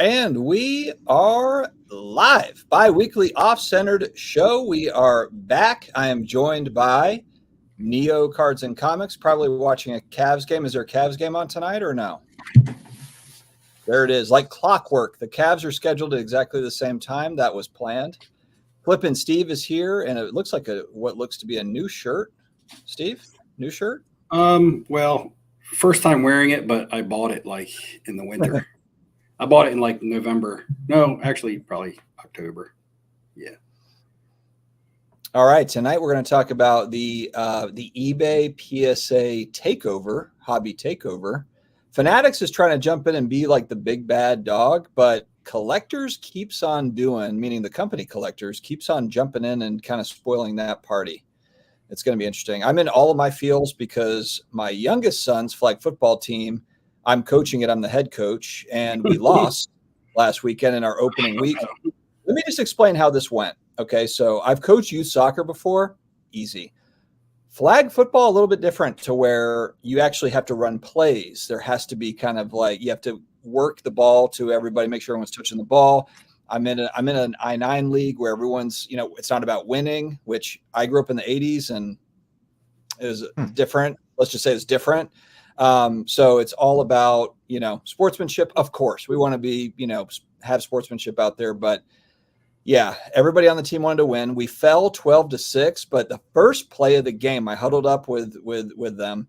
And we are live, bi-weekly off-centered show. We are back. I am joined by Neo Cards and Comics, probably watching a Cavs game. Is there a Cavs game on tonight or no? There it is, like clockwork. The Cavs are scheduled at exactly the same time. That was planned. Flip and Steve is here, and it looks like what looks to be a new shirt. Steve, new shirt? Well, first time wearing it, but I bought it like in the winter. I bought it in like November. No, actually, probably October. Yeah. All right. Tonight we're going to talk about the eBay PSA takeover, hobby takeover. Fanatics is trying to jump in and be like the big bad dog, but collectors keeps on doing, meaning the company collectors keeps on jumping in and kind of spoiling that party. It's going to be interesting. I'm in all of my fields because my youngest son's flag football team, I'm coaching it. I'm the head coach, and we lost last weekend in our opening week. Let me just explain how this went. Okay, so I've coached youth soccer before. Easy. Flag football, a little bit different to where you actually have to run plays. There has to be kind of like you have to work the ball to everybody, make sure everyone's touching the ball. I'm in an I-9 league where everyone's, it's not about winning, which I grew up in the 80s and it was different. Let's just say it's different. So it's all about, sportsmanship. Of course, we want to be, have sportsmanship out there. But yeah, everybody on the team wanted to win. We fell 12-6, but the first play of the game, I huddled up with them.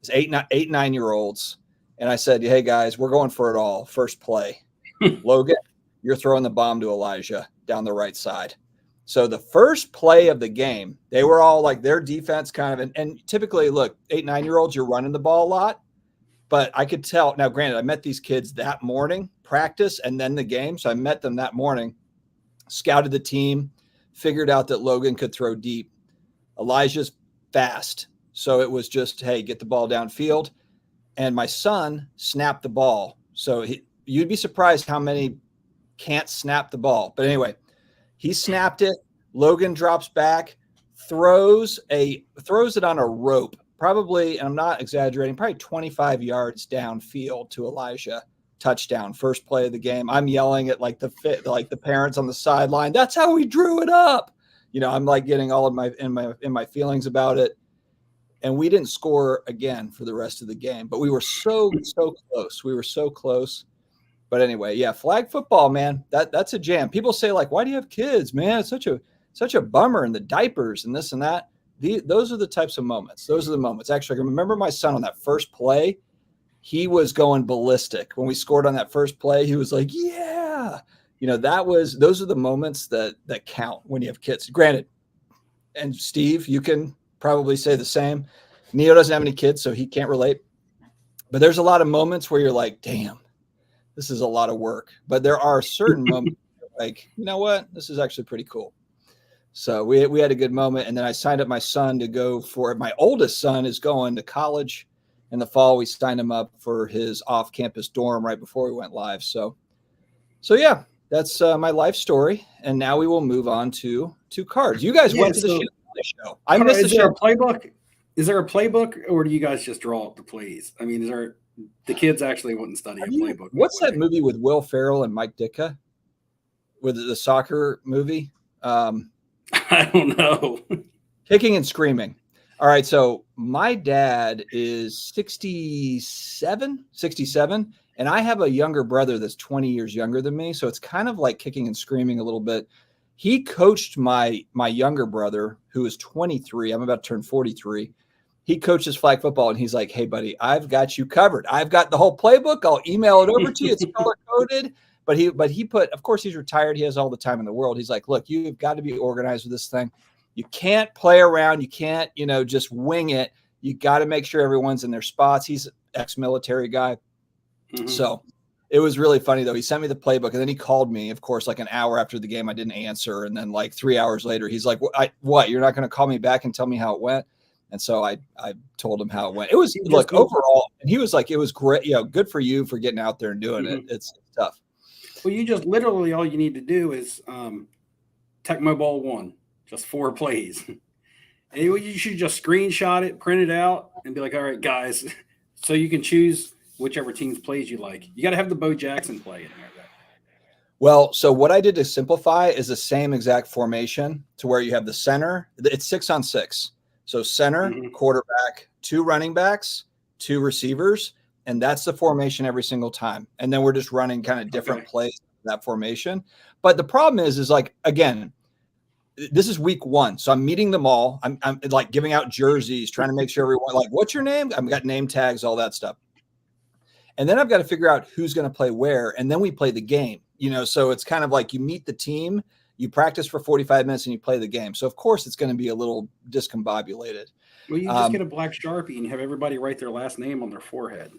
It's 9-year-olds. And I said, hey guys, we're going for it all. First play. Logan, you're throwing the bomb to Elijah down the right side. So the first play of the game, they were all like their defense kind of, and typically, look, 8-9-year-olds, you're running the ball a lot. But I could tell. Now, granted, I met these kids that morning, practice, and then the game. So I met them that morning, scouted the team, figured out that Logan could throw deep. Elijah's fast. So it was just, hey, get the ball downfield. And my son snapped the ball. So you'd be surprised how many can't snap the ball. But anyway, he snapped it. Logan drops back, throws it on a rope, probably, and I'm not exaggerating, probably 25 yards downfield to Elijah. Touchdown, first play of the game. I'm yelling at like the parents on the sideline. That's how we drew it up. I'm like getting all of my feelings about it. And we didn't score again for the rest of the game, but we were so close. We were so close. But anyway, yeah, flag football, man, that's a jam. People say like, why do you have kids, man? It's such a bummer, and the diapers and this and that. Those are the types of moments. Those are the moments. Actually, I remember my son on that first play. He was going ballistic when we scored on that first play. He was like, yeah, those are the moments that count when you have kids. Granted, and Steve, you can probably say the same. Neo doesn't have any kids, so he can't relate. But there's a lot of moments where you're like, damn, this is a lot of work. But there are certain moments like, you know what? This is actually pretty cool. So we had a good moment. And then I signed up my son to go for it. My oldest son is going to college in the fall. We signed him up for his off-campus dorm right before we went live. So yeah, that's my life story. And now we will move on to cards. You guys went to the show. I missed the show. Is there a playbook, or do you guys just draw up the plays? I mean, the kids actually wouldn't study a playbook? What's that movie with Will Ferrell and Mike Ditka? With the soccer movie? I don't know. Kicking and Screaming. All right, so my dad is 67, and I have a younger brother that's 20 years younger than me, so it's kind of like Kicking and Screaming a little bit. He coached my younger brother, who is 23. I'm about to turn 43. He coaches flag football, and he's like, hey, buddy, I've got you covered. I've got the whole playbook. I'll email it over to you. It's color-coded. But he put, of course, he's retired. He has all the time in the world. He's like, look, you've got to be organized with this thing. You can't play around. You can't, just wing it. You got to make sure everyone's in their spots. He's an ex-military guy. Mm-hmm. So it was really funny, though. He sent me the playbook, and then he called me, of course, like an hour after the game. I didn't answer. And then like 3 hours later, he's like, what? You're not going to call me back and tell me how it went? And so I told him how it went. It was, look, overall, and he was like, it was great. Good for you for getting out there and doing it. It's tough. Well, you just literally, all you need to do is Tecmo Bowl 1, just 4 plays. And you should just screenshot it, print it out, and be like, all right, guys. So you can choose whichever team's plays you like. You got to have the Bo Jackson play in there. Well, so what I did to simplify is the same exact formation to where you have the center. It's 6 on 6. So center, quarterback, 2 running backs, 2 receivers, and that's the formation every single time. And then we're just running kind of different plays in that formation. But the problem is like, again, this is week 1. So I'm meeting them all. I'm like giving out jerseys, trying to make sure everyone like, what's your name? I've got name tags, all that stuff. And then I've got to figure out who's going to play where. And then we play the game, so it's kind of like you meet the team, you practice for 45 minutes and you play the game. So of course it's going to be a little discombobulated. Well, you just get a black Sharpie and have everybody write their last name on their forehead.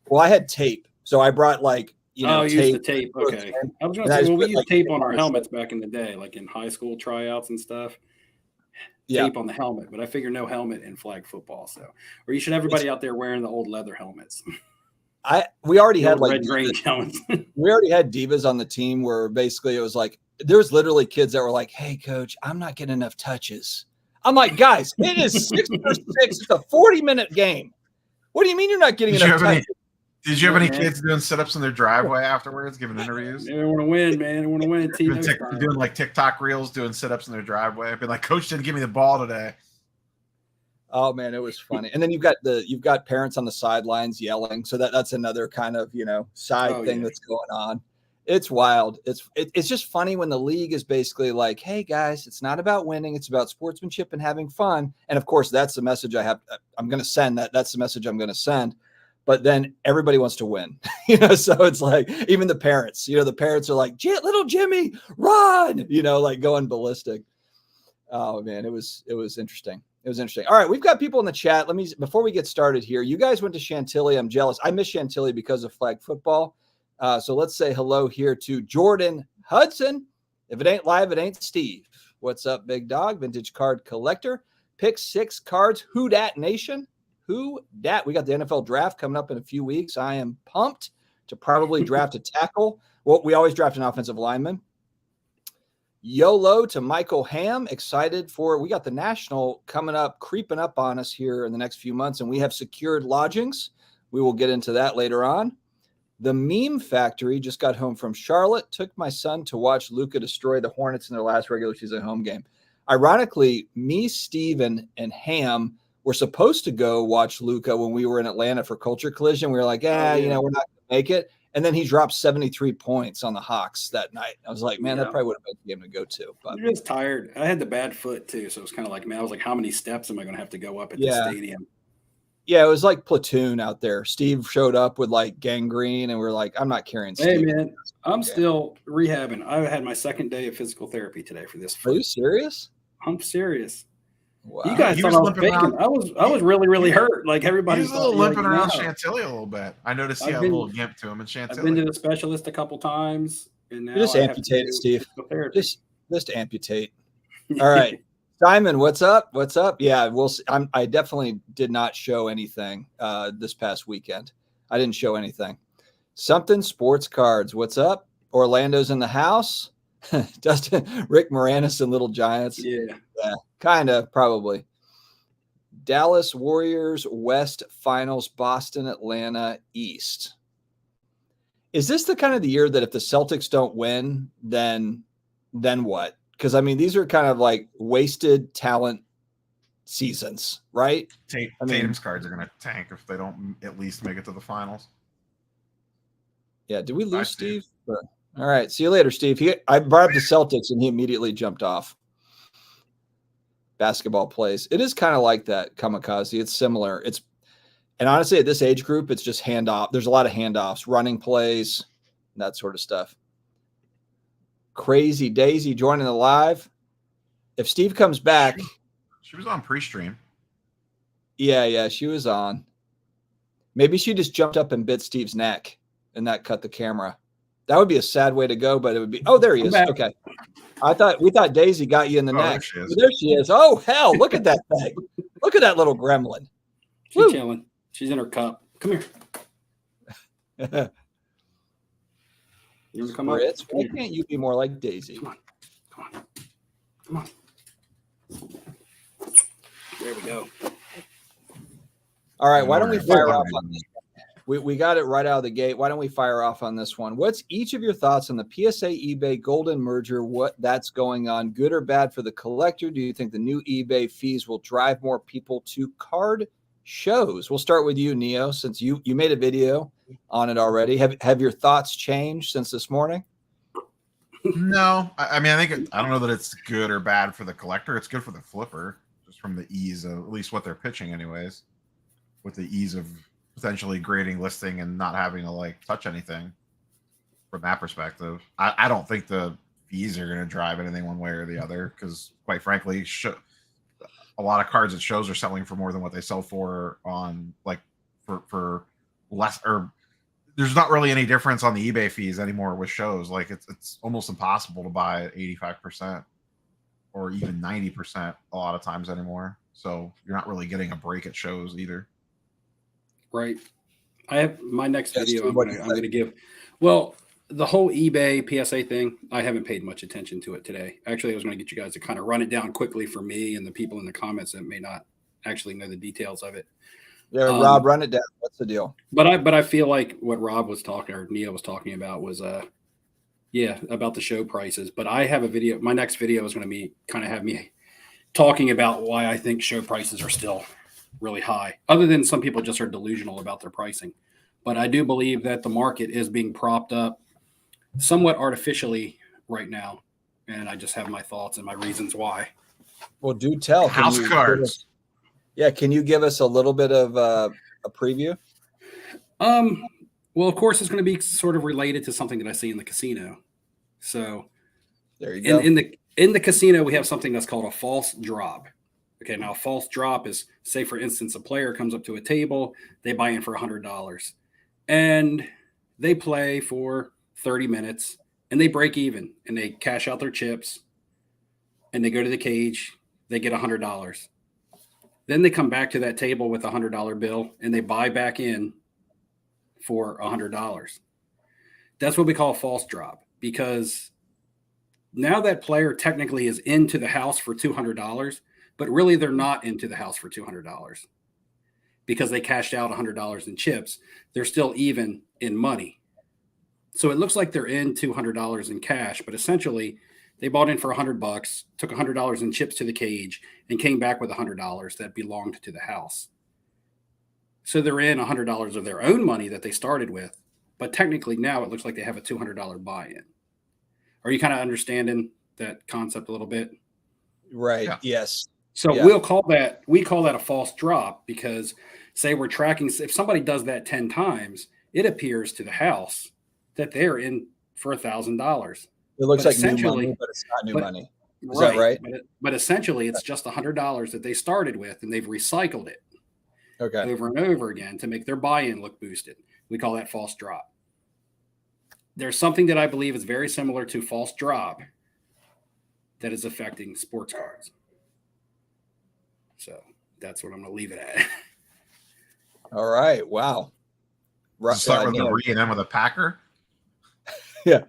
Well, I had tape. So I brought like, tape. Use the tape. Okay. I was going to say, well, we used tape on our helmets back in the day, like in high school tryouts and stuff. Tape on the helmet, but I figure no helmet in flag football. So, or you should have everybody out there wearing the old leather helmets. We already had like red green helmets. We already had divas on the team where basically it was like, there was literally kids that were like, hey coach, I'm not getting enough touches. I'm like, guys, it is 6 versus 6. It's a 40-minute game. What do you mean you're not getting enough touches? Did you have any kids doing sit-ups in their driveway afterwards, giving interviews? They want to win, man. They want to win. Doing like TikTok reels, doing sit-ups in their driveway. I've been like, coach didn't give me the ball today. Oh man, it was funny. And then you've got parents on the sidelines yelling. So that's another kind of, side thing that's going on. It's wild. It's just funny when the league is basically like, hey guys, it's not about winning. It's about sportsmanship and having fun. And of course, that's the message I'm going to send. That's the message I'm going to send. But then everybody wants to win, so it's like, even the parents, the parents are like, little Jimmy, run, like going ballistic. Oh man, it was interesting. It was interesting. All right, we've got people in the chat. Before we get started here, you guys went to Chantilly. I'm jealous. I miss Chantilly because of flag football. So let's say hello here to Jordan Hudson. If it ain't live, it ain't Steve. What's up, big dog? Vintage card collector. Pick 6 cards. Who dat nation? Who dat? We got the NFL draft coming up in a few weeks. I am pumped to probably draft a tackle. Well, we always draft an offensive lineman. YOLO to Michael Ham. Excited we got the National coming up, creeping up on us here in the next few months, and we have secured lodgings. We will get into that later on. The Meme Factory just got home from Charlotte. Took my son to watch Luka destroy the Hornets in their last regular season home game. Ironically, me, Steve, and Ham were supposed to go watch Luka when we were in Atlanta for Culture Collision. We were like, we're not going to make it. And then he dropped 73 points on the Hawks that night. I was like, man, that probably would have been the game to go to. But I'm just tired. I had the bad foot too. So it was kind of like, man, I was like, how many steps am I going to have to go up at the stadium? Yeah, it was like platoon out there. Steve showed up with like gangrene, and we are like, I'm not carrying Steve. Hey, man, I'm still rehabbing. I had my 2nd day of physical therapy today for this foot. Are you serious? I'm serious. Wow. You guys thought I was faking. I was really, really hurt. Like everybody. He's a little limping around Chantilly a little bit. I noticed he had a little gimp to him in Chantilly. I've been to the specialist a couple times, and now just amputate it, Steve. Just amputate. All right, Simon, what's up? What's up? Yeah, we'll see. I definitely did not show anything this past weekend. I didn't show anything. Something sports cards. What's up? Orlando's in the house. Dustin, Rick Moranis and Little Giants. Yeah, kind of, probably. Dallas Warriors West Finals, Boston, Atlanta East. Is this the kind of the year that if the Celtics don't win, then what? Because, I mean, these are kind of like wasted talent seasons, right? Tatum's cards are going to tank if they don't at least make it to the finals. Yeah, did we lose Steve? All right. See you later, Steve. I brought up the Celtics, and he immediately jumped off. Basketball plays. It is kind of like that, Kamikaze. It's similar. And honestly, at this age group, it's just handoff. There's a lot of handoffs, running plays, that sort of stuff. Crazy Daisy joining the live. If Steve comes back. She was on pre-stream. Yeah, she was on. Maybe she just jumped up and bit Steve's neck, and that cut the camera. That would be a sad way to go, but it would be. Oh, there he is. Okay. We thought Daisy got you in the neck. There she is. Oh, hell. Look at that thing. Look at that little gremlin. She's chilling. She's in her cup. Come here. You want to come up? Why can't you be more like Daisy? Come on. There we go. All right. Why don't we fire off on this? We got it right out of the gate. Why don't we fire off on this one? What's each of your thoughts on the PSA eBay Goldin merger? What that's going on, good or bad for the collector? Do you think the new eBay fees will drive more people to card shows? We'll start with you, Neo, since you made a video on it already. Have your thoughts changed since this morning? No, I mean, I don't know that it's good or bad for the collector. It's good for the flipper, just from the ease of at least what they're pitching, anyways, with the ease of potentially grading listing and not having to like touch anything from that perspective. I don't think the fees are going to drive anything one way or the other, because quite frankly, a lot of cards at shows are selling for more than what they sell for on like for less, or there's not really any difference on the eBay fees anymore with shows. Like it's almost impossible to buy at 85% or even 90% a lot of times anymore. So you're not really getting a break at shows either. Right. I have my next video I'm going to give. Well, the whole eBay PSA thing, I haven't paid much attention to it today. Actually, I was going to get you guys to kind of run it down quickly for me and the people in the comments that may not actually know the details of it. Yeah, Rob, run it down. What's the deal? But I feel like what Rob was talking, or Neo was talking about, was about the show prices. But I have a video. My next video is going to be kind of have me talking about why I think show prices are still really high, other than some people just are delusional about their pricing. But I do believe that the market is being propped up somewhat artificially right now, and I just have my thoughts and my reasons why. Well, do tell. House cards. Yeah, can you give us a little bit of a preview? Well, of course, it's going to be sort of related to something that I see in the casino. So there you go. In the casino, we have something that's called a false drop. Okay, now a false drop is, say, for instance, a player comes up to a table, they buy in for $100, and they play for 30 minutes, and they break even, and they cash out their chips, and they go to the cage, they get $100. Then they come back to that table with a $100 bill, and they buy back in for $100. That's what we call a false drop, because now that player technically is into the house for $200, but really they're not into the house for $200 because they cashed out $100 in chips. They're still even in money. So it looks like they're in $200 in cash, but essentially they bought in for $100, took $100 in chips to the cage, and came back with $100 that belonged to the house. So they're in $100 of their own money that they started with, but technically now it looks like they have a $200 buy-in. Are you kind of understanding that concept a little bit? Right. Yeah. Yes. So we call that a false drop, because say we're tracking, if somebody does that 10 times, it appears to the house that they're in for $1,000. It looks like new money, but it's not new money. Is that right? But essentially it's just $100 that they started with, and they've recycled it over and over again to make their buy-in look boosted. We call that false drop. There's something that I believe is very similar to false drop that is affecting sports cards. So that's what I'm going to leave it at. All right. Wow. Start with a re and end with a packer. Yeah.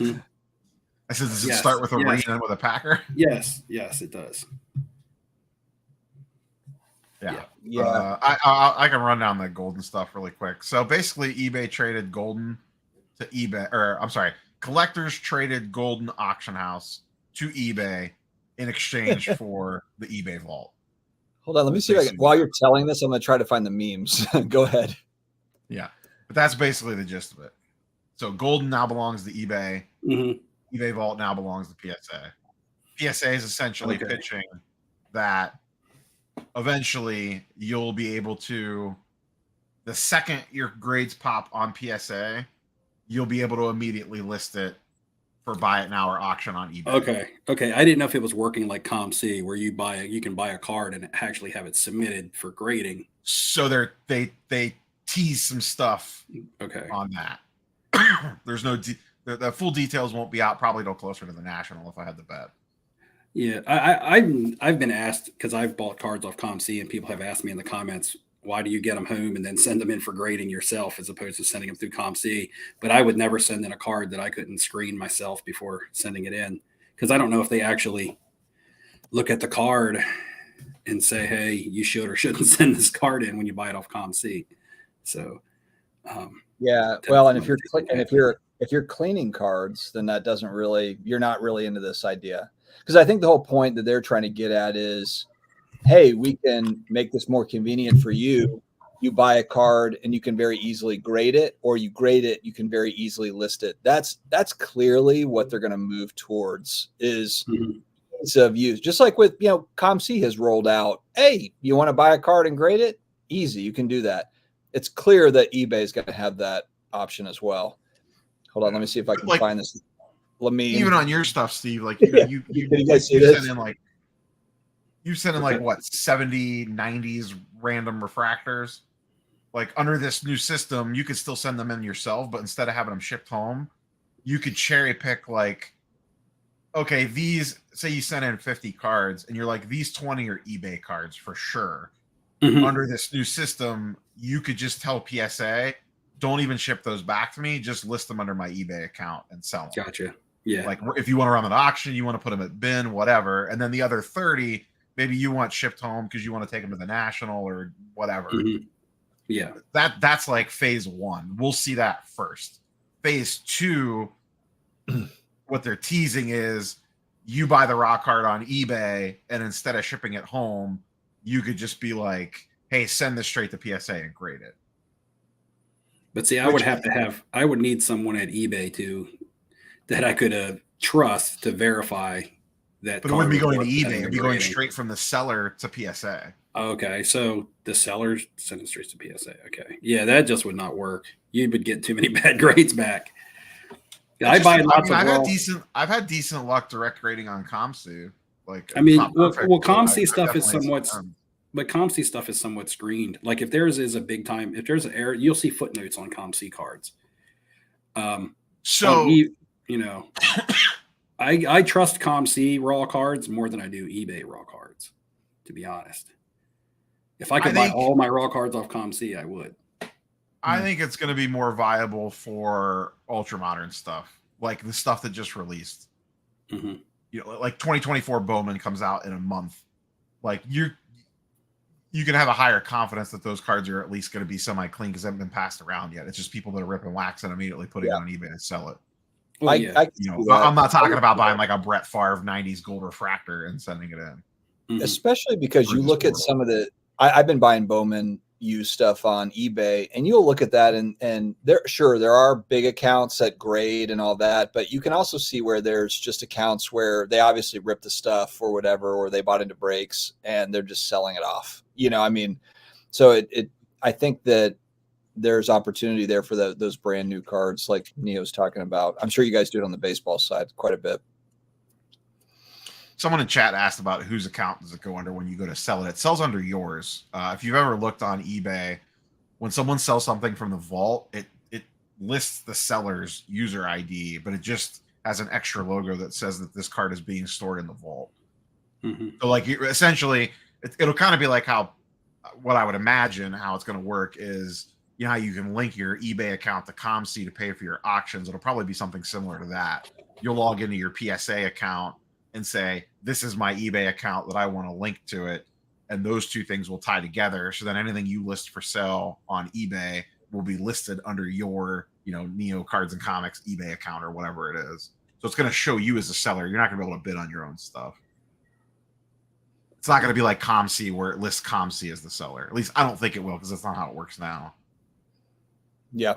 I said, does it start with a re and end with a packer? Yes, it does. Yeah. I can run down the Goldin stuff really quick. So basically, eBay traded Goldin to eBay, or I'm sorry, collectors traded Goldin auction house to eBay in exchange for the eBay vault. Hold on, let me see if while you're telling this, I'm going to try to find the memes. Go ahead. Yeah, but that's basically the gist of it. So Goldin now belongs to eBay. Mm-hmm. eBay vault now belongs to PSA. PSA is essentially pitching that eventually you'll be able to, the second your grades pop on PSA, you'll be able to immediately list it for buy it now or auction on eBay. Okay. I didn't know if it was working like ComC, where you can buy a card and actually have it submitted for grading. So they tease some stuff on that. There's no the full details won't be out probably till closer to the national, if I had to bet. Yeah, I've been asked, because I've bought cards off ComC, and people have asked me in the comments, why do you get them home and then send them in for grading yourself as opposed to sending them through ComC? But I would never send in a card that I couldn't screen myself before sending it in, because I don't know if they actually look at the card and say, hey, you should or shouldn't send this card in when you buy it off ComC. So Yeah, well, and if you're cleaning cards, then that doesn't really, you're not really into this idea, because I think the whole point that they're trying to get at is, hey, we can make this more convenient for you. You buy a card and you can very easily grade it, or you grade it, you can very easily list it. That's clearly what they're going to move towards, is ease of use. Just like with, ComC has rolled out, hey, you want to buy a card and grade it? Easy, you can do that. It's clear that eBay is going to have that option as well. Hold on, let me see if I can find this. Even on your stuff, Steve, like you send in like what, 70, 90s random refractors. Like under this new system, you could still send them in yourself, but instead of having them shipped home, you could cherry pick like, okay, these, say you send in 50 cards and you're like, these 20 are eBay cards for sure. Under this new system, you could just tell PSA, don't even ship those back to me, just list them under my eBay account and sell them. Gotcha. Yeah. Like if you want to run an auction, you want to put them at bin, whatever. And then the other 30, maybe you want shipped home because you want to take them to the national or whatever. Yeah. That's like phase one. We'll see that first. Phase two, what they're teasing is you buy the raw card on eBay, and instead of shipping it home, you could just be like, hey, send this straight to PSA and grade it. But see, I would need someone at eBay that I could trust to verify that. But it wouldn't be going to eBay. It'd be going straight from the seller to PSA. Okay. So the sellers send it straight to PSA. Okay. Yeah, that just would not work. You would get too many bad grades back. I've had decent luck direct grading on ComC. ComC stuff is somewhat, but ComC stuff is somewhat screened. Like if there's a big time, if there's an error, you'll see footnotes on ComC cards. I trust ComC raw cards more than I do eBay raw cards, to be honest. If I could buy all my raw cards off ComC, I would. I think it's going to be more viable for ultra modern stuff, like the stuff that just released. Like 2024 Bowman comes out in a month. Like you can have a higher confidence that those cards are at least going to be semi-clean because they haven't been passed around yet. It's just people that are ripping wax and immediately putting it on eBay and sell it. I'm not talking about buying like a Brett Favre 90s gold refractor and sending it in. Especially because you look at some of the, I've been buying Bowman used stuff on eBay, and you'll look at that and there are big accounts that grade and all that, but you can also see where there's just accounts where they obviously ripped the stuff or whatever, or they bought into breaks and they're just selling it off. So I think that there's opportunity there for those brand new cards like Neo's talking about. I'm sure you guys do it on the baseball side quite a bit. Someone in chat asked about whose account does it go under when you go to sell it. It sells under yours. If you've ever looked on eBay, when someone sells something from the vault, it lists the seller's user ID, but it just has an extra logo that says that this card is being stored in the vault. So like essentially, it'll kind of be like what I would imagine how it's going to work is, how you can link your eBay account to ComC to pay for your auctions. It'll probably be something similar to that. You'll log into your PSA account and say, this is my eBay account that I want to link to it. And those two things will tie together. So then anything you list for sale on eBay will be listed under your, Neo Cards and Comics eBay account or whatever it is. So it's going to show you as a seller. You're not going to be able to bid on your own stuff. It's not going to be like ComC where it lists ComC as the seller. At least I don't think it will, because that's not how it works now. Yeah.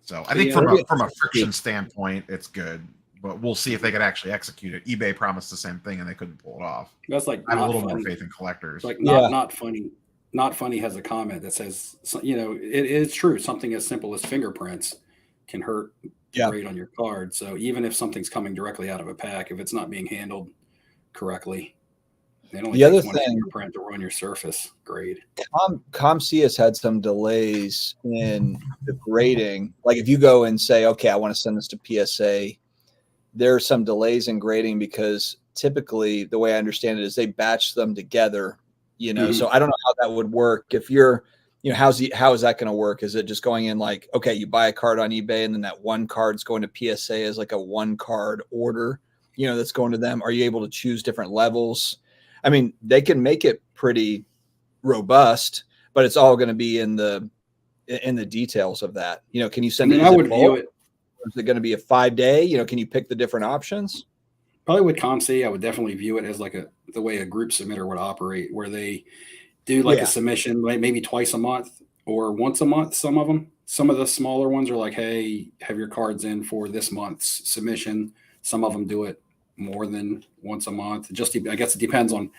So I think from a friction standpoint, it's good, but we'll see if they could actually execute it. eBay promised the same thing and they couldn't pull it off. That's like I have a little more faith in collectors. Like not funny. Not Funny has a comment that says, it is true. Something as simple as fingerprints can hurt the grade on your card. So even if something's coming directly out of a pack, if it's not being handled correctly, it only takes one fingerprint to ruin your surface grade. ComC has had some delays in the grading. Like if you go and say, okay, I want to send this to PSA, there are some delays in grading because typically the way I understand it is they batch them together, So I don't know how that would work. If you're, how is that going to work? Is it just going in like, okay, you buy a card on eBay and then that one card's going to PSA as like a one card order, that's going to them? Are you able to choose different levels? I mean, they can make it pretty robust, but it's all going to be in the details of that. You know, can you send it? I would view it. Or is it going to be a 5-day? You know, can you pick the different options? Probably with ComC, I would definitely view it as like the way a group submitter would operate, where they do like a submission like maybe twice a month or once a month. Some of them, some of the smaller ones are like, hey, have your cards in for this month's submission. Some of them do it more than once a month. I guess it depends on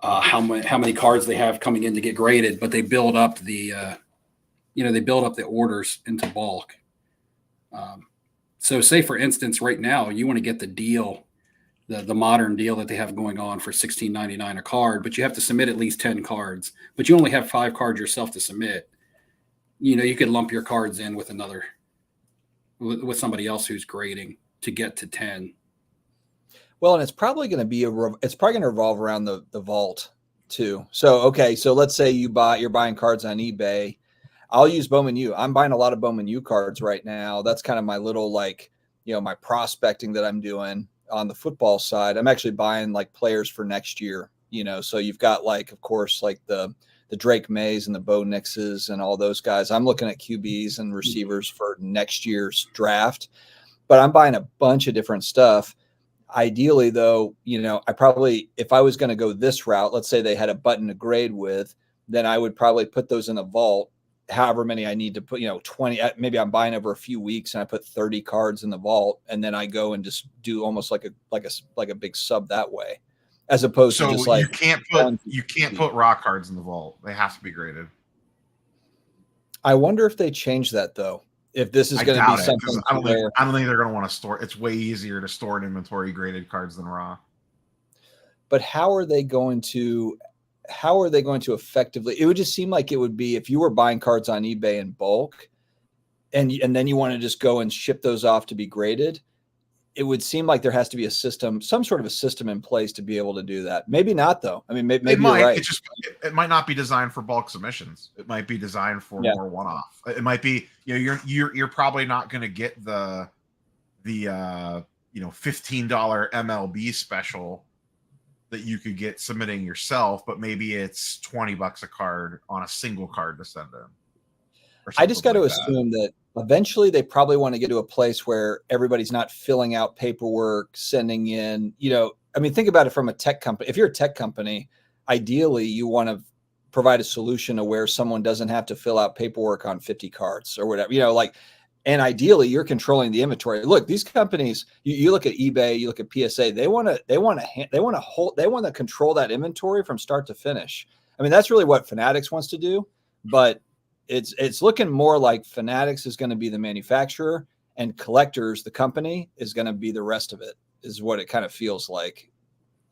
how many cards they have coming in to get graded, but they build up the orders into bulk. So say for instance, right now you want to get the deal, the modern deal that they have going on for $16.99 a card, but you have to submit at least 10 cards, but you only have 5 cards yourself to submit. You know, you could lump your cards in with with somebody else who's grading to get to 10. Well, and it's probably going to revolve around the vault too. So, okay. So let's say you're buying cards on eBay. I'll use Bowman U. I'm buying a lot of Bowman U cards right now. That's kind of my little, like, you know, my prospecting that I'm doing on the football side. I'm actually buying like players for next year, you know, so you've got like, of course, like the Drake Mays and the Bo Nixes and all those guys. I'm looking at QBs and receivers for next year's draft, but I'm buying a bunch of different stuff. Ideally, though, you know, if I was going to go this route, let's say they had a button to grade with, then I would probably put those in the vault, however many I need to put, you know, 20, maybe I'm buying over a few weeks and I put 30 cards in the vault, and then I go and just do almost like a big sub that way, as opposed to just like you can't put raw cards in the vault. They have to be graded. I wonder if they change that though. If this is going to be something, I don't think they're going to want to store. It's way easier to store in inventory graded cards than raw. But how are they going to effectively? It would just seem like it would be if you were buying cards on eBay in bulk, and then you want to just go and ship those off to be graded. It would seem like there has to be a system, some sort of a system in place to be able to do that. Maybe not, though. I mean, maybe you're right. It might not be designed for bulk submissions. It might be designed for more one-off. It might be, you know, you're probably not going to get the $15 MLB special that you could get submitting yourself, but maybe it's $20 a card on a single card to send in. I just got to assume that eventually they probably want to get to a place where everybody's not filling out paperwork, sending in, you know, I mean, think about it from a tech company. If you're a tech company, ideally you want to provide a solution to where someone doesn't have to fill out paperwork on 50 cards or whatever, you know, like, and ideally you're controlling the inventory. Look, these companies, you look at eBay, you look at PSA, they want to control that inventory from start to finish. I mean, that's really what Fanatics wants to do, but it's looking more like Fanatics is going to be the manufacturer and Collectors, the company, is going to be the rest of it, is what it kind of feels like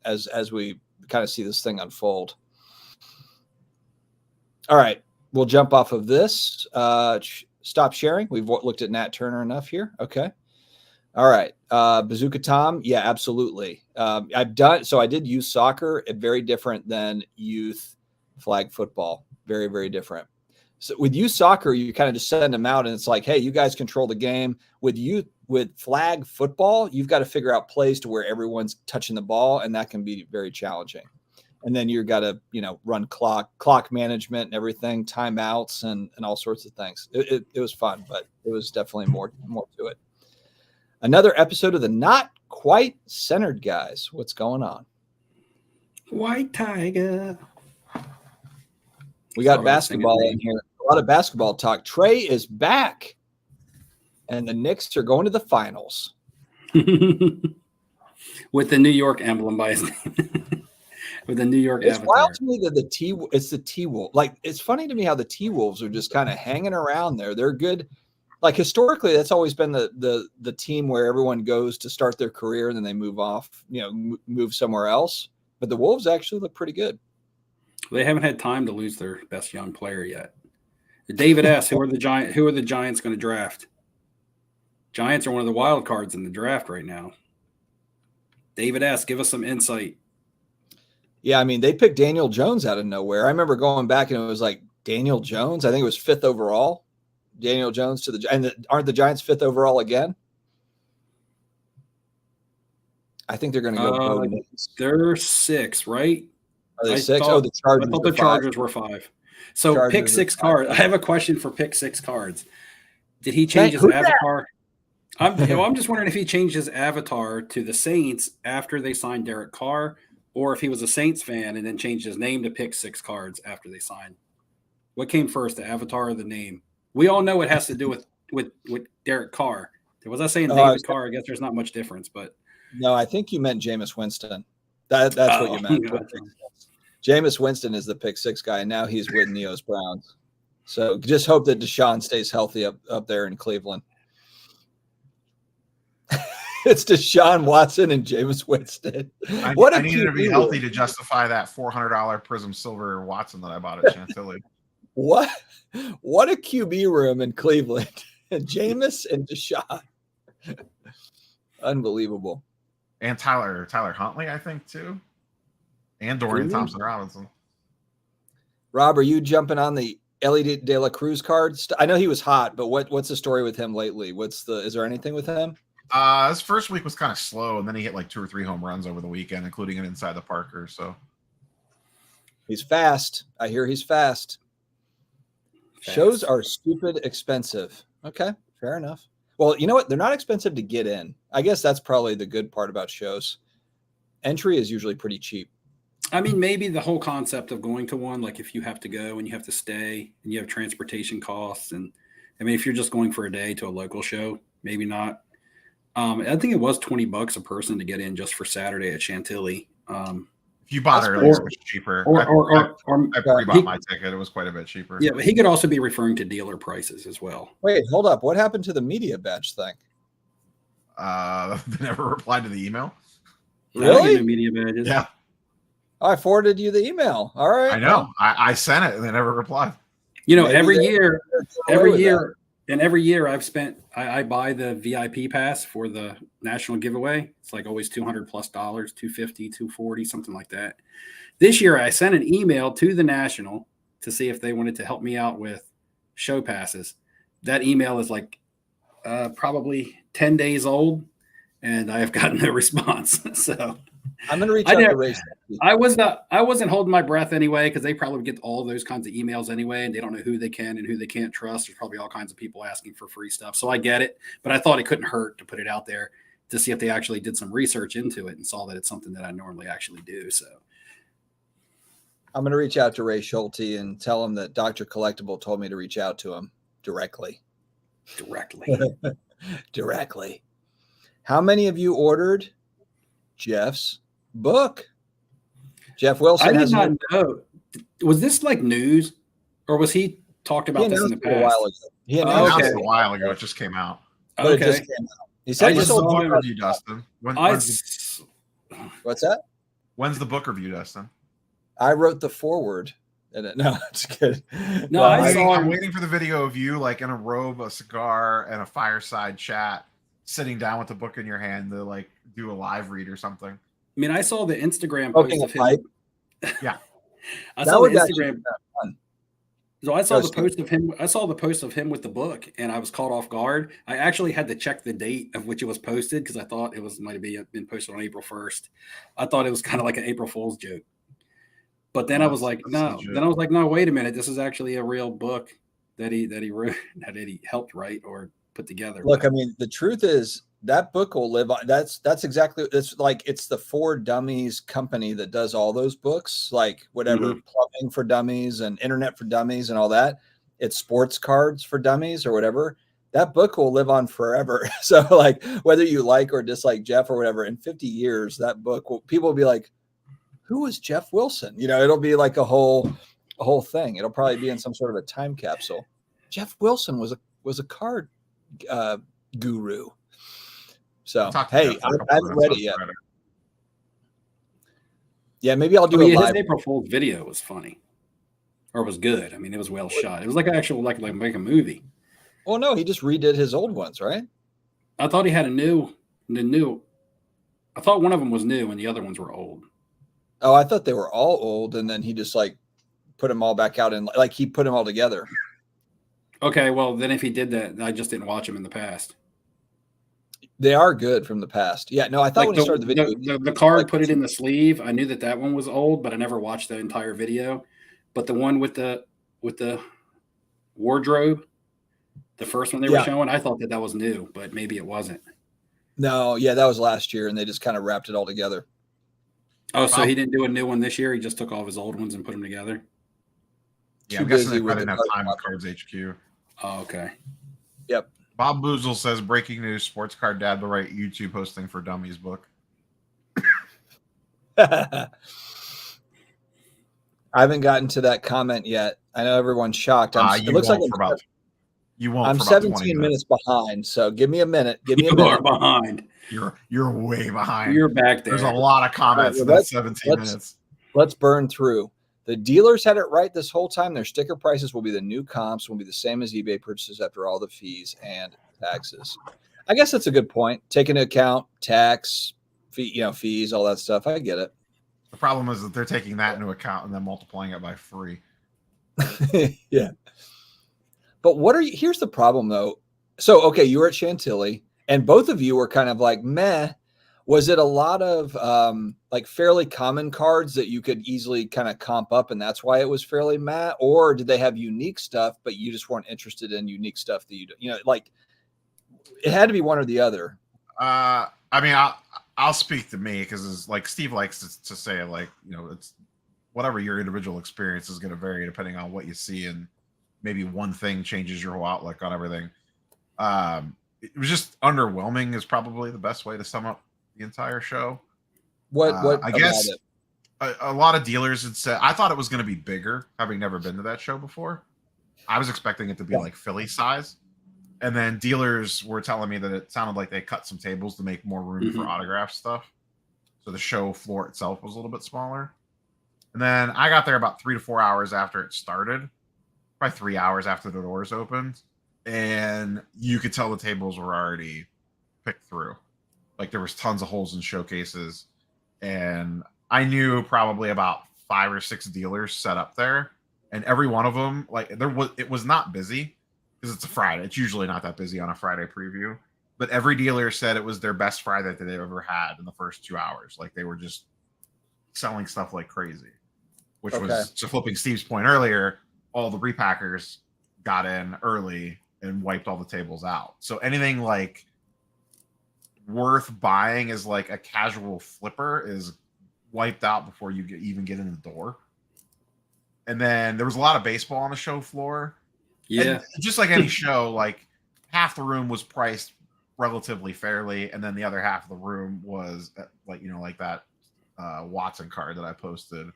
as we kind of see this thing unfold. All right, we'll jump off of this. Stop sharing. We've looked at Nat Turner enough here. Okay. All right. Bazooka Tom. Yeah, absolutely. I did youth soccer. Very different than youth flag football. Very, very different. So with youth soccer, you kind of just send them out and it's like, hey, you guys control the game. With flag football, you've got to figure out plays to where everyone's touching the ball, and that can be very challenging. And then you've got to, you know, run clock management and everything, timeouts and all sorts of things. It was fun, but it was definitely more to it. Another episode of the Not Quite Centered Guys. What's going on? White Tiger. We got basketball in here. A lot of basketball talk. Trey is back, and the Knicks are going to the finals with the New York emblem by his name. With the New York It's avatar. Wild to me that it's the T-Wolf. Like, it's funny to me how the T-Wolves are just kind of hanging around there. They're good. Like, historically, that's always been the team where everyone goes to start their career and then they move off, you know, move somewhere else. But the Wolves actually look pretty good. They haven't had time to lose their best young player yet. David S., who are the Giants going to draft? Giants are one of the wild cards in the draft right now. David S., give us some insight. Yeah, I mean, they picked Daniel Jones out of nowhere. I remember going back and it was like, Daniel Jones? I think it was 5th overall. Daniel Jones aren't the Giants 5th overall again? I think they're going to go. They're 6, right? Are they 6? The Chargers. I thought the Chargers were 5. So Chargers pick 6 cards. I have a question for pick 6 cards. Did he change his avatar? I'm just wondering if he changed his avatar to the Saints after they signed Derek Carr, or if he was a Saints fan and then changed his name to pick 6 cards after they signed. What came first, the avatar or the name? We all know it has to do with Derek Carr. Was I saying David Carr? I guess there's not much difference, but no, I think you meant Jameis Winston. That's what you meant. Jameis Winston is the pick 6 guy, and now he's with Neo's Browns. So just hope that Deshaun stays healthy up there in Cleveland. It's Deshaun Watson and Jameis Winston. I needed to be healthy to justify that $400 Prism Silver Watson that I bought at Chantilly. What a QB room in Cleveland. Jameis and Deshaun. Unbelievable. And Tyler Huntley, I think, too. And Dorian Thompson-Robinson. Rob, are you jumping on the Ellie De La Cruz cards? I know he was hot, but what's the story with him lately? Is there anything with him? His first week was kind of slow, and then he hit like 2 or 3 home runs over the weekend, including an inside the Parker. So he's fast. I hear he's fast. Shows are stupid expensive. Okay, fair enough. Well, you know what? They're not expensive to get in. I guess that's probably the good part about shows. Entry is usually pretty cheap. I mean, maybe the whole concept of going to one, like if you have to go and you have to stay and you have transportation costs, and I mean, if you're just going for a day to a local show, maybe not. I think it was $20 a person to get in just for Saturday at Chantilly. If you bought early, it was cheaper. I pre-bought my ticket. It was quite a bit cheaper. Yeah, but he could also be referring to dealer prices as well. Wait, hold up. What happened to the media badge thing? They never replied to the email. Really? Media badges. Yeah. I forwarded you the email. All right. I know. I sent it and they never replied. You know, every year I buy the VIP pass for the national giveaway. It's like always $200+ $250, $240, something like that. This year I sent an email to the national to see if they wanted to help me out with show passes. That email is like probably 10 days old, and I have gotten no response. So I'm going to reach out to Ray. I wasn't holding my breath anyway, because they probably get all those kinds of emails anyway, and they don't know who they can and who they can't trust. There's probably all kinds of people asking for free stuff. So I get it, but I thought it couldn't hurt to put it out there to see if they actually did some research into it and saw that it's something that I normally actually do. So I'm going to reach out to Ray Schulte and tell him that Dr. Collectible told me to reach out to him directly. Directly. How many of you ordered Jeff's book? Jeff Wilson. I did not know. Was this like news, or was he talked about this in the past? A while ago. He announced it a while ago. It just came out. Okay. It just came out. He said, "When's the book review, Dustin? What's that? When's the book review, Dustin?" I wrote the foreword. No, it's good. No, I'm waiting for the video of you like in a robe, a cigar, and a fireside chat, sitting down with the book in your hand to like do a live read or something. I mean, I saw the Instagram post of him. Yeah, I saw the Instagram. So I saw the post of him. I saw the post of him with the book, and I was caught off guard. I actually had to check the date of which it was posted, because I thought it might have been posted on April 1st. I thought it was kind of like an April Fool's joke. But then I was like, no. Then I was like, no, wait a minute. This is actually a real book that he wrote, that he helped write or put together. Look, I mean, the truth is that book will live on. That's exactly. It's like it's the For Dummies company that does all those books, like whatever plumbing for dummies and internet for dummies and all that. It's sports cards for dummies or whatever. That book will live on forever. So, like, whether you like or dislike Jeff or whatever, in 50 years, that book people will be like, who was Jeff Wilson? You know, it'll be like a whole thing. It'll probably be in some sort of a time capsule. Jeff Wilson was a card guru. So hey, I haven't read it yet. Yeah, maybe I'll do a live. His April Fool's video was funny, or was good. I mean, it was well shot. It was like an actual like make a movie. Well, no, he just redid his old ones, right? I thought he had the new. I thought one of them was new and the other ones were old. Oh, I thought they were all old, and then he just like put them all back out and like he put them all together. Okay, well then if he did that, I just didn't watch them in the past. They are good from the past. Yeah, no, I thought when he started the video, the card put it in the sleeve. I knew that one was old, but I never watched the entire video. But the one with the with the wardrobe. The first one they were showing, I thought that was new, but maybe it wasn't. No, yeah, that was last year, and they just kind of wrapped it all together. Oh, so he didn't do a new one this year? He just took all of his old ones and put them together? Yeah, I'm guessing they didn't have time with Cards HQ. Oh, okay. Yep. Bob Boozle says, breaking news, Sports Card Dad will write YouTube hosting for Dummies book. I haven't gotten to that comment yet. I know everyone's shocked. It looks like I'm 17 minutes behind, so give me a minute. Give me a minute. You are behind. You're way behind. You're back there. There's a lot of comments in that 17 minutes. Let's burn through. The dealers had it right this whole time. Their sticker prices will be the new comps, will be the same as eBay purchases after all the fees and taxes. I guess that's a good point. Take into account tax, fee, fees, all that stuff. I get it. The problem is that they're taking that into account and then multiplying it by 3. Yeah. But here's the problem though. So, okay, you were at Chantilly and both of you were kind of like, meh. Was it a lot of like fairly common cards that you could easily kind of comp up and that's why it was fairly meh? Or did they have unique stuff, but you just weren't interested in unique stuff that like it had to be one or the other? I mean, I'll speak to me because it's like Steve likes to say, like, it's whatever your individual experience is going to vary depending on what you see, and maybe one thing changes your whole outlook on everything. It was just underwhelming is probably the best way to sum up the entire show. What I guess a lot of dealers had said, I thought it was going to be bigger, having never been to that show before. I was expecting it to be like Philly size. And then dealers were telling me that it sounded like they cut some tables to make more room for autograph stuff. So the show floor itself was a little bit smaller. And then I got there about 3 to 4 hours after it started, probably 3 hours after the doors opened. And you could tell the tables were already picked through. Like there was tons of holes in showcases. And I knew probably about 5 or 6 dealers set up there. And every one of them, like it was not busy. Because it's a Friday. It's usually not that busy on a Friday preview. But every dealer said it was their best Friday that they've ever had in the first 2 hours. Like they were just selling stuff like crazy. Which was, to flipping Steve's point earlier, all the repackers got in early and wiped all the tables out. So anything like worth buying as like a casual flipper is wiped out before you even get in the door. And then there was a lot of baseball on the show floor. Yeah, and just like any show, like half the room was priced relatively fairly, and then the other half of the room was like that Watson card that I posted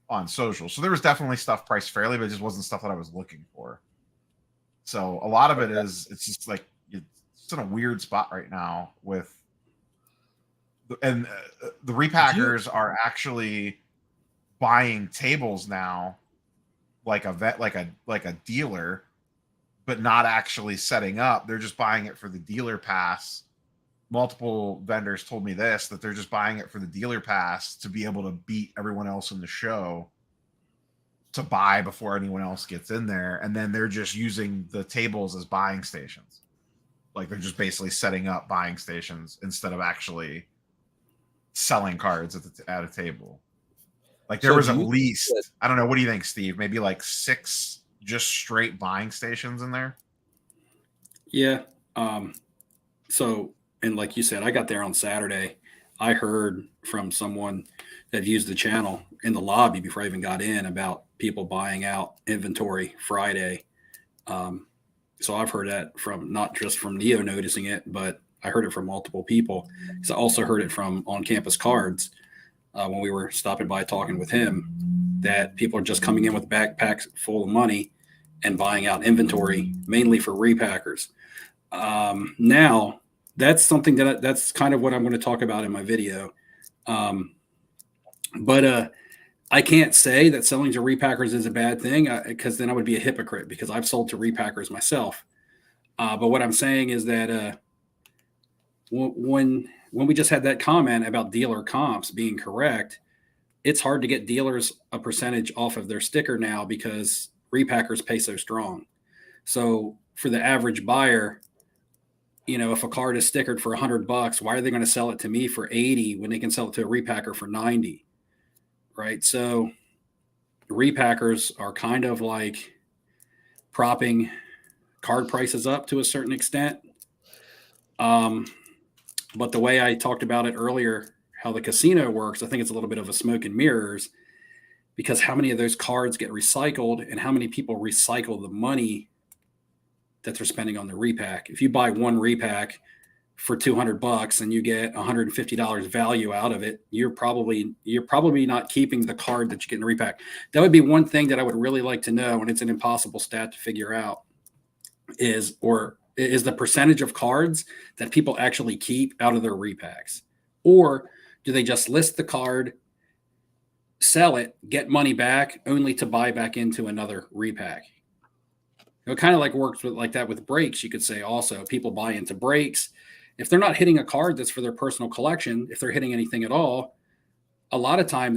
on social. So there was definitely stuff priced fairly, but it just wasn't stuff that I was looking for. So a lot of it is it's just like it's in a weird spot right now with, and the repackers are actually buying tables now like a dealer, but not actually setting up. They're just buying it for the dealer pass. Multiple vendors told me this, that they're just buying it for the dealer pass to be able to beat everyone else in the show to buy before anyone else gets in there. And then they're just using the tables as buying stations. Like they're just basically setting up buying stations instead of actually selling cards at a table. Like there was at least, I don't know, what do you think, Steve? Maybe like 6 just straight buying stations in there? Yeah. So, and like you said, I got there on Saturday. I heard from someone that used the channel in the lobby before I even got in about people buying out inventory Friday. So I've heard that from not just from Neo noticing it, but I heard it from multiple people. So I also heard it from On Campus Cards when we were stopping by talking with him, that people are just coming in with backpacks full of money and buying out inventory, mainly for repackers. Now, that's something that's kind of what I'm going to talk about in my video. But I can't say that selling to repackers is a bad thing because then I would be a hypocrite because I've sold to repackers myself. But what I'm saying is that when we just had that comment about dealer comps being correct, it's hard to get dealers a percentage off of their sticker now because repackers pay so strong. So for the average buyer, if a card is stickered for $100, why are they going to sell it to me for 80 when they can sell it to a repacker for 90? Right. So repackers are kind of like propping card prices up to a certain extent. But the way I talked about it earlier, how the casino works, I think it's a little bit of a smoke and mirrors, because how many of those cards get recycled and how many people recycle the money that they're spending on the repack. If you buy one repack for $200 and you get $150 value out of it, you're probably not keeping the card that you get in the repack. That would be one thing that I would really like to know, and it's an impossible stat to figure out, is the percentage of cards that people actually keep out of their repacks, or do they just list the card, sell it, get money back, only to buy back into another repack? It kind of like works with like that with breaks. You could say also people buy into breaks. If they're not hitting a card that's for their personal collection, if they're hitting anything at all, a lot of time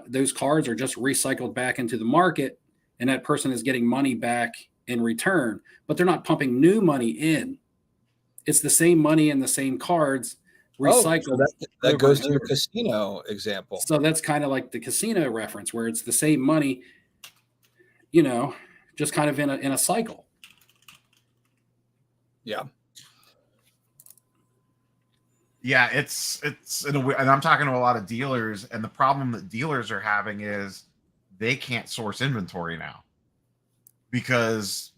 those cards are just recycled back into the market, and that person is getting money back in return, but they're not pumping new money in. It's the same money and the same cards recycled. So that goes to your casino example. So that's kind of like the casino reference, where it's the same money, just kind of in a cycle. Yeah. Yeah, it's in a way, and I'm talking to a lot of dealers, and the problem that dealers are having is they can't source inventory now, because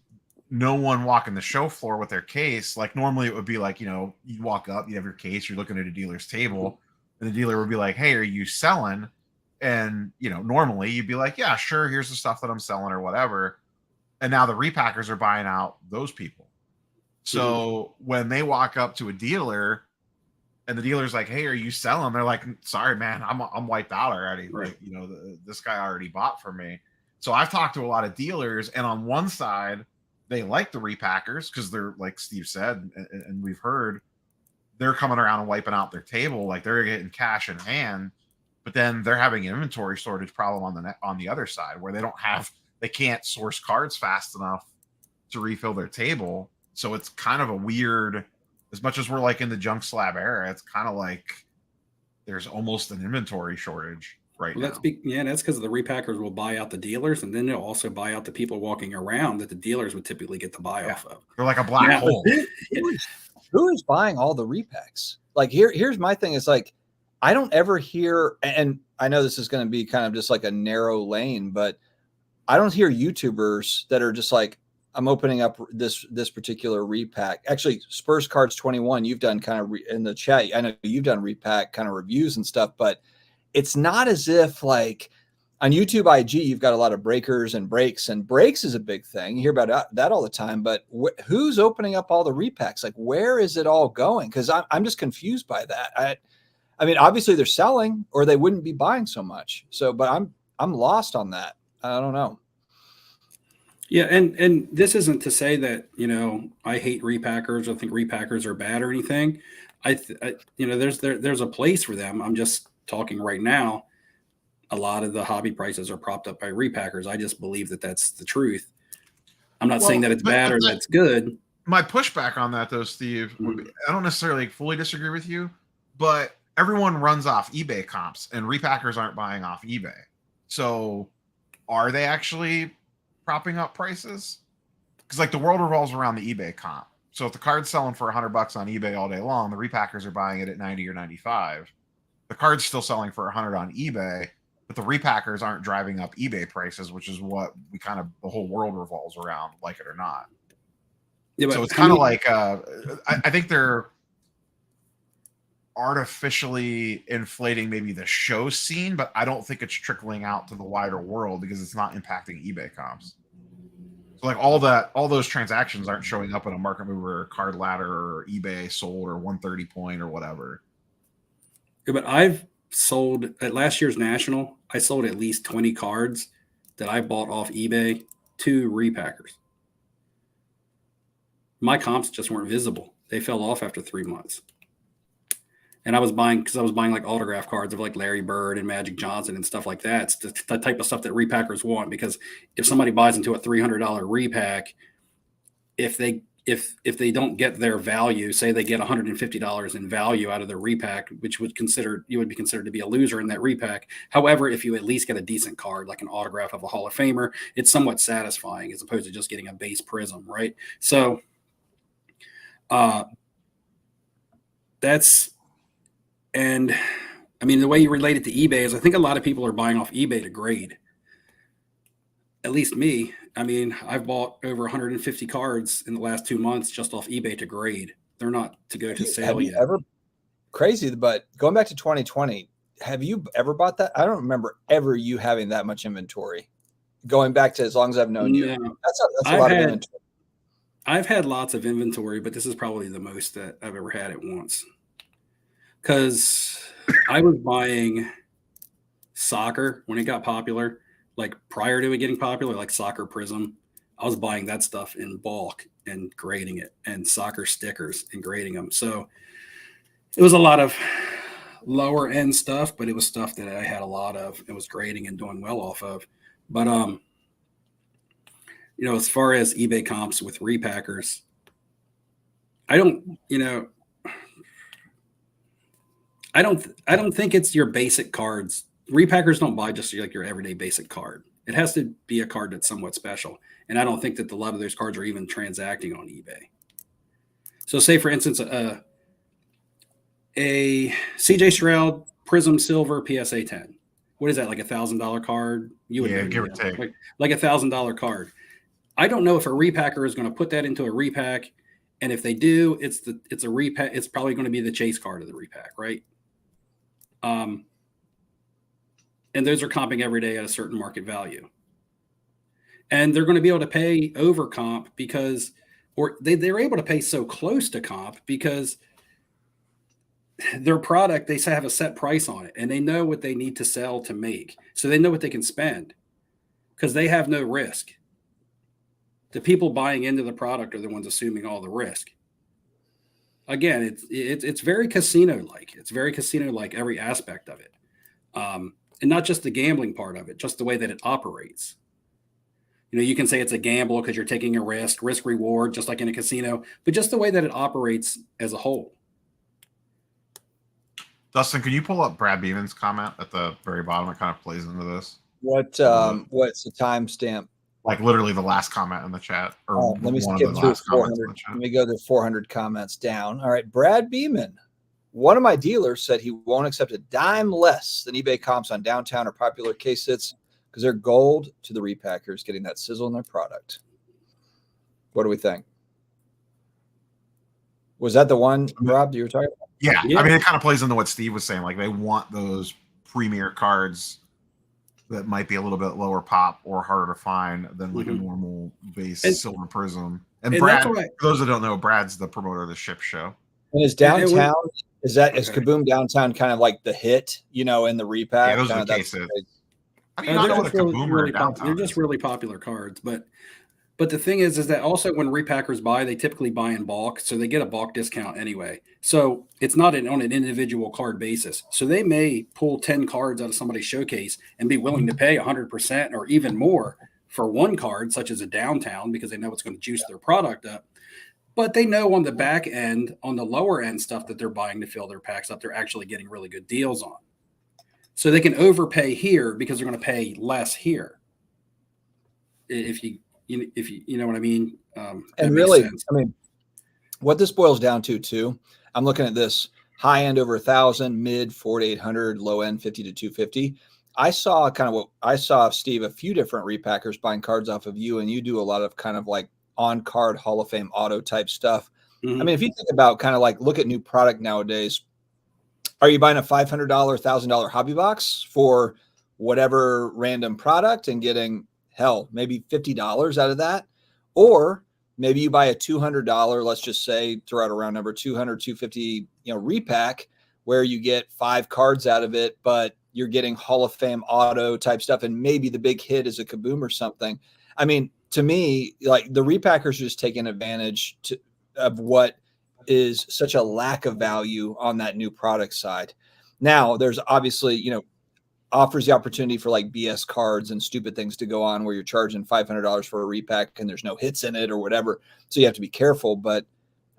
no one walking the show floor with their case. Like normally it would be like, you walk up, you have your case, you're looking at a dealer's table, and the dealer would be like, hey, are you selling? And, normally you'd be like, yeah, sure, here's the stuff that I'm selling or whatever. And now the repackers are buying out those people. So when they walk up to a dealer and the dealer's like, hey, are you selling? They're like, sorry, man, I'm wiped out already. Right. Like, this guy already bought from me. So I've talked to a lot of dealers, and on one side, they like the repackers because they're, like Steve said, and we've heard, they're coming around and wiping out their table. Like they're getting cash in hand, but then they're having an inventory shortage problem on the other side, where they can't source cards fast enough to refill their table. So it's kind of a weird, as much as we're like in the junk slab era, it's kind of like there's almost an inventory shortage right now. That's because the repackers will buy out the dealers, and then they'll also buy out the people walking around that the dealers would typically get the buy off of. They're like a black hole. Who is buying all the repacks? Like here's my thing. It's like, I don't ever hear, and I know this is going to be kind of just like a narrow lane, but I don't hear YouTubers that are just like, I'm opening up this particular repack. Actually, Spurs Cards 21, you've done kind of in the chat. I know you've done repack kind of reviews and stuff, but it's not as if like on YouTube IG, you've got a lot of breakers and breaks, and breaks is a big thing. You hear about that all the time, but who's opening up all the repacks? Like, where is it all going? Because I'm just confused by that. I mean, obviously they're selling, or they wouldn't be buying so much. So, but I'm lost on that. I don't know. Yeah, and this isn't to say that I hate repackers or think repackers are bad or anything. There's a place for them. I'm just talking right now. A lot of the hobby prices are propped up by repackers. I just believe that that's the truth. I'm not saying that it's bad or that it's good. My pushback on that, though, Steve, would be, I don't necessarily fully disagree with you, but everyone runs off eBay comps, and repackers aren't buying off eBay. So are they actually propping up prices? Because like the world revolves around the eBay comp. So if the card's selling for $100 on eBay all day long, the repackers are buying it at 90 or 95. The card's still selling for 100 on eBay, but the repackers aren't driving up eBay prices, which is what the whole world revolves around, like it or not. Yeah, so it's kind of like I think they're artificially inflating maybe the show scene, but I don't think it's trickling out to the wider world because it's not impacting eBay comps. So like all those transactions aren't showing up in a Market Mover or Card Ladder or eBay sold or 130 point or whatever. Yeah, but I've sold at last year's National, I sold at least 20 cards that I bought off eBay to repackers. My comps just weren't visible. They fell off after 3 months. And I was buying like autograph cards of like Larry Bird and Magic Johnson and stuff like that. It's the type of stuff that repackers want, because if somebody buys into a $300 repack, if they if they don't get their value, say they get $150 in value out of their repack, which you would be considered to be a loser in that repack. However, if you at least get a decent card, like an autograph of a Hall of Famer, it's somewhat satisfying as opposed to just getting a base prism, right? So and I mean, the way you relate it to eBay is I think a lot of people are buying off eBay to grade. At least me. I mean, I've bought over 150 cards in the last 2 months just off eBay to grade. They're not to go to sale yet. Ever crazy, but going back to 2020, have you ever bought that? I don't remember ever you having that much inventory. Going back to as long as I've known you, that's a lot of inventory. I've had lots of inventory, but this is probably the most that I've ever had at once. Because I was buying soccer when it got popular. Like prior to it getting popular, like Soccer Prism, I was buying that stuff in bulk and grading it, and soccer stickers and grading them. So it was a lot of lower end stuff, but it was stuff that I had a lot of and was grading and doing well off of. But as far as eBay comps with repackers, I don't think it's your basic cards. Repackers don't buy just like your everyday basic card. It has to be a card that's somewhat special. And I don't think that a lot of those cards are even transacting on eBay. So say, for instance, a CJ Stroud Prism Silver PSA 10. What is that, like $1,000 card? Give or take. Like $1,000 card. I don't know if a repacker is going to put that into a repack. And if they do, it's a repack. It's probably going to be the chase card of the repack, right? And those are comping every day at a certain market value. And they're going to be able to pay over comp they're able to pay so close to comp because their product, they have a set price on it and they know what they need to sell to make. So they know what they can spend because they have no risk. The people buying into the product are the ones assuming all the risk. Again, it's very casino-like. It's very casino-like, every aspect of it. And not just the gambling part of it, just the way that it operates. You can say it's a gamble because you're taking a risk reward, just like in a casino, but just the way that it operates as a whole. Dustin, can you pull up Brad Beeman's comment at the very bottom? It kind of plays into this. What's the timestamp? Like literally the last comment in the chat. Or let me skip through 400. Let me go to 400 comments down. All right, Brad Beeman. One of my dealers said he won't accept a dime less than eBay comps on downtown or popular case sits because they're gold to the repackers getting that sizzle in their product. What do we think? Was that the one, Rob, that you were talking about? Yeah. I mean, it kind of plays into what Steve was saying. Like they want those premier cards that might be a little bit lower pop or harder to find than like a normal base silver prism. And Brad, for those that don't know, Brad's the promoter of the Ship Show. And is downtown, is Kaboom downtown kind of like the hit, in the repack? Yeah, those are the cases. They're just really popular cards. But the thing is that also when repackers buy, they typically buy in bulk. So they get a bulk discount anyway. So it's not on an individual card basis. So they may pull 10 cards out of somebody's showcase and be willing to pay 100% or even more for one card, such as a downtown, because they know it's going to juice their product up. But they know on the back end, on the lower end stuff that they're buying to fill their packs up, they're actually getting really good deals on. So they can overpay here because they're going to pay less here. If you know what I mean. And really, I mean, what this boils down to too, I'm looking at this high end over 1,000, mid 4 to 800, low end 50 to 250. I saw Steve, a few different repackers buying cards off of you, and you do a lot of kind of like on-card Hall of Fame auto type stuff. I mean, if you think about kind of like look at new product nowadays, are you buying a $500, $1,000 hobby box for whatever random product and getting maybe $50 out of that? Or maybe you buy a $200, let's just say, throw out a round number, 200, 250, repack where you get 5 cards out of it, but you're getting Hall of Fame auto type stuff. And maybe the big hit is a Kaboom or something. I mean, to me, like the repackers are just taking advantage of what is such a lack of value on that new product side. Now, there's obviously, offers the opportunity for like BS cards and stupid things to go on where you're charging $500 for a repack and there's no hits in it or whatever. So you have to be careful. But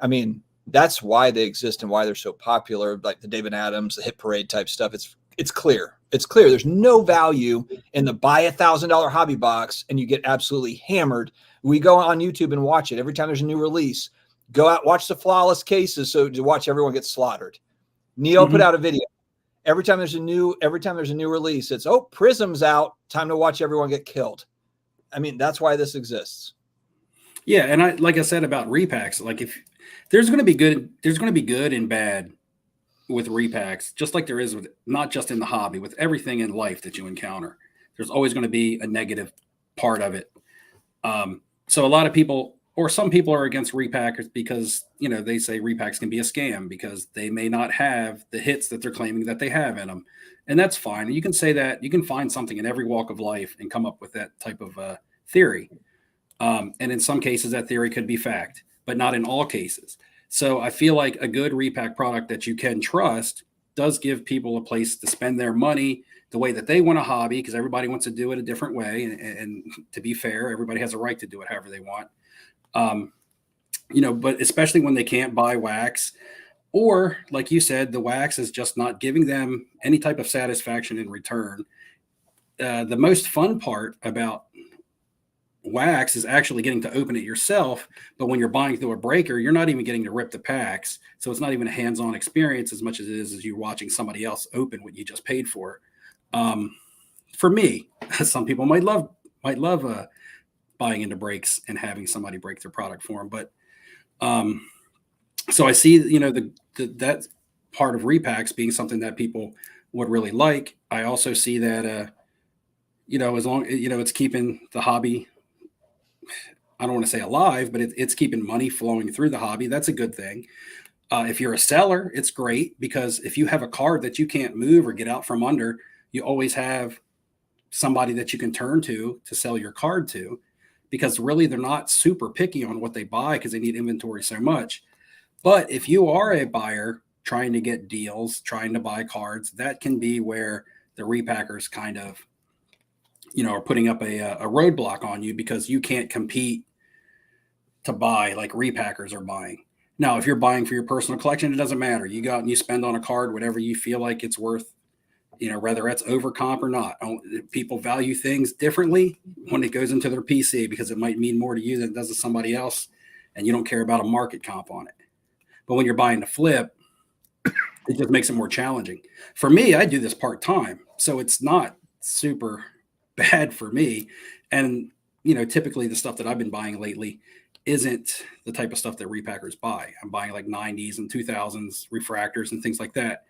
I mean, that's why they exist and why they're so popular. Like the David Adams, the Hit Parade type stuff. It's clear. It's clear. There's no value in the buy $1,000 hobby box and you get absolutely hammered. We go on YouTube and watch it every time there's a new release. Go out, watch the flawless cases. So to watch everyone get slaughtered. Neil put out a video. Every time there's a new release, it's, oh, Prism's out. Time to watch everyone get killed. I mean, that's why this exists. Yeah, and like I said about repacks, like if there's going to be good and bad with repacks, just like there is with not just in the hobby, with everything in life that you encounter. There's always going to be a negative part of it. So a lot of people, or some people, are against repackers because, you know, they say repacks can be a scam because they may not have the hits that they're claiming that they have in them. And that's fine. You can say that. You can find something in every walk of life and come up with that type of theory. And in some cases, that theory could be fact, but not in all cases. So I feel like a good repack product that you can trust does give people a place to spend their money the way that they want a hobby, because everybody wants to do it a different way. And to be fair, everybody has a right to do it however they want. You know, but especially when they can't buy wax, or like you said, the wax is just not giving them any type of satisfaction in return. The most fun part about wax is actually getting to open it yourself. But when you're buying through a breaker, you're not even getting to rip the packs. So it's not even a hands-on experience as much as it is as you watching somebody else open what you just paid for. For me, some people might love buying into breaks and having somebody break their product for them. But so I see, you know, that part of repacks being something that people would really like. I also see that, you know, as long, you know, it's keeping the hobby, I don't want to say alive, but it's keeping money flowing through the hobby. That's a good thing. If you're a seller, it's great, because if you have a card that you can't move or get out from under, you always have somebody that you can turn to sell your card to, because really they're not super picky on what they buy because they need inventory so much. But if you are a buyer trying to get deals, trying to buy cards, that can be where the repackers kind of, you know, are putting up a roadblock on you, because you can't compete to buy like repackers are buying. Now, if you're buying for your personal collection, it doesn't matter. You go out and you spend on a card whatever you feel like it's worth, you know, whether it's over comp or not. People value things differently when it goes into their PC, because it might mean more to you than it does to somebody else, and you don't care about a market comp on it. But when you're buying to flip, it just makes it more challenging. For me, I do this part-time, so it's not super bad for me. And, you know, typically the stuff that I've been buying lately isn't the type of stuff that repackers buy. I'm buying like 90s and 2000s refractors and things like that.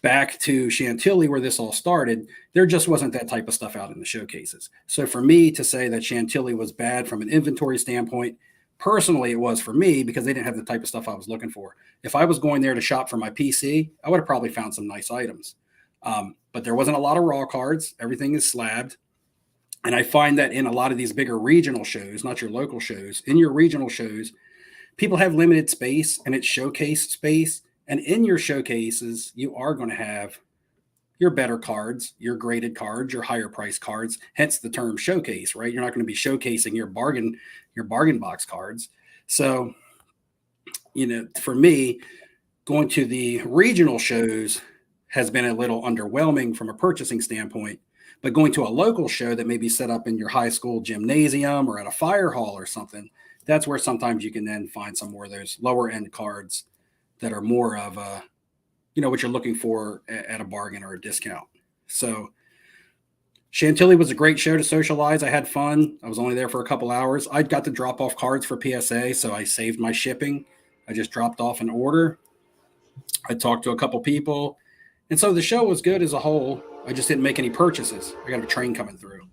Back to Chantilly, where this all started, there just wasn't that type of stuff out in the showcases. So for me to say that Chantilly was bad from an inventory standpoint, personally, it was for me, because they didn't have the type of stuff I was looking for. If I was going there to shop for my PC, I would have probably found some nice items. But there wasn't a lot of raw cards. Everything is slabbed. And I find that in a lot of these bigger regional shows, not your local shows, in your regional shows, people have limited space, and it's showcase space. And in your showcases, you are going to have your better cards, your graded cards, your higher price cards, hence the term showcase, right? You're not going to be showcasing your bargain box cards. So, you know, for me, going to the regional shows has been a little underwhelming from a purchasing standpoint. But going to a local show that may be set up in your high school gymnasium or at a fire hall or something, that's where sometimes you can then find some more of those lower end cards that are more of a, you know, what you're looking for at a bargain or a discount. So Chantilly was a great show to socialize. I had fun. I was only there for a couple hours. I got to drop off cards for PSA, so I saved my shipping. I just dropped off an order. I talked to a couple people. And so the show was good as a whole. I just didn't make any purchases. I got a train coming through.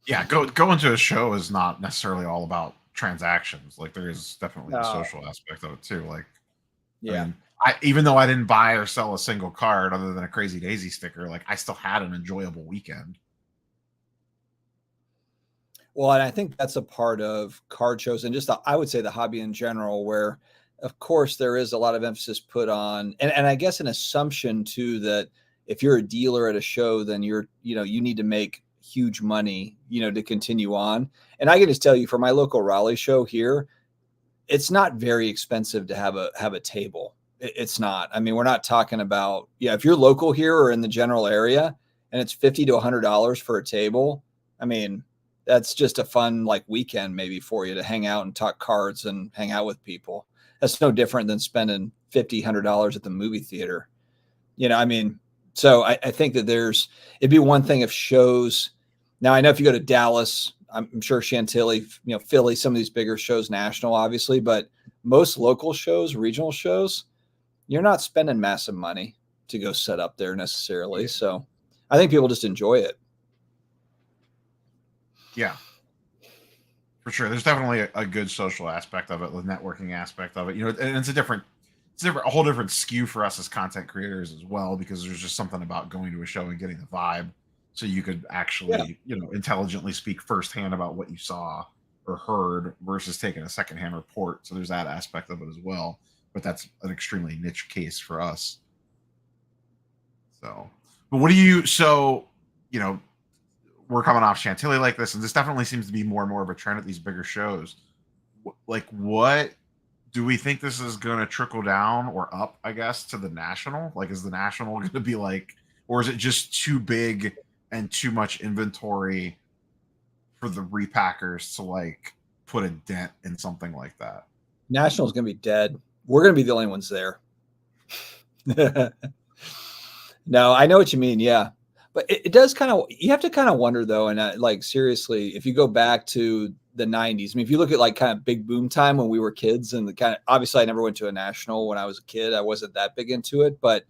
Yeah, going to a show is not necessarily all about transactions. Like, there is definitely the social aspect of it too. Like, yeah, I mean, even though I didn't buy or sell a single card other than a Crazy Daisy sticker, like, I still had an enjoyable weekend. Well, and I think that's a part of card shows and just I would say the hobby in general, where of course, there is a lot of emphasis put on, and I guess an assumption too, that if you're a dealer at a show, then you need to make huge money, to continue on. And I can just tell you, for my local Raleigh show here, it's not very expensive to have a table. It's not. I mean, we're not talking about, if you're local here or in the general area and it's $50 to $100 for a table, I mean, that's just a fun weekend maybe for you to hang out and talk cards and hang out with people. That's no different than spending $50, $100 at the movie theater. I mean, so I think that it'd be one thing if shows. Now, I know if you go to Dallas, I'm sure Chantilly, Philly, some of these bigger shows, national, obviously, but most local shows, regional shows, you're not spending massive money to go set up there necessarily. So I think people just enjoy it. Yeah, for sure. There's definitely a good social aspect of it, the networking aspect of it, and it's a whole different skew for us as content creators as well, because there's just something about going to a show and getting the vibe. So you could actually, intelligently speak firsthand about what you saw or heard versus taking a secondhand report. So there's that aspect of it as well. But that's an extremely niche case for us. So, but we're coming off Chantilly like this, and this definitely seems to be more and more of a trend at these bigger shows. What do we think this is going to trickle down or up, I guess, to the national? Is the national going to be or is it just too big and too much inventory for the repackers to put a dent in something like that? National's going to be dead. We're going to be the only ones there. No, I know what you mean. Yeah. But it does you have to kind of wonder though. And seriously, if you go back to the 90s, I mean, if you look at kind of big boom time when we were kids, and obviously I never went to a national when I was a kid. I wasn't that big into it, but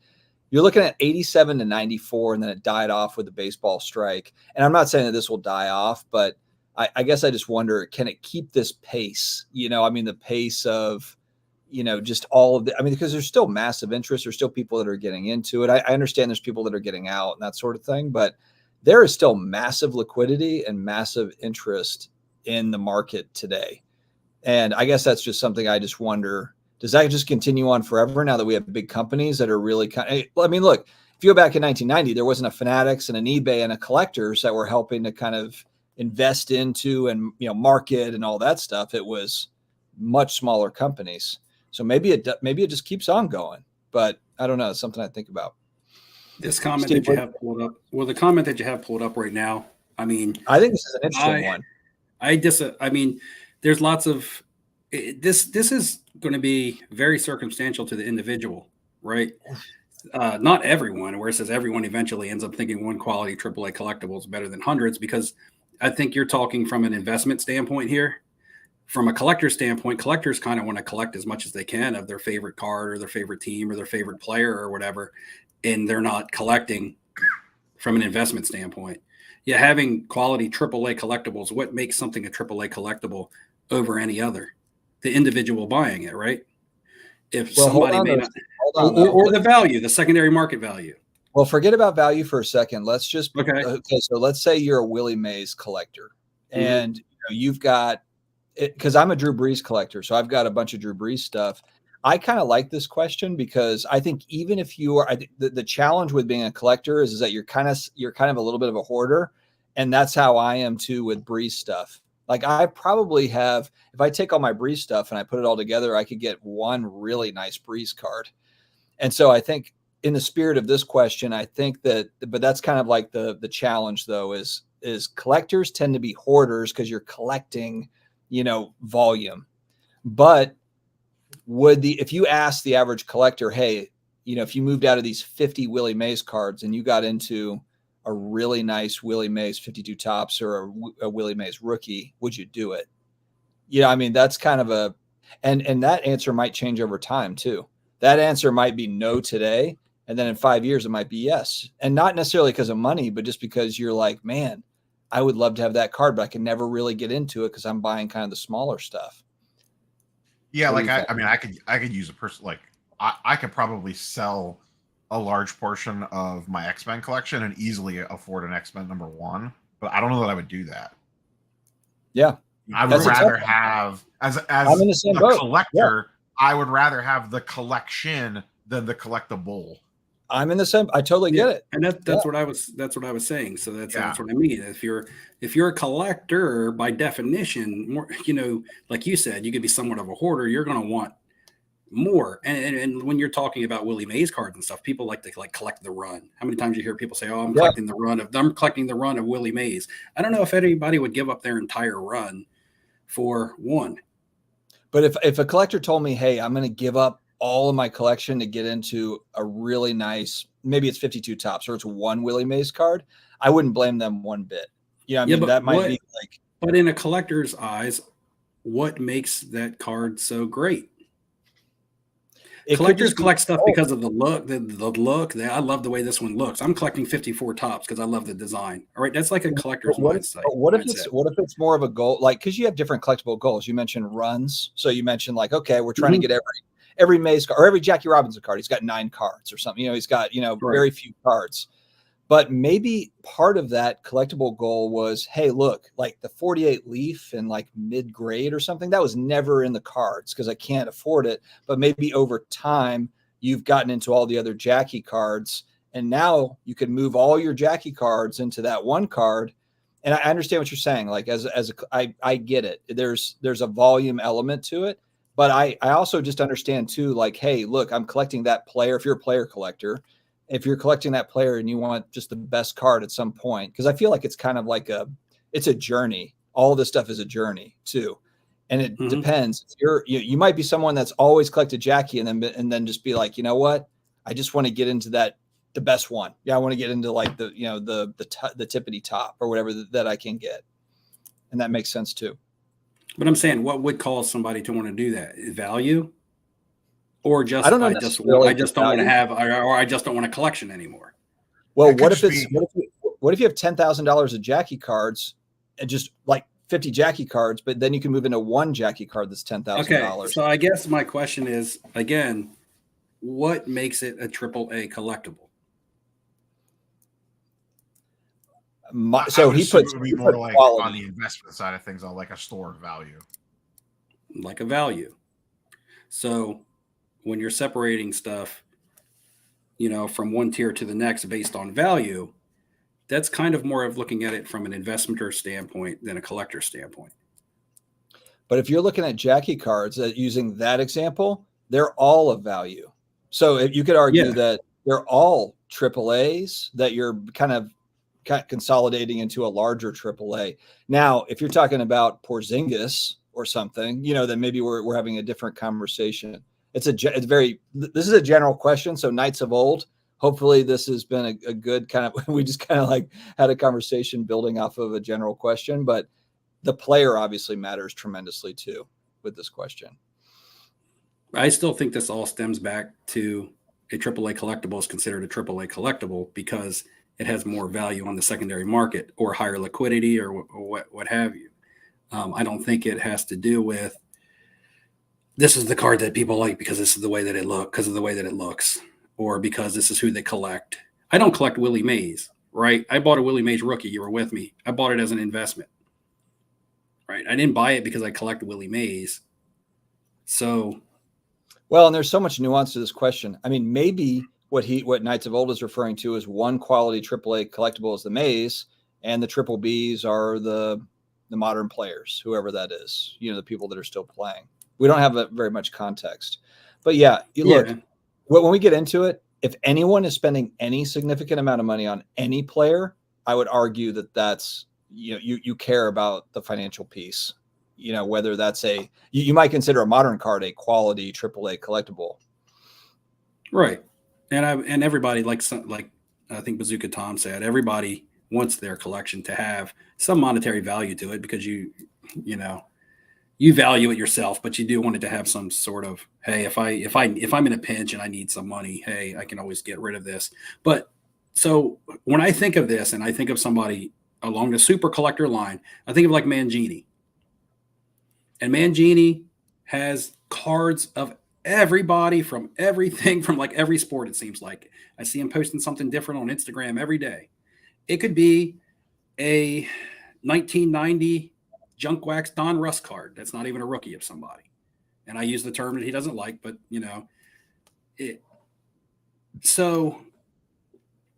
you're looking at 87 to 94, and then it died off with the baseball strike. And I'm not saying that this will die off, but I guess I just wonder, can it keep this pace? The pace of, just all of because there's still massive interest. There's still people that are getting into it. I understand there's people that are getting out and that sort of thing, but there is still massive liquidity and massive interest in the market today. And I guess that's just something I just wonder, does that just continue on forever now that we have big companies that are really look, if you go back in 1990, there wasn't a Fanatics and an eBay and a Collectors that were helping to kind of invest into and, market and all that stuff. It was much smaller companies. So maybe it just keeps on going, but I don't know. It's something I think about. This comment Steve, that you have pulled up, the comment that you have pulled up right now, I think this is an interesting one. There's lots of this is going to be very circumstantial to the individual, right? Not everyone, where it says everyone eventually ends up thinking one quality AAA collectible is better than hundreds, because I think you're talking from an investment standpoint here. From a collector standpoint, collectors kind of want to collect as much as they can of their favorite card or their favorite team or their favorite player or whatever, and they're not collecting from an investment standpoint. Yeah, having quality AAA collectibles, what makes something a AAA collectible over any other? The individual buying it, right? If somebody may not, or the value, the secondary market value. Well, forget about value for a second. Let's just okay. So let's say you're a Willie Mays collector, and you've got. Because I'm a Drew Brees collector, so I've got a bunch of Drew Brees stuff. I kind of like this question because I think even if you are, the challenge with being a collector is that you're kind of a little bit of a hoarder, and that's how I am too with Brees stuff. I probably have, if I take all my Brees stuff and I put it all together, I could get one really nice Brees card. And so I think in the spirit of this question, I think that, but that's kind of the challenge though, is collectors tend to be hoarders because you're collecting volume. But if you ask the average collector, hey, if you moved out of these 50 Willie Mays cards and you got into a really nice Willie Mays 52 tops or a Willie Mays rookie, would you do it? That's kind of and that answer might change over time too. That answer might be no today, and then in 5 years it might be yes. And not necessarily because of money, but just because you're like, man, I would love to have that card, but I can never really get into it because I'm buying kind of the smaller stuff. Yeah, I could use a person I could probably sell a large portion of my X-Men collection and easily afford an X-Men #1, but I don't know that I would do that. Yeah, I would rather have as a collector. Yeah. I would rather have the collection than the collectible. I'm in the same. I totally get it, and that's what I was saying. So that's what I mean. If you're a collector by definition, more, like you said, you could be somewhat of a hoarder. You're going to want more. And when you're talking about Willie Mays cards and stuff, people like to collect the run. How many times you hear people say, "Oh, I'm collecting the run of Willie Mays." I don't know if anybody would give up their entire run for one. But if a collector told me, "Hey, I'm going to give up all of my collection to get into a really nice, maybe it's 52 tops or it's one Willie Mays card," I wouldn't blame them one bit. I mean, that might be like. But in a collector's eyes, what makes that card so great? Collectors collect stuff because of the look. I love the way this one looks. I'm collecting 54 tops because I love the design. All right, that's like a collector's mindset. What if it's more of a goal? Like, because you have different collectible goals. You mentioned runs, so you mentioned like, okay, we're trying to get every Mays card or every Jackie Robinson card. He's got 9 cards or something. He's got very few cards. But maybe part of that collectible goal was, hey, look, like the 48 Leaf in like mid-grade or something, that was never in the cards because I can't afford it. But maybe over time, you've gotten into all the other Jackie cards, and now you can move all your Jackie cards into that one card. And I understand what you're saying. Like I get it. There's a volume element to it. But I also just understand too, like, hey, look, I'm collecting that player. If you're a player collector, if you're collecting that player and you want just the best card at some point, because I feel like it's kind of like it's a journey. All this stuff is a journey too. And it depends. You might be someone that's always collected Jackie and then just be like, you know what? I just want to get into the best one. Yeah. I want to get into like the tippity top or whatever that I can get. And that makes sense too. But I'm saying, what would cause somebody to want to do that? Value? Or just I just don't want to have, or I just don't want a collection anymore. Well, what if you have $10,000 of Jackie cards and just like 50 Jackie cards, but then you can move into one Jackie card that's $10,000. Okay, so I guess my question is again, what makes it a AAA collectible? So he puts more like quality on the investment side of things, on like a store value, like a value. So when you're separating stuff, from one tier to the next based on value, that's kind of more of looking at it from an investor standpoint than a collector standpoint. But if you're looking at Jackie cards, using that example, they're all of value. So if you could argue that they're all AAAs, that you're kind of consolidating into a larger AAA. Now, if you're talking about Porzingis or something, then maybe we're having a different conversation. This is a general question. So Knights of Old, hopefully this has been a good kind of, we just kind of like had a conversation building off of a general question, but the player obviously matters tremendously too with this question. I still think this all stems back to a AAA collectible is considered a AAA collectible because it has more value on the secondary market or higher liquidity or what have you. I don't think it has to do with this is the card that people like because this is the way that it looks, or because this is who they collect. I don't collect Willie Mays, right? I bought a Willie Mays rookie. You were with me. I bought it as an investment, right? I didn't buy it because I collect Willie Mays. So, well, and there's so much nuance to this question. I mean, maybe what Knights of Old is referring to is one quality AAA collectible is the Mays, and the triple Bs are the modern players, whoever that is, the people that are still playing. We don't have very much context, but look, when we get into it, if anyone is spending any significant amount of money on any player, I would argue that that's, you care about the financial piece, whether that's you might consider a modern card a quality AAA collectible. Right. And everybody, like I think Bazooka Tom said, everybody wants their collection to have some monetary value to it because you value it yourself, but you do want it to have some sort of, hey, if I'm in a pinch and I need some money, hey, I can always get rid of this. But so when I think of this and I think of somebody along the super collector line, I think of like Mangini. And Mangini has cards of everybody from everything, from like every sport, it seems like. I see him posting something different on Instagram every day. It could be a 1990 junk wax Don Russ card. That's not even a rookie of somebody. and I use the term that he doesn't like, but it. So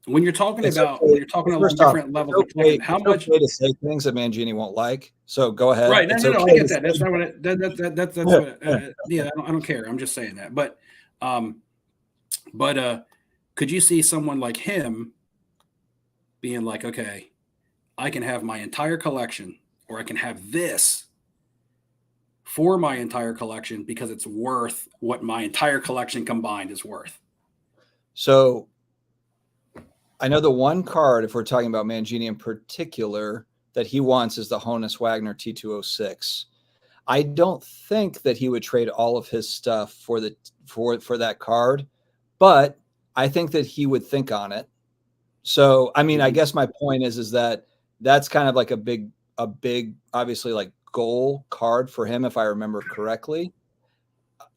when you're talking about different levels of collecting, how much way to say things that Mangini won't like. So go ahead. Right? No, I get that. That's not what. That's what. Yeah, I don't care. I'm just saying that. But could you see someone like him being like, okay, I can have my entire collection, or I can have this for my entire collection because it's worth what my entire collection combined is worth. So I know the one card, if we're talking about Mangini in particular, that he wants is the Honus Wagner T206. I don't think that he would trade all of his stuff for that card, but I think that he would think on it. So, I mean, I guess my point is that that's kind of like a big, obviously like goal card for him, if I remember correctly.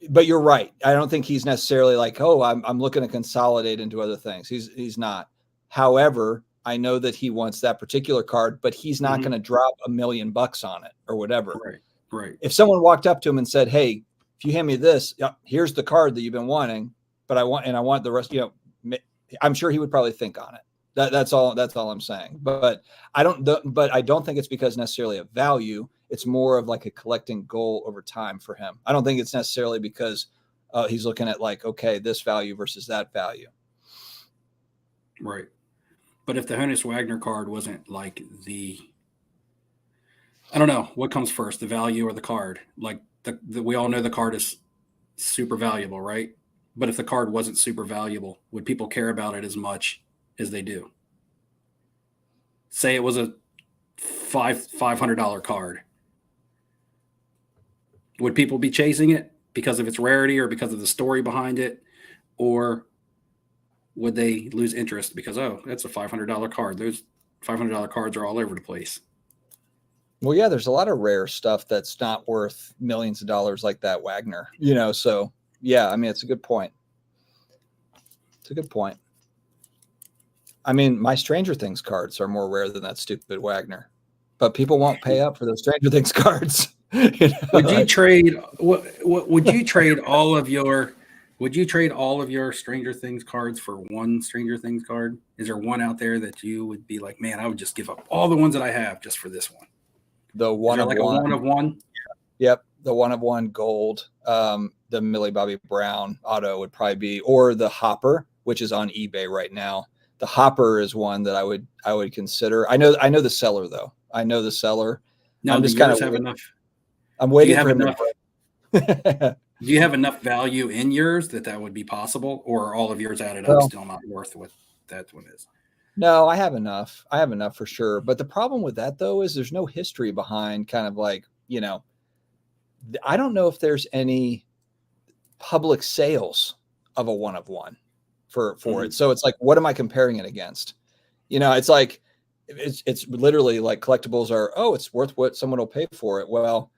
But you're right. I don't think he's necessarily like, oh, I'm looking to consolidate into other things. He's not. However, I know that he wants that particular card, but he's not going to drop $1 million on it or whatever. Right. If someone walked up to him and said, hey, if you hand me this, here's the card that you've been wanting, but I want the rest, I'm sure he would probably think on it. That's all I'm saying. But I don't think it's because necessarily of value. It's more of like a collecting goal over time for him. I don't think it's necessarily because he's looking at like, okay, this value versus that value. Right. But if the Honus Wagner card wasn't like I don't know what comes first, the value or the card. Like we all know the card is super valuable, right? But if the card wasn't super valuable, would people care about it as much as they do? Say it was a $500 card. Would people be chasing it because of its rarity or because of the story behind it? Or would they lose interest because, oh, that's a $500 card. Those $500 cards are all over the place. Well, yeah, there's a lot of rare stuff that's not worth millions of dollars like that Wagner, so yeah, I mean, it's a good point. I mean, my Stranger Things cards are more rare than that stupid Wagner, but people won't pay up for those Stranger Things cards. Would you trade would you trade all of your Stranger Things cards for one Stranger Things card? Is there one out there that you would be like, man, I would just give up all the ones that I have just for this one? The one of like one. A one of one? Yep. The one of one gold. The Millie Bobby Brown auto would probably be, or the Hopper, which is on eBay right now. The Hopper is one that I would consider. I know the seller though. I know the seller. No, I'm just kind of have enough. I'm waiting for enough. Do you have enough value in yours that would be possible, or are all of yours added up still not worth what that one is? No, I have enough. I have enough for sure. But the problem with that though is there's no history behind kind of like, I don't know if there's any public sales of a one of one for it. So it's like, what am I comparing it against? It's like, it's literally like collectibles are, it's worth what someone will pay for it. Well,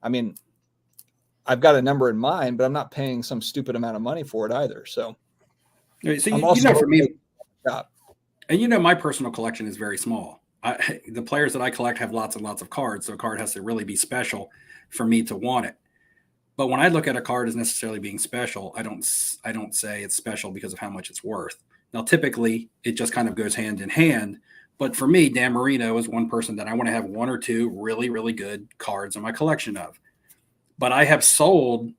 I mean, I've got a number in mind, but I'm not paying some stupid amount of money for it either. So, for me, and my personal collection is very small. The players that I collect have lots and lots of cards, so a card has to really be special for me to want it. But when I look at a card as necessarily being special, I don't say it's special because of how much it's worth. Now, typically, it just kind of goes hand in hand. But for me, Dan Marino is one person that I want to have one or two really, really good cards in my collection of. But I have sold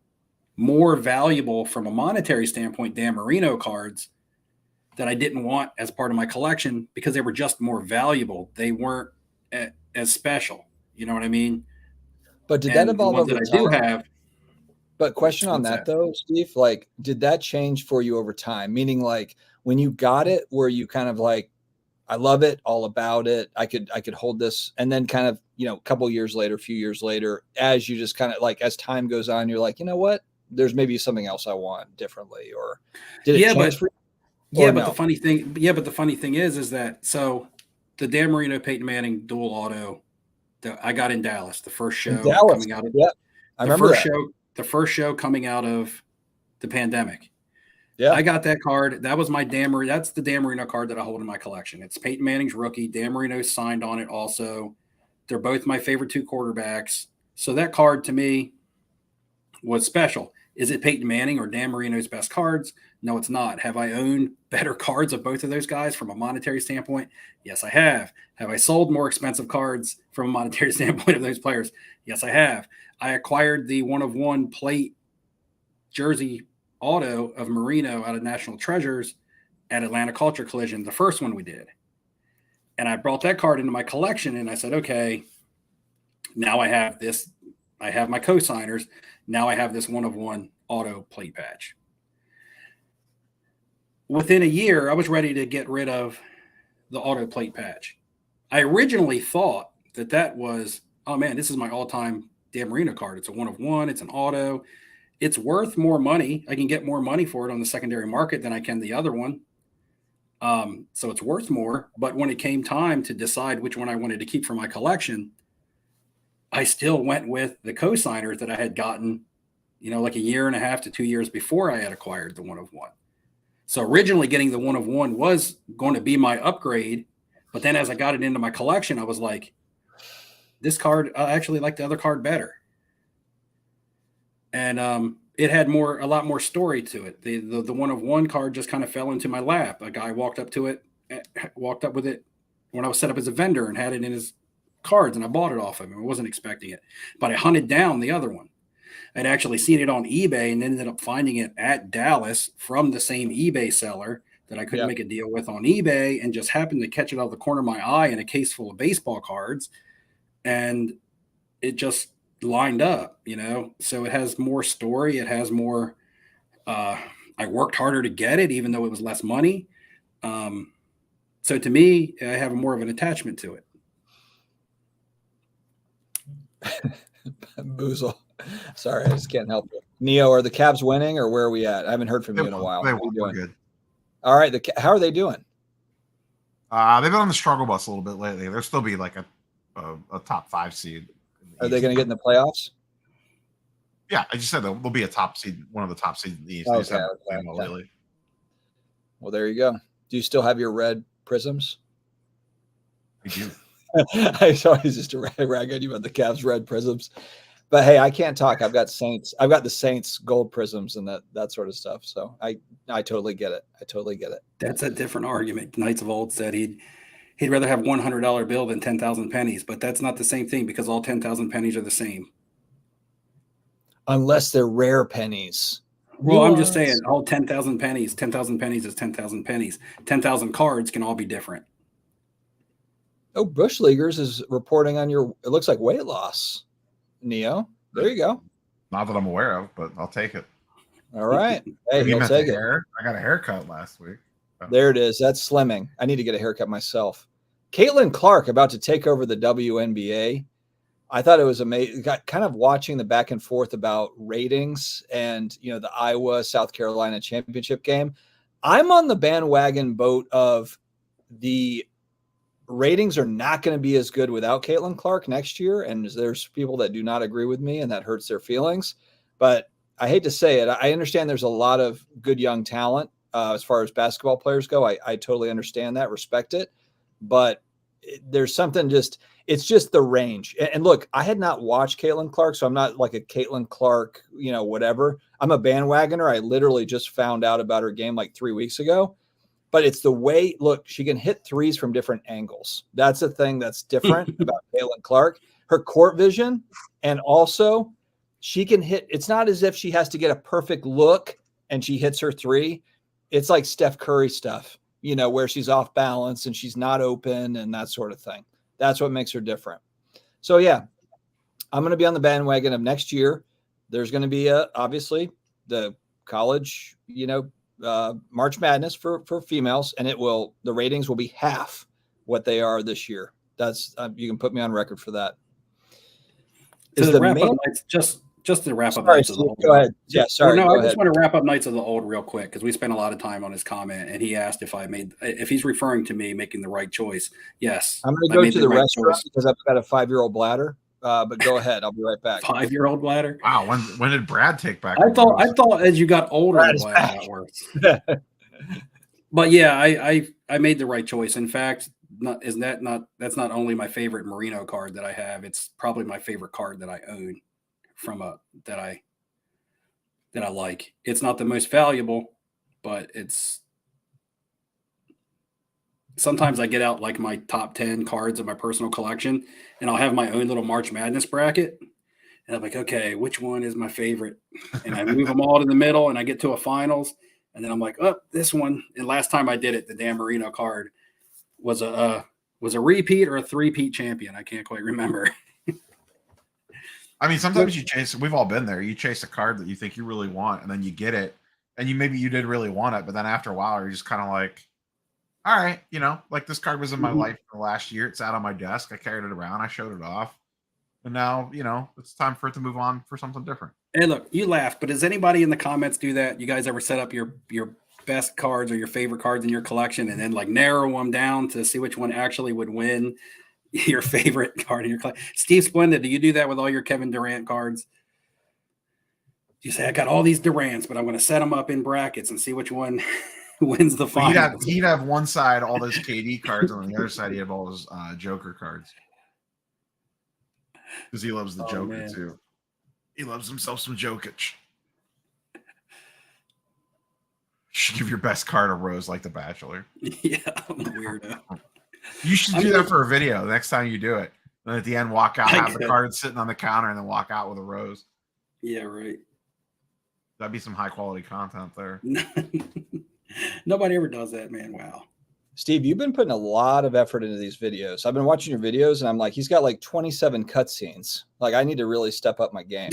more valuable from a monetary standpoint Dan Marino cards that I didn't want as part of my collection because they were just more valuable. They weren't as special. You know what I mean? But did that evolve over time? I do have. But question on that though, Steve, like, did that change for you over time? Meaning like when you got it, were you kind of like, I love it, all about it. I could hold this. And then kind of, a couple of years later, a few years later, as you just kind of like, as time goes on, you're like, you know what, there's maybe something else I want differently, or did it change for you? But the funny thing is that, so the Dan Marino, Peyton Manning dual auto that I got in Dallas, the first show coming out of I remember the first show coming out of the pandemic. Yeah, I got that card. That was my that's the Dan Marino card that I hold in my collection. It's Peyton Manning's rookie. Dan Marino signed on it also. They're both my favorite two quarterbacks. So that card to me was special. Is it Peyton Manning or Dan Marino's best cards? No, it's not. Have I owned better cards of both of those guys from a monetary standpoint? Yes, I have. Have I sold more expensive cards from a monetary standpoint of those players? Yes, I have. I acquired the 1-of-1 plate jersey auto of Marino out of National Treasures at Atlanta Culture Collision, the first one we did. And I brought that card into my collection, and I said, okay, now I have this. I have my co-signers. Now I have this 1-of-1 auto plate patch. Within a year, I was ready to get rid of the auto plate patch. I originally thought that was, oh man, this is my all-time Dan Marino card. It's a 1-of-1. It's an auto. It's worth more money. I can get more money for it on the secondary market than I can the other one. So it's worth more. But when it came time to decide which one I wanted to keep for my collection, I still went with the co-signers that I had gotten, like a year and a half to 2 years before I had acquired the 1-of-1. So originally getting the 1-of-1 was going to be my upgrade. But then as I got it into my collection, I was like, this card, I actually like the other card better. And it had a lot more story to it. The 1-of-1 card just kind of fell into my lap. A guy walked up with it when I was set up as a vendor and had it in his cards, and I bought it off of him. I wasn't expecting it, but I hunted down the other one. I'd actually seen it on eBay and ended up finding it at Dallas from the same eBay seller that I couldn't make a deal with on eBay, and just happened to catch it out of the corner of my eye in a case full of baseball cards. And it just lined up, so it has more story. It has more, I worked harder to get it, even though it was less money. So to me, I have more of an attachment to it. Boozle. Sorry, I just can't help it. Neo, are the Cavs winning, or where are we at? I haven't heard from you in a while. We're good. All right. How are they doing? They've been on the struggle bus a little bit lately. They'll still be like a top 5 seed. Are they going to get in the playoffs? Yeah, I just said they'll be a top seed, one of the top seeds in the East. Okay. Well, there you go. Do you still have your red prisms? I do. I always just rag on you about the Cavs red prisms. But hey, I can't talk. I've got the Saints gold prisms and that sort of stuff. So I totally get it. That's a different argument. Knights of old said he'd rather have $100 bill than 10,000 pennies, but that's not the same thing, because all 10,000 pennies are the same. Unless they're rare pennies. Well, I'm just saying, all 10,000 pennies is 10,000 pennies. 10,000 cards can all be different. Oh, Bush Leaguers is reporting on it looks like weight loss. Neo, there you go. Not that I'm aware of, but I'll take it. All right. Hey, I'll take it. I got a haircut last week. There it is. That's slimming. I need to get a haircut myself. Caitlin Clark about to take over the WNBA. I thought it was amazing. Got kind of watching the back and forth about ratings and, the Iowa South Carolina championship game. I'm on the bandwagon boat of the ratings are not going to be as good without Caitlin Clark next year. And there's people that do not agree with me, and that hurts their feelings. But I hate to say it. I understand there's a lot of good young talent as far as basketball players go. I totally understand that, respect it. But there's something it's just the range. And look, I had not watched Caitlin Clark, so I'm not like a Caitlin Clark, whatever. I'm a bandwagoner. I literally just found out about her game like 3 weeks ago. But it's the way, look, she can hit threes from different angles. That's the thing that's different about Caitlin Clark. Her court vision, and also she can hit. It's not as if she has to get a perfect look and she hits her three. It's like Steph Curry stuff, where she's off balance and she's not open and that sort of thing. That's what makes her different. So, yeah, I'm going to be on the bandwagon of next year. There's going to be obviously the college, March Madness for females, and the ratings will be half what they are this year. That's you can put me on record for that. Is the wrap up nights just to wrap up nights of the old? Go ahead. Yeah, sorry. No, I just want to wrap up Nights of the Old real quick, because we spent a lot of time on his comment, and he asked if he's referring to me making the right choice. Yes, I'm going to go to the restaurant because I've got a 5-year-old bladder. But go ahead. I'll be right back. 5-year-old bladder. Wow. When did Brad take back? I thought as you got older, the bladder got worse. But yeah, I made the right choice. In fact, that's not only my favorite Marino card that I have. It's probably my favorite card that I own that I like. It's not the most valuable, but sometimes I get out like my top 10 cards of my personal collection, and I'll have my own little March Madness bracket. And I'm like, okay, which one is my favorite? And I move them all to the middle, and I get to a finals. And then I'm like, oh, this one. And last time I did it, the Dan Marino card was a repeat or a three-peat champion. I can't quite remember. I mean, sometimes you chase, we've all been there. You chase a card that you think you really want, and then you get it, and maybe you did really want it, but then after a while, you're just kind of like, all right, like this card was in my life for the last year. It sat on my desk. I carried it around. I showed it off. And now, it's time for it to move on for something different. Hey, look, you laugh, but does anybody in the comments do that? You guys ever set up your best cards or your favorite cards in your collection and then like narrow them down to see which one actually would win your favorite card in your collection? Steve Splendid, do you do that with all your Kevin Durant cards? You say, I got all these Durants, but I'm going to set them up in brackets and see which one wins the final. He'd have one side all those KD cards, and on the other side he'd have all those Joker cards. Because he loves the Joker too. He loves himself some Jokic. Should give your best card a rose like The Bachelor. Yeah, I'm a weirdo. You should do that for a video next time you do it. And at the end, walk out, have the card sitting on the counter, and then walk out with a rose. Yeah, right. That'd be some high quality content there. Nobody ever does that, man. Wow. Steve, you've been putting a lot of effort into these videos. I've been watching your videos, and I'm like, he's got like 27 cutscenes. Like, I need to really step up my game.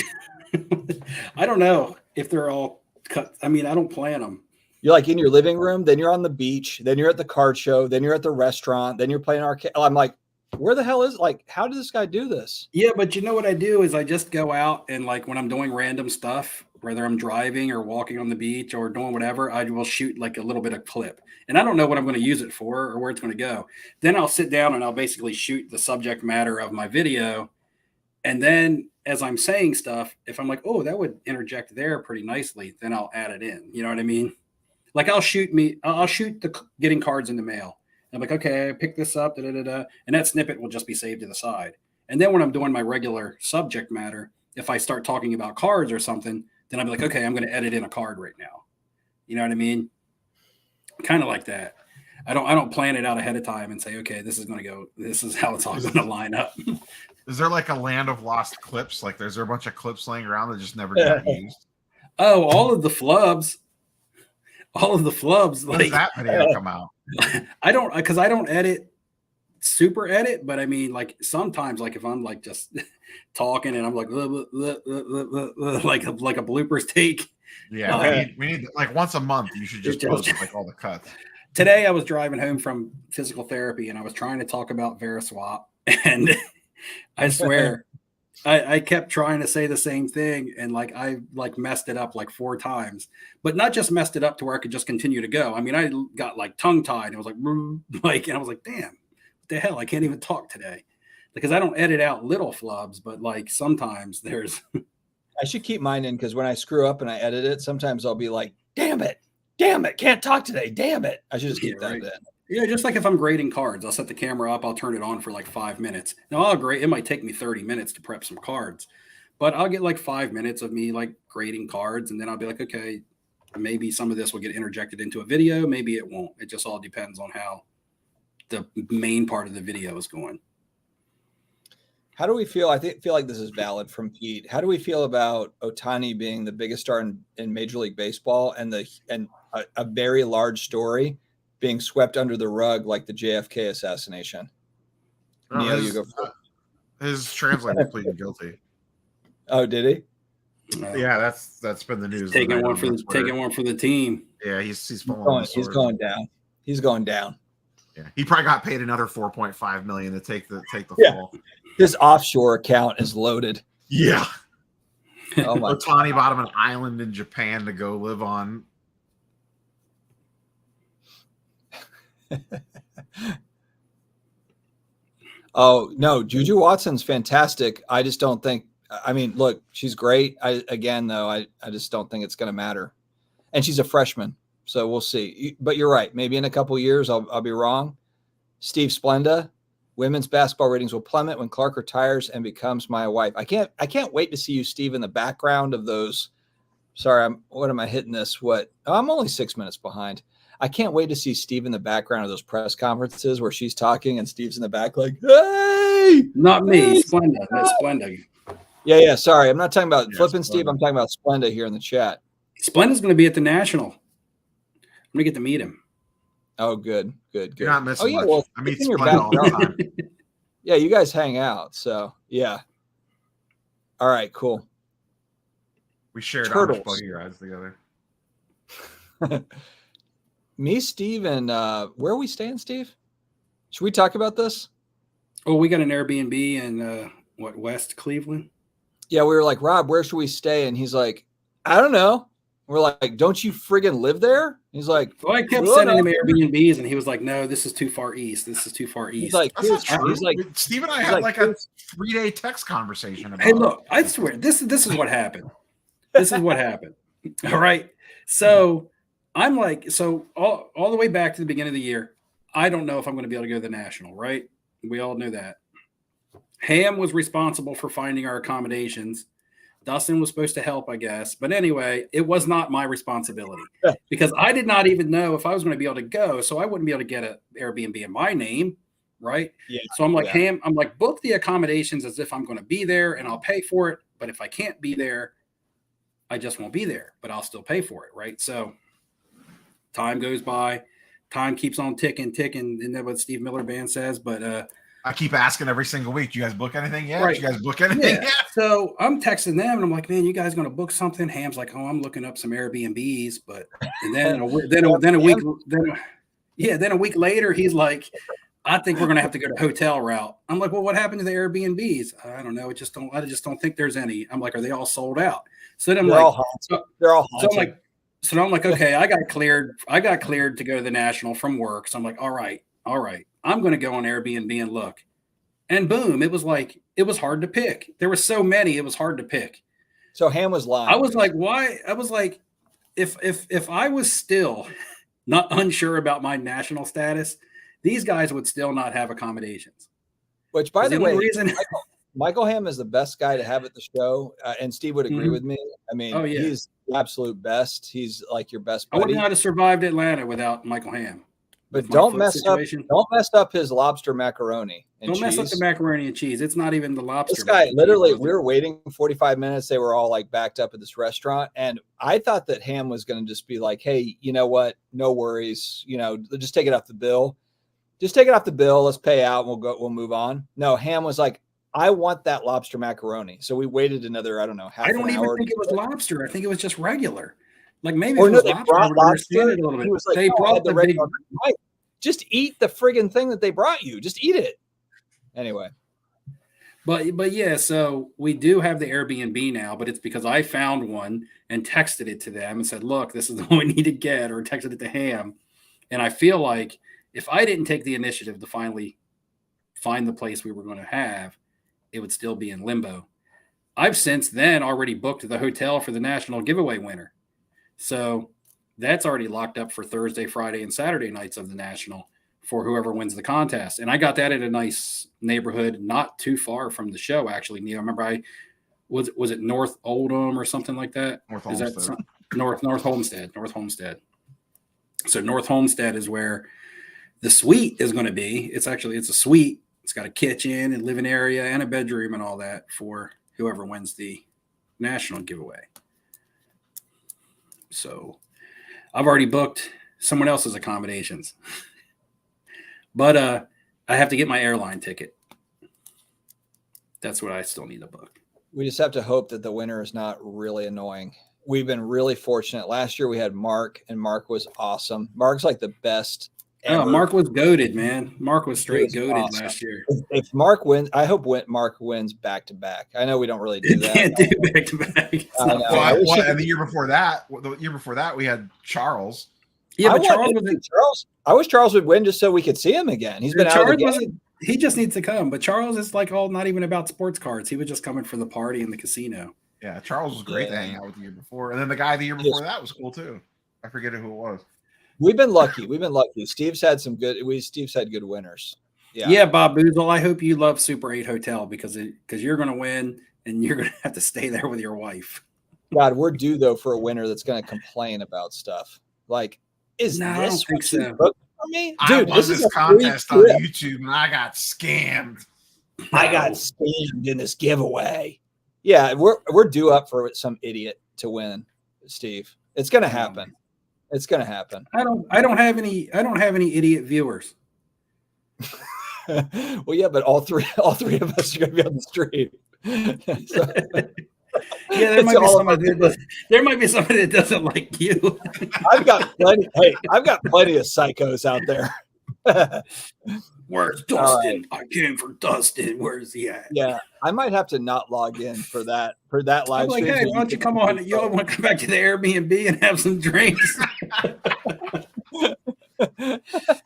I don't know if they're all cut. I mean, I don't plan them. You're like in your living room, then you're on the beach, then you're at the card show, then you're at the restaurant, then you're playing arcade. I'm like, where the hell is, like, how does this guy do this? Yeah, but you know what I do is I just go out and, like, when I'm doing random stuff, whether I'm driving or walking on the beach or doing whatever, I will shoot like a little bit of clip. And I don't know what I'm going to use it for or where it's going to go. Then I'll sit down and I'll basically shoot the subject matter of my video. And then as I'm saying stuff, if I'm like, oh, that would interject there pretty nicely, then I'll add it in. You know what I mean? Like I'll shoot the getting cards in the mail. I'm like, okay, I picked this up, and that snippet will just be saved to the side. And then when I'm doing my regular subject matter, if I start talking about cards or something, then I'll be like, okay, I'm going to edit in a card right now. You know what I mean? Kind of like that. I don't plan it out ahead of time and say, okay, this is how it's all going to line up. Is there like a land of lost clips? Like, there's a bunch of clips laying around that just never got used? Oh, all of the flubs. When does that video come out? I don't super edit, but I mean, like sometimes, like if I'm like just talking and I'm like like a bloopers take. Yeah, we need like once a month. You should just post like all the cuts. Today I was driving home from physical therapy and I was trying to talk about Veriswap, and I swear I kept trying to say the same thing, and like I like messed it up like 4 times, but not just messed it up to where I could just continue to go. I mean, I got like tongue tied and it was like and I was like, damn, what the hell? I can't even talk today because I don't edit out little flubs, but like sometimes there's. I should keep mine in because when I screw up and I edit it, sometimes I'll be like, damn it, can't talk today, damn it. I should just keep that in. Yeah, just like if I'm grading cards, I'll set the camera up, I'll turn it on for like 5 minutes. Now I'll grade, it might take me 30 minutes to prep some cards, but I'll get like 5 minutes of me like grading cards, and then I'll be like, okay, maybe some of this will get interjected into a video, maybe it won't. It just all depends on how the main part of the video is going. How do we feel? I feel like this is valid from Pete. How do we feel about Ohtani being the biggest star in Major League Baseball and a very large story being swept under the rug like the JFK assassination? Neil, you go first. His translator pleaded guilty. Oh, did he? Yeah, that's been the news. Taking one for the team. Yeah, he's going down. He's going down. Yeah, he probably got paid another $4.5 million to take the fall. His offshore account is loaded. Yeah. Oh my Ohtani bought him an island in Japan to go live on. Oh no, Juju Watson's fantastic. I just don't think. I mean, look, she's great. I just don't think it's going to matter. And she's a freshman, so we'll see. But you're right. Maybe in a couple of years, I'll be wrong. Steve Splenda, women's basketball ratings will plummet when Clark retires and becomes my wife. I can't wait to see you, Steve, in the background of those Sorry, what am I hitting this? What? Oh, I'm only 6 minutes behind. I can't wait to see Steve in the background of those press conferences where she's talking and Steve's in the back like, hey! Not me, Splenda. That's Splenda. Yeah. Sorry, I'm not talking about flipping Steve. I'm talking about Splenda here in the chat. Splenda's going to be at the National. I'm going to get to meet him. Oh, good. You're not missing much. Well, I meet Splenda all the time. Yeah, you guys hang out. So, yeah. All right, cool. We shared Amish buggy rides together. Me, Steve, and where are we staying, Steve? Should we talk about this? Oh, we got an Airbnb in West Cleveland? Yeah, we were like, Rob, where should we stay? And he's like, I don't know. We're like, don't you friggin' live there? He's like, well, I kept sending him Airbnbs, and he was like, no, this is too far east. This is too far east. He's like, Steve and I had like a 3-day text conversation about Hey, look, I swear, this is what happened. This is what happened. All right. So I'm like, all the way back to the beginning of the year, I don't know if I'm going to be able to go to the National, right? We all knew that. Ham was responsible for finding our accommodations. Dustin was supposed to help, I guess. But anyway, it was not my responsibility because I did not even know if I was going to be able to go. So I wouldn't be able to get an Airbnb in my name, right? Yeah. So I'm like, Ham, I'm like, book the accommodations as if I'm going to be there and I'll pay for it. But if I can't be there, I just won't be there, but I'll still pay for it, right? So time goes by. Time keeps on ticking. Isn't that what Steve Miller Band says? But I keep asking every single week, do you guys book anything yet? Right. Do you guys book anything yet? So I'm texting them and I'm like, man, you guys going to book something? Ham's like, oh, I'm looking up some Airbnbs, but and then a week later, he's like, I think we're going to have to go to hotel route. I'm like, well, what happened to the Airbnbs? I don't know. I just don't think there's any. I'm like, are they all sold out? So then I'm they're like, all haunted. They're all haunted. So I'm like, okay, I got cleared to go to the National from work. So I'm like, all right. I'm going to go on Airbnb and look. And boom, it was hard to pick. There were so many, it was hard to pick. So Ham was lying. I was like, why? I was like, if I was still not unsure about my national status, these guys would still not have accommodations. Which, by the way, Michael Ham is the best guy to have at the show, and Steve would agree with me. I mean, he's the absolute best. He's like your best buddy. I wouldn't have survived Atlanta without Michael Ham. But don't mess up his lobster macaroni and cheese. Don't mess up the macaroni and cheese. It's not even the lobster. This guy, literally, we were waiting 45 minutes. They were all like backed up at this restaurant. And I thought that Ham was going to just be like, hey, you know what? No worries. You know, just take it off the bill. Just take it off the bill. Let's pay out and we'll move on. No, Ham was like, I want that lobster macaroni. So we waited another, I don't know, half an hour. I don't even think it was lobster. I think it was just regular. Like maybe or it was no, they brought lobster. It a little bit. Was like, they brought the big. Just eat the friggin' thing that they brought you. Just eat it. Anyway. But yeah, so we do have the Airbnb now, but it's because I found one and texted it to them and said, look, this is the one we need to get, or texted it to Ham. And I feel like if I didn't take the initiative to finally find the place we were going to have, it would still be in limbo. I've since then already booked the hotel for the national giveaway winner. So that's already locked up for Thursday, Friday, and Saturday nights of the national for whoever wins the contest. And I got that in a nice neighborhood, not too far from the show, actually. Neil, remember was it North Oldham or something like that? North Homestead. North Homestead. So North Homestead is where the suite is going to be. It's a suite. It's got a kitchen and living area and a bedroom and all that for whoever wins the national giveaway. So I've already booked someone else's accommodations, but I have to get my airline ticket. That's what I still need to book. We just have to hope that the winner is not really annoying. We've been really fortunate. Last year we had Mark, and Mark was awesome. Mark's like the best ever. Oh, Mark was goated, man. Mark was straight goated last year. If Mark wins, I hope Mark wins back to back. I know we don't really do that. Can't do back to back. And the year before that, we had Charles. Yeah, but I wish Charles would win just so we could see him again. He's been out of the game. He just needs to come. But Charles is like not even about sports cards. He was just coming for the party and the casino. Yeah, Charles was great to hang out with the year before. And then the guy the year before that was cool too. I forget who it was. We've been lucky. Steve's had good winners. Yeah, Bob Boozle, I hope you love Super 8 Hotel because you're going to win and you're going to have to stay there with your wife. God, we're due though for a winner that's going to complain about stuff. Like, is No, this I don't think what you so. booked for me? I Dude, won this is this a contest free on trip. YouTube and I got scammed. I got scammed in this giveaway. Yeah, we're due up for some idiot to win, Steve. It's going to happen. It's going to happen. I don't have any idiot viewers. Well, yeah, but all three of us are going to be on the stream. So, yeah, there might be somebody that doesn't like you. I've got plenty. Hey, I've got plenty of psychos out there. Where's Dustin? I came for Dustin. Where's he at? Yeah, I might have to not log in for that live I'm like, stream. hey, why don't you come on? You all want to come back to the Airbnb and have some drinks?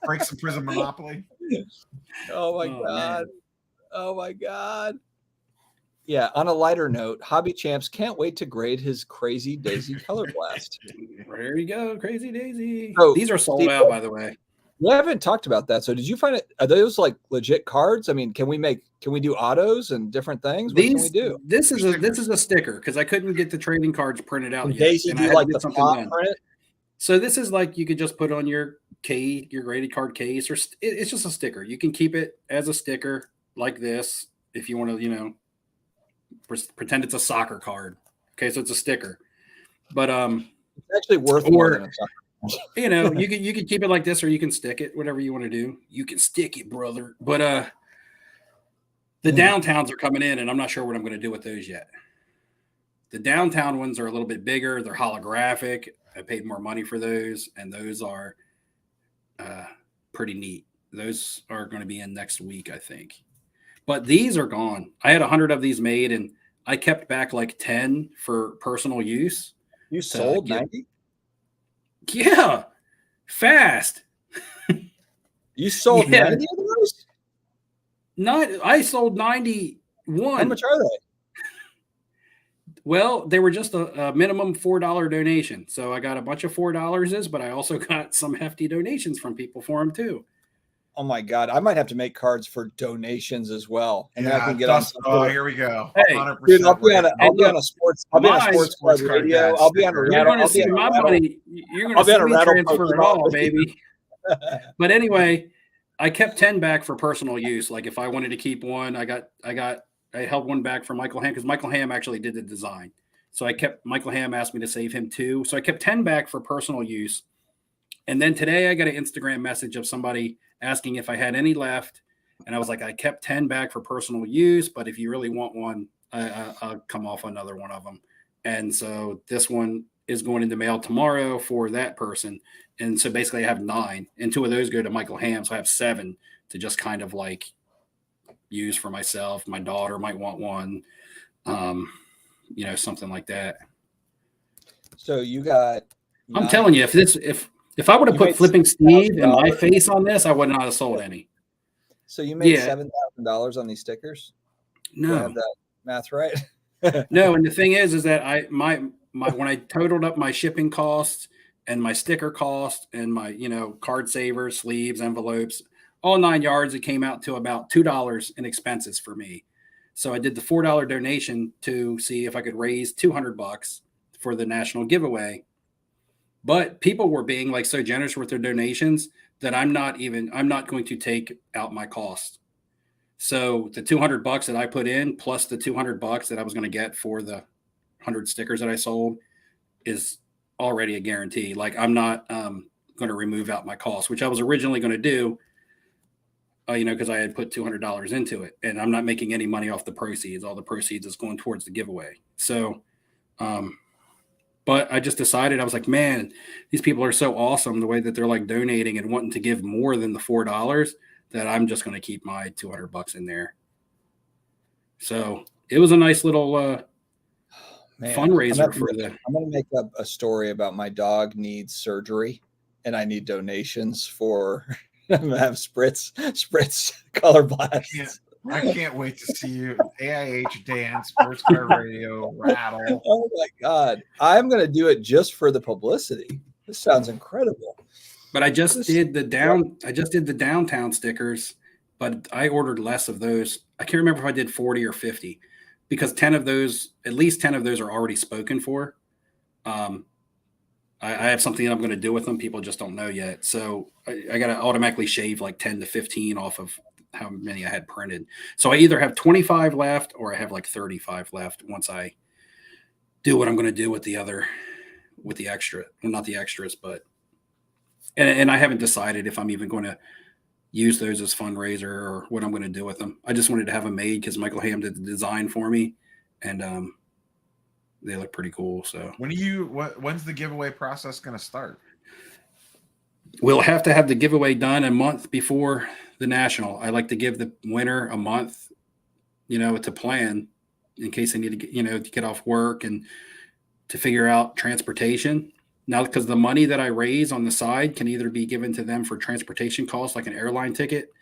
Break some prison Monopoly. Oh my God. Man. Oh my God. Yeah. On a lighter note, Hobby Champs can't wait to grade his Crazy Daisy Color Blast. There you go. Crazy Daisy. So, these are sold out, by the way. We haven't talked about that. So did you find it? Are those like legit cards? I mean, can we do autos and different things? What can we do? This is a sticker because I couldn't get the trading cards printed out yet. Daisy, do you like the pop print? So this is like you could just put on your graded card case, or it's just a sticker. You can keep it as a sticker like this if you want to, pretend it's a soccer card. Okay, so it's a sticker, but it's actually worth more than a soccer. You could keep it like this, or you can stick it, whatever you want to do. You can stick it, brother. But the downtowns are coming in, and I'm not sure what I'm going to do with those yet. The downtown ones are a little bit bigger. They're holographic. I paid more money for those, and those are pretty neat. Those are going to be in next week, I think. But these are gone. I had 100 of these made, and I kept back like 10 for personal use. You sold 90? Yeah, fast. You sold 90 of those? I sold 91. How much are they? Well, they were just a minimum $4 donation. So I got a bunch of $4s, but I also got some hefty donations from people for them too. Oh my God. I might have to make cards for donations as well. And then I can get on. Here we go. Hey, dude, I'll be on a sports card radio. I'll be on a You're going to see my money. You're going to see me transfer it all, baby. But anyway, I kept 10 back for personal use. Like if I wanted to keep one, I held one back for Michael Ham because Michael Ham actually did the design. So Michael Ham asked me to save him 2. So I kept 10 back for personal use. And then today I got an Instagram message of somebody asking if I had any left. And I was like, I kept 10 back for personal use, but if you really want one, I'll come off another one of them. And so this one is going in the mail tomorrow for that person. And so basically I have 9, and 2 of those go to Michael Ham. So I have 7 to just kind of like use for myself. My daughter might want one, something like that. So you got, I'm telling you, if I would have put Flipping Steve and my face on this, I would not have sold any. So you made $7,000 on these stickers? No. Do I have that math right? No, and the thing is that my when I totaled up my shipping costs and my sticker cost and my card savers, sleeves, envelopes, all 9 yards, it came out to about $2 in expenses for me. So I did the $4 donation to see if I could raise $200 for the national giveaway. But people were being like so generous with their donations that I'm not going to take out my cost. So the $200 that I put in plus the $200 that I was going to get for the 100 stickers that I sold is already a guarantee. Like I'm not going to remove out my cost, which I was originally going to do, because I had put $200 into it, and I'm not making any money off the proceeds. All the proceeds is going towards the giveaway. So, but I just decided, I was like, man, these people are so awesome the way that they're like donating and wanting to give more than the $4 that I'm just going to keep my $200 in there. So it was a nice little fundraiser I'm going to make up a story about my dog needs surgery and I need donations for I'm going to have spritz color blasts. I can't wait to see you. AIH Dan, Sports Car Radio, Rattle. Oh my God. I'm going to do it just for the publicity. This sounds incredible. But I just did the downtown stickers, but I ordered less of those. I can't remember if I did 40 or 50 because at least 10 of those are already spoken for. I have something that I'm going to do with them. People just don't know yet. So I got to automatically shave like 10 to 15 off of how many I had printed. So I either have 25 left or I have like 35 left once I do what I'm going to do with the extra, well, not the extras, but, and I haven't decided if I'm even going to use those as fundraiser or what I'm going to do with them. I just wanted to have them made because Michael Ham did the design for me, and they look pretty cool. So when's the giveaway process going to start? We'll have to have the giveaway done a month before the national. I like to give the winner a month, to plan in case they need to get, to get off work and to figure out transportation. Now, because the money that I raise on the side can either be given to them for transportation costs, like an airline ticket,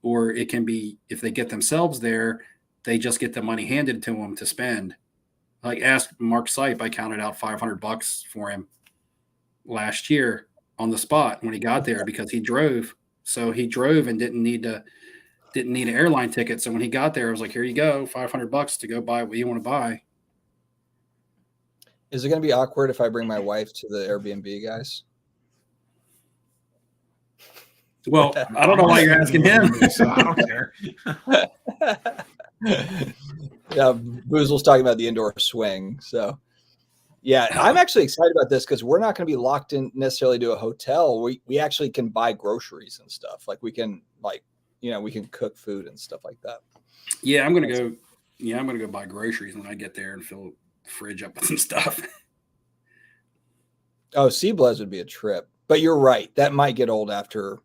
or it can be, if they get themselves there, they just get the money handed to them to spend. Like ask Mark Sipe, I counted out $500 for him last year on the spot when he got there because he drove. So he drove and didn't need an airline ticket. So when he got there, I was like, here you go, $500 to go buy what you want to buy. Is it going to be awkward if I bring my wife to the Airbnb, guys? Well, I don't know why you're asking him. So I don't care. Yeah, Boozle's talking about the indoor swing. So, yeah, I'm actually excited about this because we're not going to be locked in necessarily to a hotel. We actually can buy groceries and stuff. Like we can we can cook food and stuff like that. Yeah, I'm going to go buy groceries when I get there and fill the fridge up with some stuff. Oh, Seablaz would be a trip. But you're right. That might get old after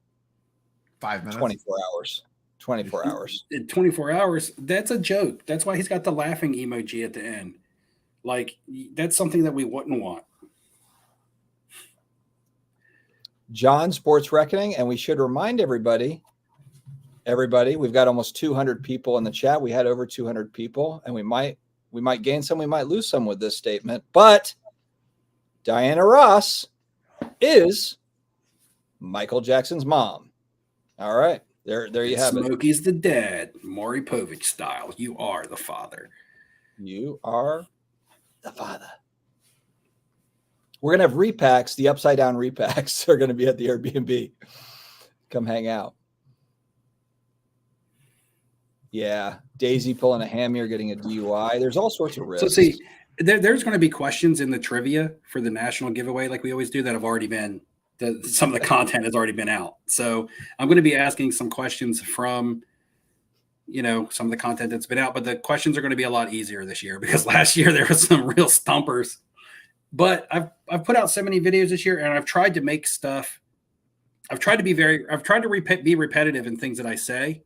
5 minutes. 24 hours. 24 hours. In 24 hours, that's a joke. That's why he's got the laughing emoji at the end. Like, that's something that we wouldn't want. John Sports Reckoning, and we should remind everybody, we've got almost 200 people in the chat. We had over 200 people, and we might gain some, we might lose some with this statement. But Diana Ross is Michael Jackson's mom. All right. There you have it. Smokey's the dad, Maury Povich style. You are the father. You are the father. We're going to have repacks. The upside down repacks are going to be at the Airbnb. Come hang out. Yeah. Daisy pulling a hammy or getting a DUI. There's all sorts of risks. So see, there's going to be questions in the trivia for the national giveaway, like we always do, that have already been, some of the content has already been out. So I'm going to be asking some questions from, some of the content that's been out, but the questions are going to be a lot easier this year because last year there was some real stumpers. But I've put out so many videos this year, and I've tried to make stuff. I've tried to be be repetitive in things that I say,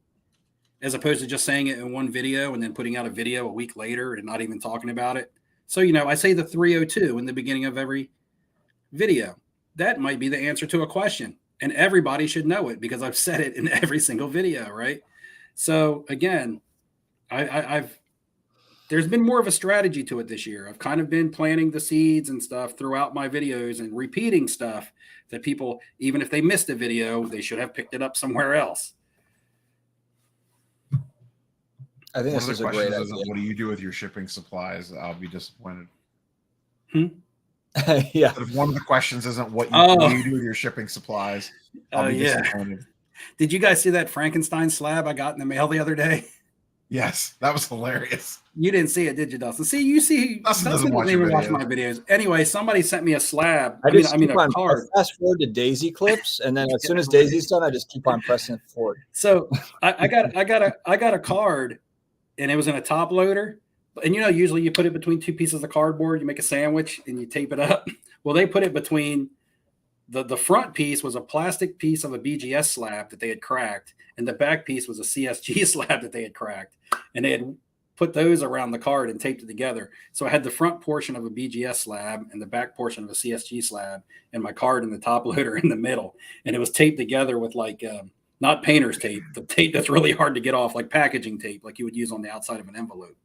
as opposed to just saying it in one video and then putting out a video a week later and not even talking about it. So, I say the 302 in the beginning of every video. That might be the answer to a question, and everybody should know it because I've said it in every single video, right? So again, there's been more of a strategy to it this year. I've kind of been planting the seeds and stuff throughout my videos and repeating stuff that people, even if they missed a video, they should have picked it up somewhere else. I think this is a great idea. What do you do with your shipping supplies? I'll be disappointed. Yeah. If one of the questions isn't what you do with your shipping supplies, I'll be disappointed. Did you guys see that Frankenstein slab I got in the mail the other day? Yes, that was hilarious. You didn't see it, did you, Dustin? See, Dustin doesn't even watch my videos. Anyway, somebody sent me a slab. I mean a card. Fast forward to Daisy clips, and then as soon as Daisy's done, I just keep on pressing it forward. So I got a card, and it was in a top loader. And usually you put it between two pieces of cardboard, you make a sandwich and you tape it up. Well, they put it between the front piece was a plastic piece of a BGS slab that they had cracked, and the back piece was a CSG slab that they had cracked. And they had put those around the card and taped it together. So I had the front portion of a BGS slab and the back portion of a CSG slab, and my card in the top loader in the middle. And it was taped together with not painter's tape, the tape that's really hard to get off, like packaging tape, like you would use on the outside of an envelope.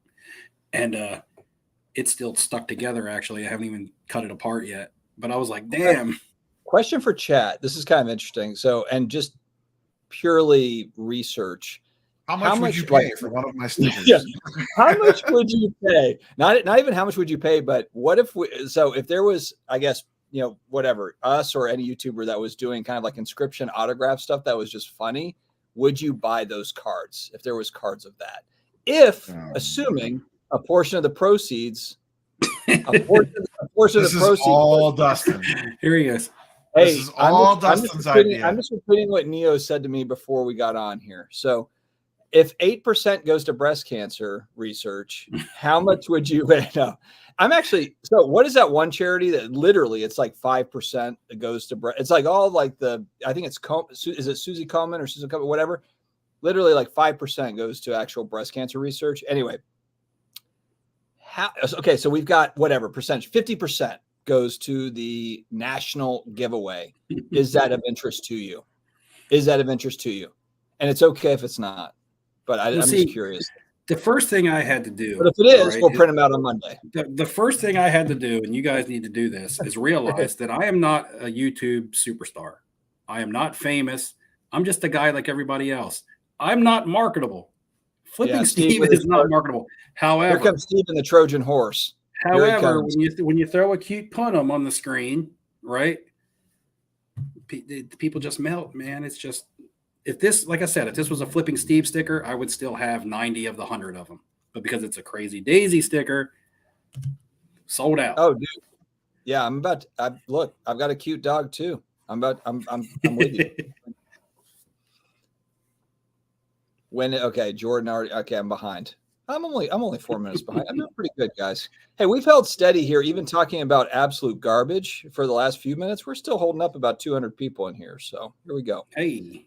And it's still stuck together, actually. I haven't even cut it apart yet. But I was like, damn. Question for chat. This is kind of interesting. So, and just purely research. How much would you pay for one of my stickers? Yeah. How much would you pay? Not even how much would you pay, but what if if there was, I guess, whatever, us or any YouTuber that was doing kind of like inscription autograph stuff that was just funny, would you buy those cards if there was cards of that? Assuming a portion of the proceeds, a portion of the proceeds. All Dustin. Here he is. Hey, this is all Dustin's idea. I'm just repeating what Neo said to me before we got on here. So if 8% goes to breast cancer research, how much would you no? I'm actually, so what is that one charity that literally it's like 5% that goes to breast? It's like all like I think it's, is it Susie Komen or Susan Komen, whatever? Literally like 5% goes to actual breast cancer research. Anyway, okay, so we've got whatever percentage, 50% goes to the national giveaway. Is that of interest to you? Is that of interest to you? And it's okay if it's not, but I'm just curious. The first thing I had to do, but if it is, we'll print them out on Monday. The first thing I had to do, and you guys need to do this, is realize that I am not a YouTube superstar. I am not famous. I'm just a guy like everybody else. I'm not marketable. Flipping Steve is not marketable. However, here comes Steve and the Trojan horse. However, when you throw a cute punum on the screen, right? People just melt, man. It's just, if this, like I said, if this was a Flipping Steve sticker, I would still have 90 of the 100 of them. But because it's a Crazy Daisy sticker, sold out. Oh, dude. Yeah, look, I've got a cute dog too. I'm with you. Jordan already, okay, I'm behind. I'm only 4 minutes behind. I'm doing pretty good, guys. Hey, we've held steady here, even talking about absolute garbage for the last few minutes. We're still holding up about 200 people in here. So here we go. Hey,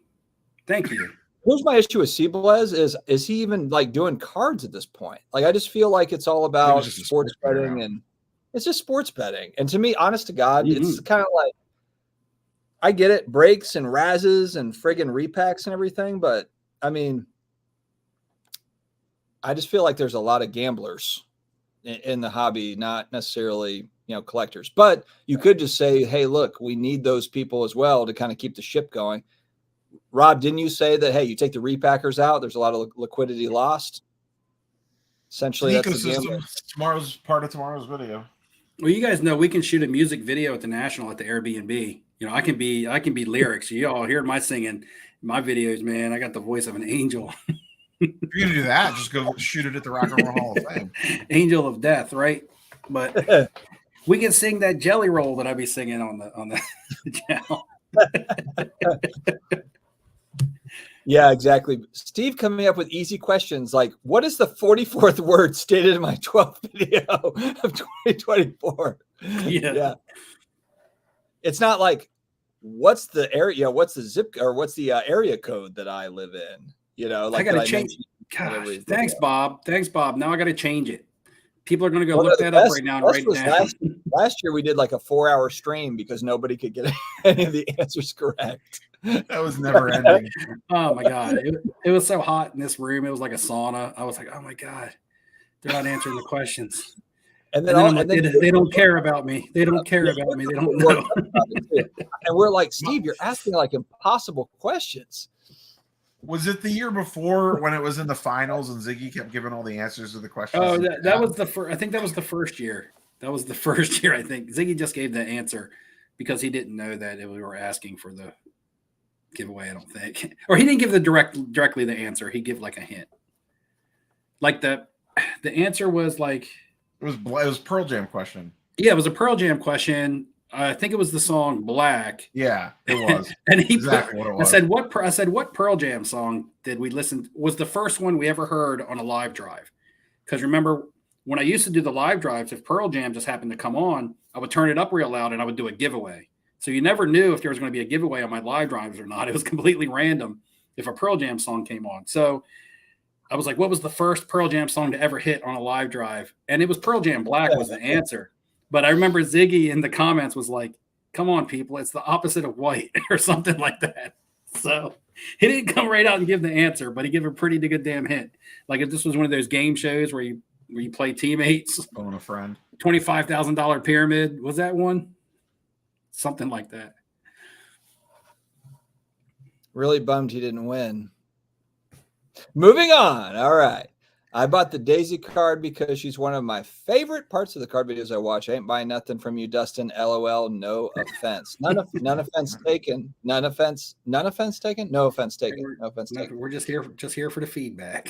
thank you. Here's my issue with Ciblez is he even like doing cards at this point? Like, I just feel like it's all about sports betting, and it's just sports betting. And to me, honest to God, it's kind of like, I get it, breaks and razzes and friggin' repacks and everything, but I mean, I just feel like there's a lot of gamblers in the hobby, not necessarily, collectors. But you could just say, hey, look, we need those people as well to kind of keep the ship going. Rob, didn't you say that, hey, you take the repackers out, there's a lot of liquidity lost? Essentially, that's the gambling. Tomorrow's part of tomorrow's video. Well, you guys know we can shoot a music video at the National at the Airbnb. I can be lyrics. You all hear my singing, my videos, man. I got the voice of an angel. If you're gonna do that, just go shoot it at the Rock and Roll Hall of Fame. Angel of Death, right? But we can sing that Jelly Roll that I be singing on the channel. Yeah, exactly. Steve coming up with easy questions like, what is the 44th word stated in my 12th video of 2024? Yeah. It's not like, what's the area, what's the zip, or what's the area code that I live in? Like I got to change. Gosh, thanks, Bob. Now I got to change it. People are going to go look that up right now and write it down. Last year we did like a 4-hour stream because nobody could get any of the answers correct. That was never ending. Oh my God. It was so hot in this room. It was like a sauna. I was like, oh my God, they're not answering the questions. And then, they don't care about me. They don't care about me. They don't know. And we're like, Steve, you're asking like impossible questions. Was it the year before when it was in the finals and Ziggy kept giving all the answers to the questions? Oh, that was the first. I think that was the first year. That was the first year. I think Ziggy just gave the answer because he didn't know that we were asking for the giveaway. I don't think, or he didn't give directly the answer. He gave like a hint. Like the answer was like it was Pearl Jam question. Yeah, it was a Pearl Jam question. I think it was the song Black. Yeah, it was. And exactly what it was. I said, what Pearl Jam song did we listen? Was the first one we ever heard on a live drive? Because remember, when I used to do the live drives, if Pearl Jam just happened to come on, I would turn it up real loud and I would do a giveaway. So you never knew if there was going to be a giveaway on my live drives or not. It was completely random if a Pearl Jam song came on. So I was like, what was the first Pearl Jam song to ever hit on a live drive? And it was Pearl Jam Black was the answer. But I remember Ziggy in the comments was like, come on, people, it's the opposite of white or something like that. So he didn't come right out and give the answer, but he gave a pretty good damn hint. Like if this was one of those game shows where you play teammates. Own a friend. $25,000 pyramid. Was that one? Something like that. Really bummed he didn't win. Moving on. All right. I bought the Daisy card because she's one of my favorite parts of the card videos I watch. I ain't buying nothing from you, Dustin. LOL. No offense. None offense taken. None offense taken. No offense taken. No offense taken. We're just here for the feedback.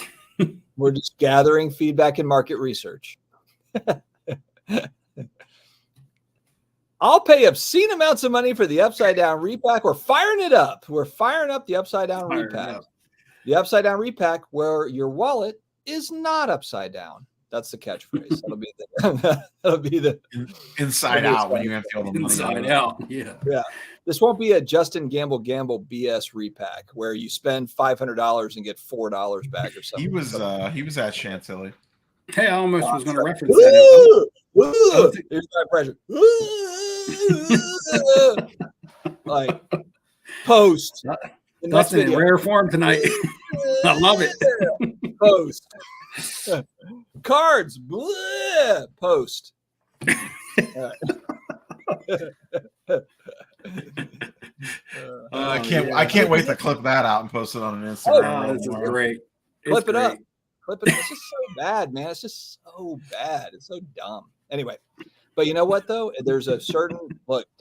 We're just gathering feedback and market research. I'll pay obscene amounts of money for the upside down repack. We're firing it up. We're firing up the upside down repack. The upside down repack where your wallet is not upside down. That's the catchphrase. That'll be the inside out when you have to the inside out. Yeah. Yeah. This won't be a Justin Gamble BS repack where you spend $500 and get $4 back or something. He was at Chantilly. Hey, I almost was going to reference that. Here's my pressure. Like post. Dustin in rare form tonight. I love it. Post. Cards. Bleh. Post. I can't wait to clip that out and post it on an Instagram. Oh, this is great. Clip it up. It's just so bad, man. It's just so bad. It's so dumb. Anyway, but you know what though? There's a certain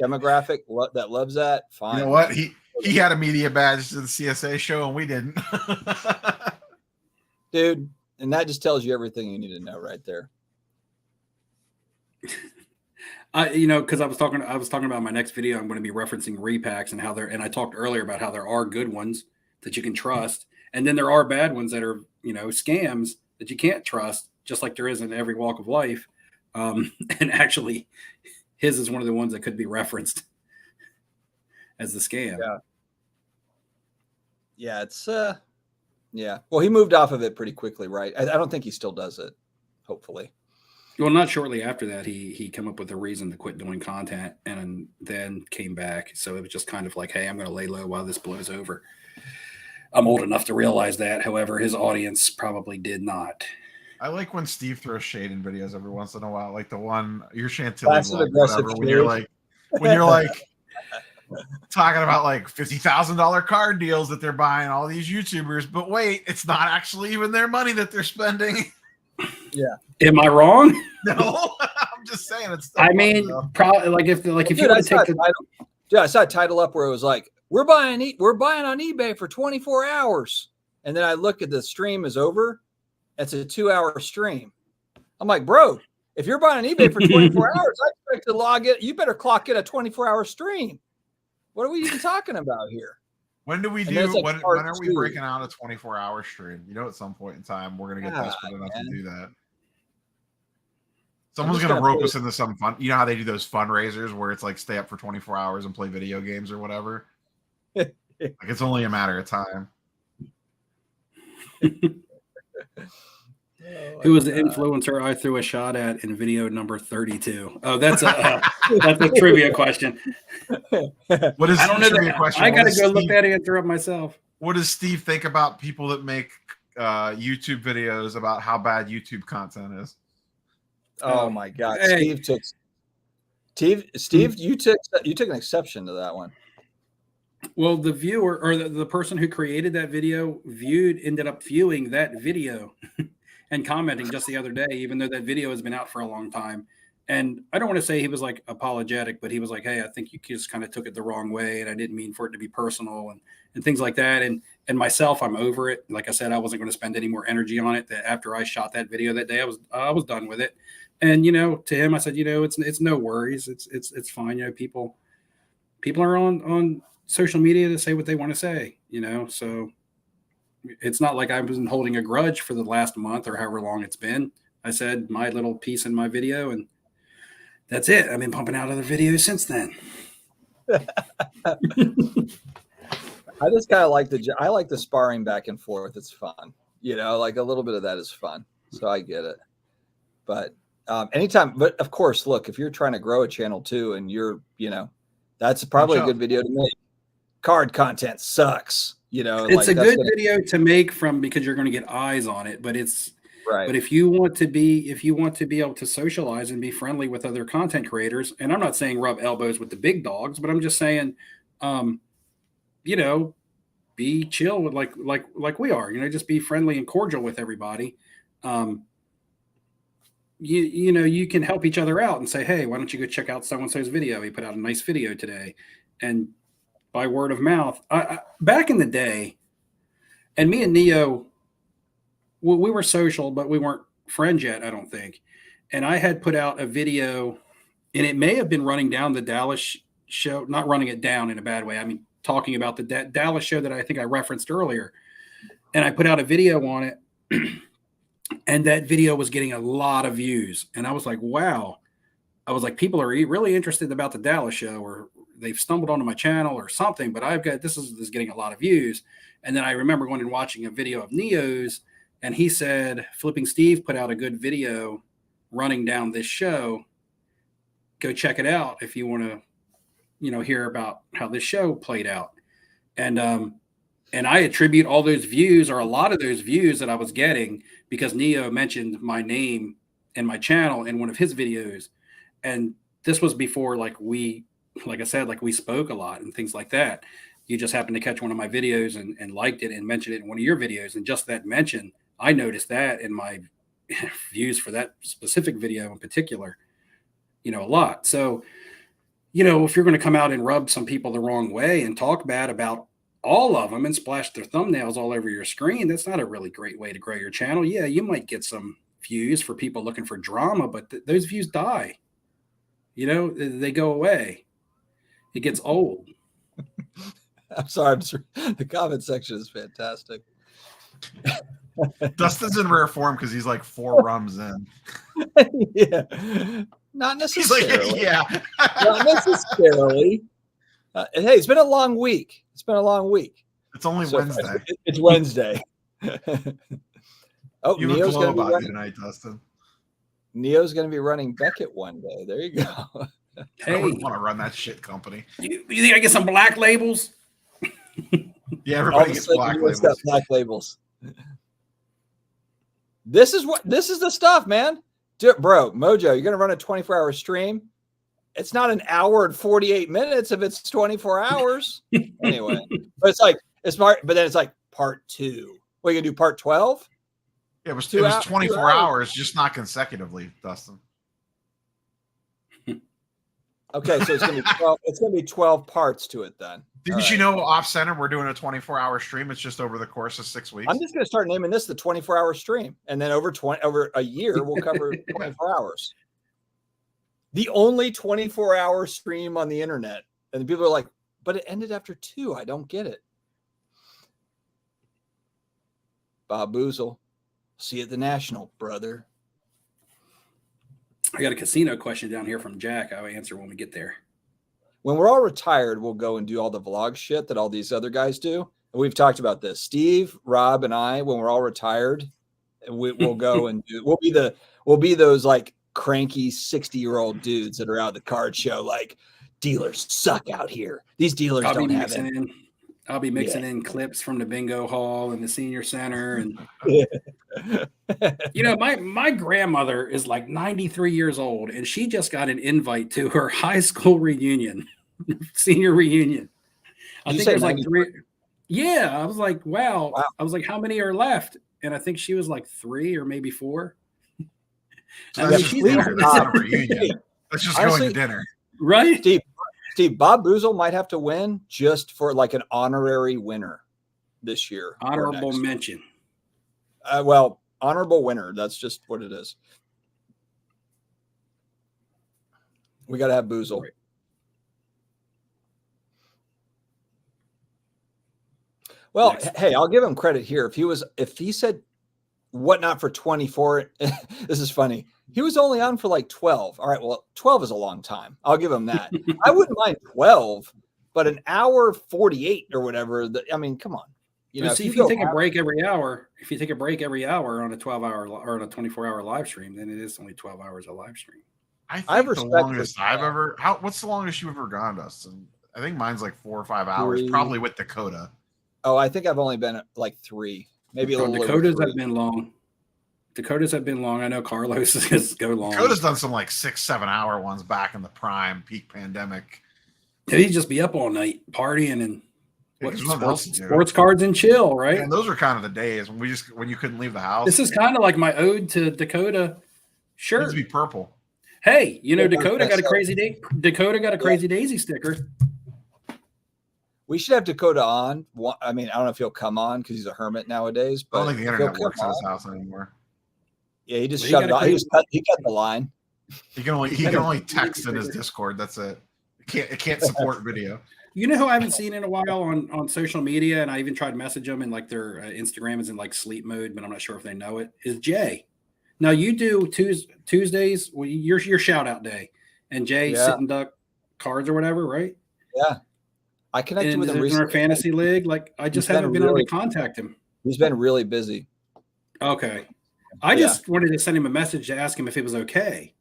demographic that loves that. Fine. You know what? He had a media badge to the CSA show and we didn't. Dude, and that just tells you everything you need to know right there. Because I was talking about my next video. I'm going to be referencing repacks and and I talked earlier about how there are good ones that you can trust, and then there are bad ones that are scams that you can't trust, just like there is in every walk of life. And actually, his is one of the ones that could be referenced as the scam. Yeah, it's yeah. Well, he moved off of it pretty quickly, right? I don't think he still does it. Hopefully. Well, not shortly after that, he came up with a reason to quit doing content and then came back. So it was just kind of like, hey, I'm going to lay low while this blows over. I'm old enough to realize that. However, his audience probably did not. I like when Steve throws shade in videos every once in a while, like the one your Chantilly vlog, whatever, when you're like talking about like $50,000 card deals that they're buying all these YouTubers, but wait, it's not actually even their money that they're spending. Yeah. Am I wrong? No, I'm just saying it's. I mean, probably if dude, you want to take I saw a title up where it was like, we're buying on eBay for 24 hours. And then I look at the stream is over. It's a 2-hour stream. I'm like, bro, if you're buying on eBay for 24 hours, I expect to log it. You better clock in a 24-hour stream. What are we even talking about here? When do we do? Like when are we breaking out a 24-hour stream? At some point in time, we're gonna get desperate enough to do that. Someone's gonna rope us into some fun. You know how they do those fundraisers where it's like stay up for 24 hours and play video games or whatever. Like it's only a matter of time. Who was the influencer I threw a shot at in video number 32? Oh, that's a trivia question. What is? I don't know the question. I gotta go look that answer up myself. What does Steve think about people that make YouTube videos about how bad YouTube content is? Oh my God, hey. Steve, you took an exception to that one. Well, the viewer or the person who created that video ended up viewing that video and commenting just the other day, even though that video has been out for a long time. And I don't want to say he was like apologetic, but he was like, hey, I think you just kind of took it the wrong way. And I didn't mean for it to be personal and things like that. And myself, I'm over it. Like I said, I wasn't going to spend any more energy on it. That after I shot that video that day, I was done with it. And, to him, I said, it's no worries. It's fine. People are on social media to say what they want to say, so it's not like I wasn't holding a grudge for the last month or however long it's been. I said my little piece in my video and that's it. I've been pumping out other videos since then. I just kind of like the sparring back and forth. It's fun, like a little bit of that is fun. So I get it. But anytime, but of course, look, if you're trying to grow a channel too, and you're, that's probably a good video to make. Card content sucks, It's a good video to make because you're going to get eyes on it, but it's right. But if you want to be able to socialize and be friendly with other content creators, and I'm not saying rub elbows with the big dogs, but I'm just saying, be chill with like we are, just be friendly and cordial with everybody. You can help each other out and say, hey, why don't you go check out so-and-so's video? He put out a nice video today. And by word of mouth, I back in the day, and me and Neo, we were social, but we weren't friends yet, I don't think. And I had put out a video, and it may have been running down the Dallas show, not running it down in a bad way. I mean, talking about the Dallas show that I think I referenced earlier. And I put out a video on it, and that video was getting a lot of views. And I was like, wow. I was like, people are really interested about the Dallas show, or they've stumbled onto my channel or something, but this is getting a lot of views. And then I remember going and watching a video of Neo's, and he said, Flipping Steve put out a good video running down this show. Go check it out if you want to, hear about how this show played out. And I attribute all those views, or a lot of those views that I was getting, because Neo mentioned my name and my channel in one of his videos. And this was before, like I said, we spoke a lot and things like that. You just happened to catch one of my videos and liked it and mentioned it in one of your videos. And just that mention, I noticed that in my views for that specific video in particular, a lot. So, if you're going to come out and rub some people the wrong way and talk bad about all of them and splash their thumbnails all over your screen, that's not a really great way to grow your channel. Yeah, you might get some views for people looking for drama, but those views die. They go away. It gets old. I'm sorry. The comment section is fantastic. Dustin's in rare form because he's like 4 rums in. Yeah. Not necessarily. Like, yeah. Not necessarily. Hey, it's been a long week. It's only Wednesday. It's Wednesday. You look low about you tonight, Dustin. Neo's going to be running Beckett one day. There you go. Hey, I wouldn't want to run that shit company. You think I get some black labels? Yeah, everybody gets black labels. This is the stuff, man. Bro, Mojo, you're going to run a 24-hour stream. It's not an hour and 48 minutes if it's 24 hours. Anyway, but it's like part 2. What, you going to do part 12? Yeah, it was 24 hours, just not consecutively, Dustin. Okay, so it's going to be 12. It's going to be 12 parts to it then. Didn't you know off center we're doing a 24-hour stream? It's just over the course of 6 weeks. I'm just going to start naming this the 24-hour stream, and then over a year we'll cover 24 hours. The only 24-hour stream on the internet, and people are like, "But it ended after 2. I don't get it." Bob Boozle, see you at the National, brother. I got a casino question down here from Jack. I'll answer when we get there. When we're all retired, we'll go and do all the vlog shit that all these other guys do. And we've talked about this. Steve, Rob, and I, when we're all retired, we'll go and do. We'll be those like cranky 60-year-old dudes that are out at the card show. Like, dealers suck out here. These dealers don't have it. I'll be mixing in clips from the bingo hall and the senior center. And my grandmother is like 93 years old, and she just got an invite to her high school reunion, senior reunion. I think there's like 3. Yeah. I was like, wow. I was like, how many are left? And I think she was like 3 or maybe 4. So that's not a reunion. That's just going to dinner. Right. Steve, Bob Boozle might have to win just for like an honorary winner this year. Honorable mention. Well, honorable winner. That's just what it is. We got to have Boozle. Right. Well, hey, I'll give him credit here. If he said whatnot for 24, this is funny. He was only on for like 12. All right, well, 12 is a long time. I'll give him that. I wouldn't mind 12, but an hour 48 or whatever. I mean, come on. If you take a break every hour, on a 12-hour or on a 24-hour live stream, then it is only 12 hours of live stream. I think the longest I've ever. What's the longest you've ever gone, Dustin? I think mine's like 4 or 5 hours, probably with Dakota. Oh, I think I've only been at like 3, maybe a little. Dakotas have been long. I know Carlos is go long. Dakota's done some like 6-7 hour ones back in the prime peak pandemic. Did he just be up all night partying and What, sports cards and chill, right? And those are kind of the days when you couldn't leave the house. This is kind of like my ode to Dakota shirt. It needs to be purple. Hey, Dakota got a crazy day. Dakota got a crazy daisy sticker. We should have Dakota on. I mean, I don't know if he'll come on because he's a hermit nowadays. But I don't think the internet works in his house anymore. Yeah, he just shut it off. He cut the line. He can only text in his Discord. That's it. It can't support video. You know who I haven't seen in a while on social media, and I even tried to message them, and like their Instagram is in like sleep mode, but I'm not sure if they know it. Is Jay? Now you do Tuesdays. Well, your shout out day, and Jay sit and duck cards or whatever, right? Yeah, I connected with him recently in our fantasy league. Like I just haven't been able to contact him. He's been really busy. Okay, I just wanted to send him a message to ask him if it was okay.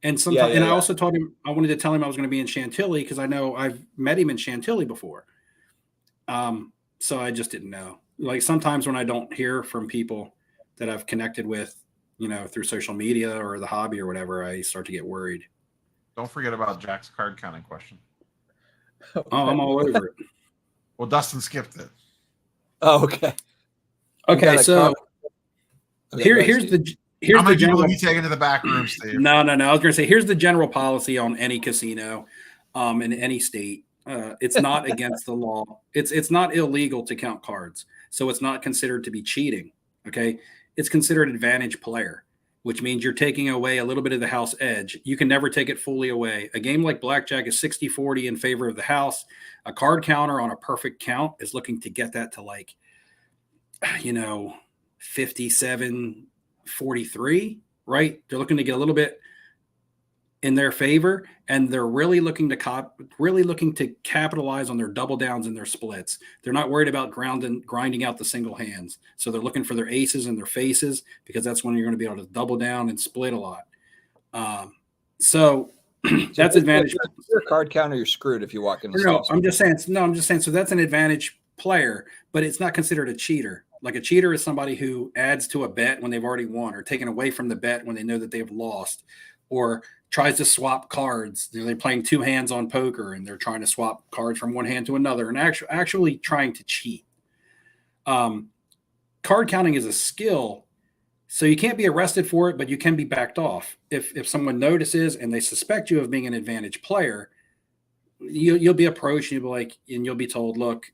And sometimes, I also told him I wanted to tell him I was going to be in Chantilly because I know I've met him in Chantilly before. So I just didn't know. Like sometimes when I don't hear from people that I've connected with, through social media or the hobby or whatever, I start to get worried. Don't forget about Jack's card counting question. Oh, I'm all over it. Well, Dustin skipped it. Oh, okay. Okay, so here's the general. You taken to the back room, Steve? No. I was going to say here's the general policy on any casino, in any state. It's not against the law. It's not illegal to count cards, so it's not considered to be cheating. Okay, it's considered advantage player, which means you're taking away a little bit of the house edge. You can never take it fully away. A game like blackjack is 60-40 in favor of the house. A card counter on a perfect count is looking to get that to 57-43, right? They're looking to get a little bit in their favor, and they're really looking to capitalize on their double downs and their splits. They're not worried about grinding out the single hands. So they're looking for their aces and their faces because that's when you're going to be able to double down and split a lot. So that's advantage. If you're a card counter, you're screwed if you walk in. I'm just saying. So that's an advantage player, but it's not considered a cheater. Like a cheater is somebody who adds to a bet when they've already won, or taken away from the bet when they know that they've lost, or tries to swap cards. They're playing two hands on poker and they're trying to swap cards from one hand to another and actually trying to cheat. Card counting is a skill, so you can't be arrested for it, but you can be backed off. If someone notices and they suspect you of being an advantage player, you'll be approached and you'll be told, look,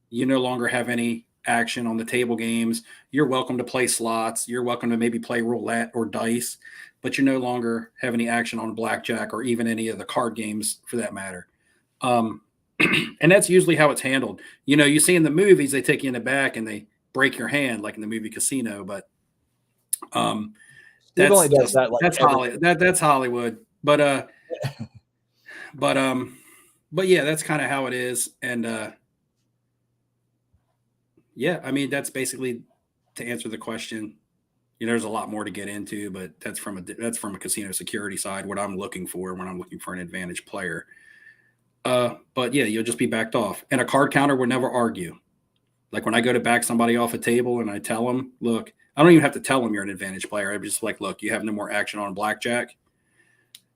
you no longer have any action on the table games. You're welcome to play slots. You're welcome to maybe play roulette or dice, but you no longer have any action on blackjack or even any of the card games for that matter. And that's usually how it's handled. You see in the movies, they take you in the back and they break your hand, like in the movie Casino, but that's Hollywood. But yeah, that's kind of how it is. And yeah, I mean, that's basically to answer the question. There's a lot more to get into, but that's from a casino security side, what I'm looking for when I'm looking for an advantage player. But yeah, you'll just be backed off. And a card counter would never argue. Like when I go to back somebody off a table and I tell them, look, I don't even have to tell them you're an advantage player. I'm just like, look, you have no more action on blackjack.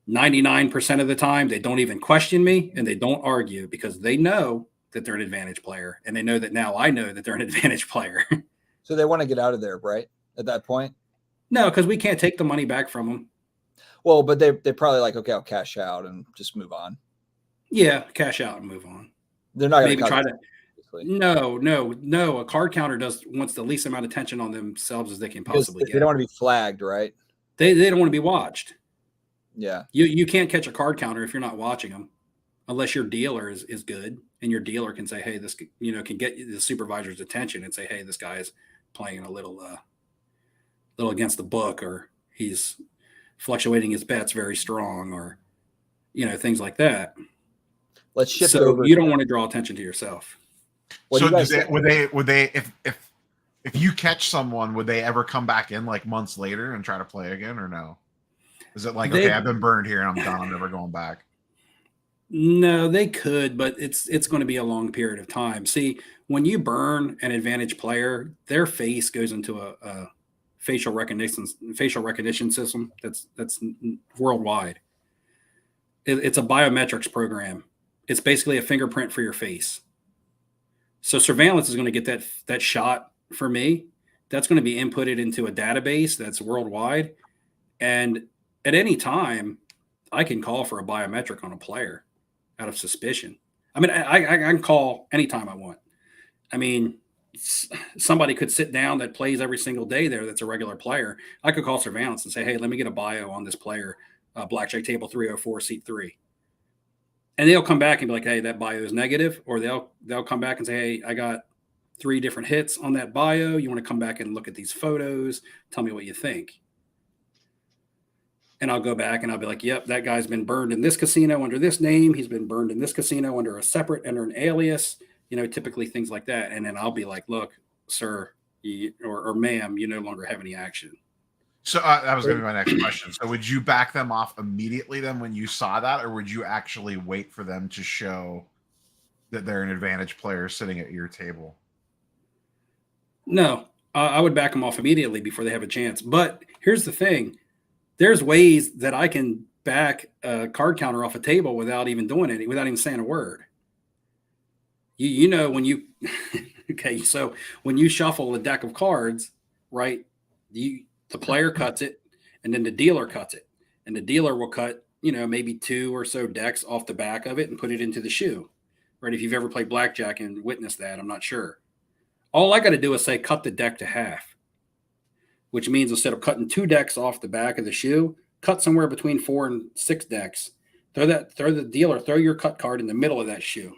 99% of the time, they don't even question me and they don't argue because they know that they're an advantage player. And they know that now I know that they're an advantage player. So they want to get out of there, right? At that point? No, because we can't take the money back from them. Well, but they're probably like, okay, I'll cash out and just move on. Yeah, cash out and move on. They're not going to try to. No. A card counter wants the least amount of attention on themselves as they can possibly get. They don't want to be flagged, right? They don't want to be watched. Yeah. You can't catch a card counter if you're not watching them, unless your dealer is good and your dealer can say, hey, this can get the supervisor's attention and say, hey, this guy is playing a little against the book, or he's fluctuating his bets very strong, or things like that. Let's shift over. You don't want to draw attention to yourself. Would they if you catch someone, would they ever come back in like months later and try to play again, or no? Is it like, okay, I've been burned here and I'm done, I'm never going back? No, they could, but it's going to be a long period of time. See, when you burn an advantage player, their face goes into a facial recognition system that's worldwide. It's a biometrics program. it's basically a fingerprint for your face. So surveillance is going to get that shot for me. That's going to be inputted into a database that's worldwide. And at any time, I can call for a biometric on a player out of suspicion. I mean, I can call anytime I want. I mean, somebody could sit down that plays every single day there that's a regular player. I could call surveillance and say, hey, let me get a bio on this player, blackjack table 304, seat 3. And they'll come back and be like, hey, that bio is negative. Or they'll come back and say, hey, I got 3 different hits on that bio. You want to come back and look at these photos? Tell me what you think. And I'll go back and I'll be like, yep, that guy's been burned in this casino under this name. He's been burned in this casino under an alias, typically things like that. And then I'll be like, look, sir, or ma'am, you no longer have any action. So that was going to be my next question. So would you back them off immediately then when you saw that, or would you actually wait for them to show that they're an advantage player sitting at your table? No, I would back them off immediately before they have a chance. But here's the thing. There's ways that I can back a card counter off a table without even doing it, without even saying a word. When you okay, so when you shuffle a deck of cards, right? The player cuts it, and then the dealer cuts it, and the dealer will cut, maybe 2 or so decks off the back of it and put it into the shoe, right? If you've ever played blackjack and witnessed that, I'm not sure. All I got to do is say cut the deck to half, which means instead of cutting 2 decks off the back of the shoe, cut somewhere between 4 and 6 decks. Throw your cut card in the middle of that shoe,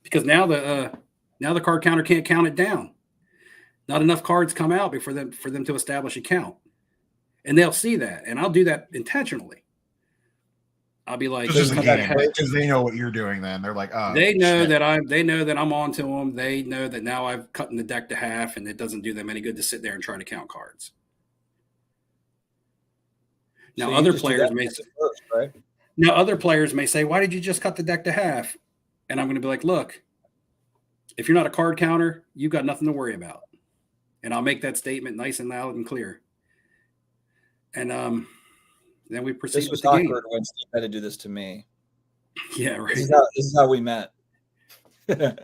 because now the card counter can't count it down. Not enough cards come out for them to establish a count, and they'll see that. And I'll do that intentionally. I'll be like, because they know what you're doing. Then they're like, oh, they know that I'm on to them. They know that now I've cut the deck to half, and it doesn't do them any good to sit there and try to count cards. Now, other players may say, right? Now, other players may say, why did you just cut the deck to half? And I'm going to be like, look, if you're not a card counter, you've got nothing to worry about. And I'll make that statement nice and loud and clear. And then we proceed with the game. This was awkward when Steve had to do this to me. Yeah, right. This is how we met. And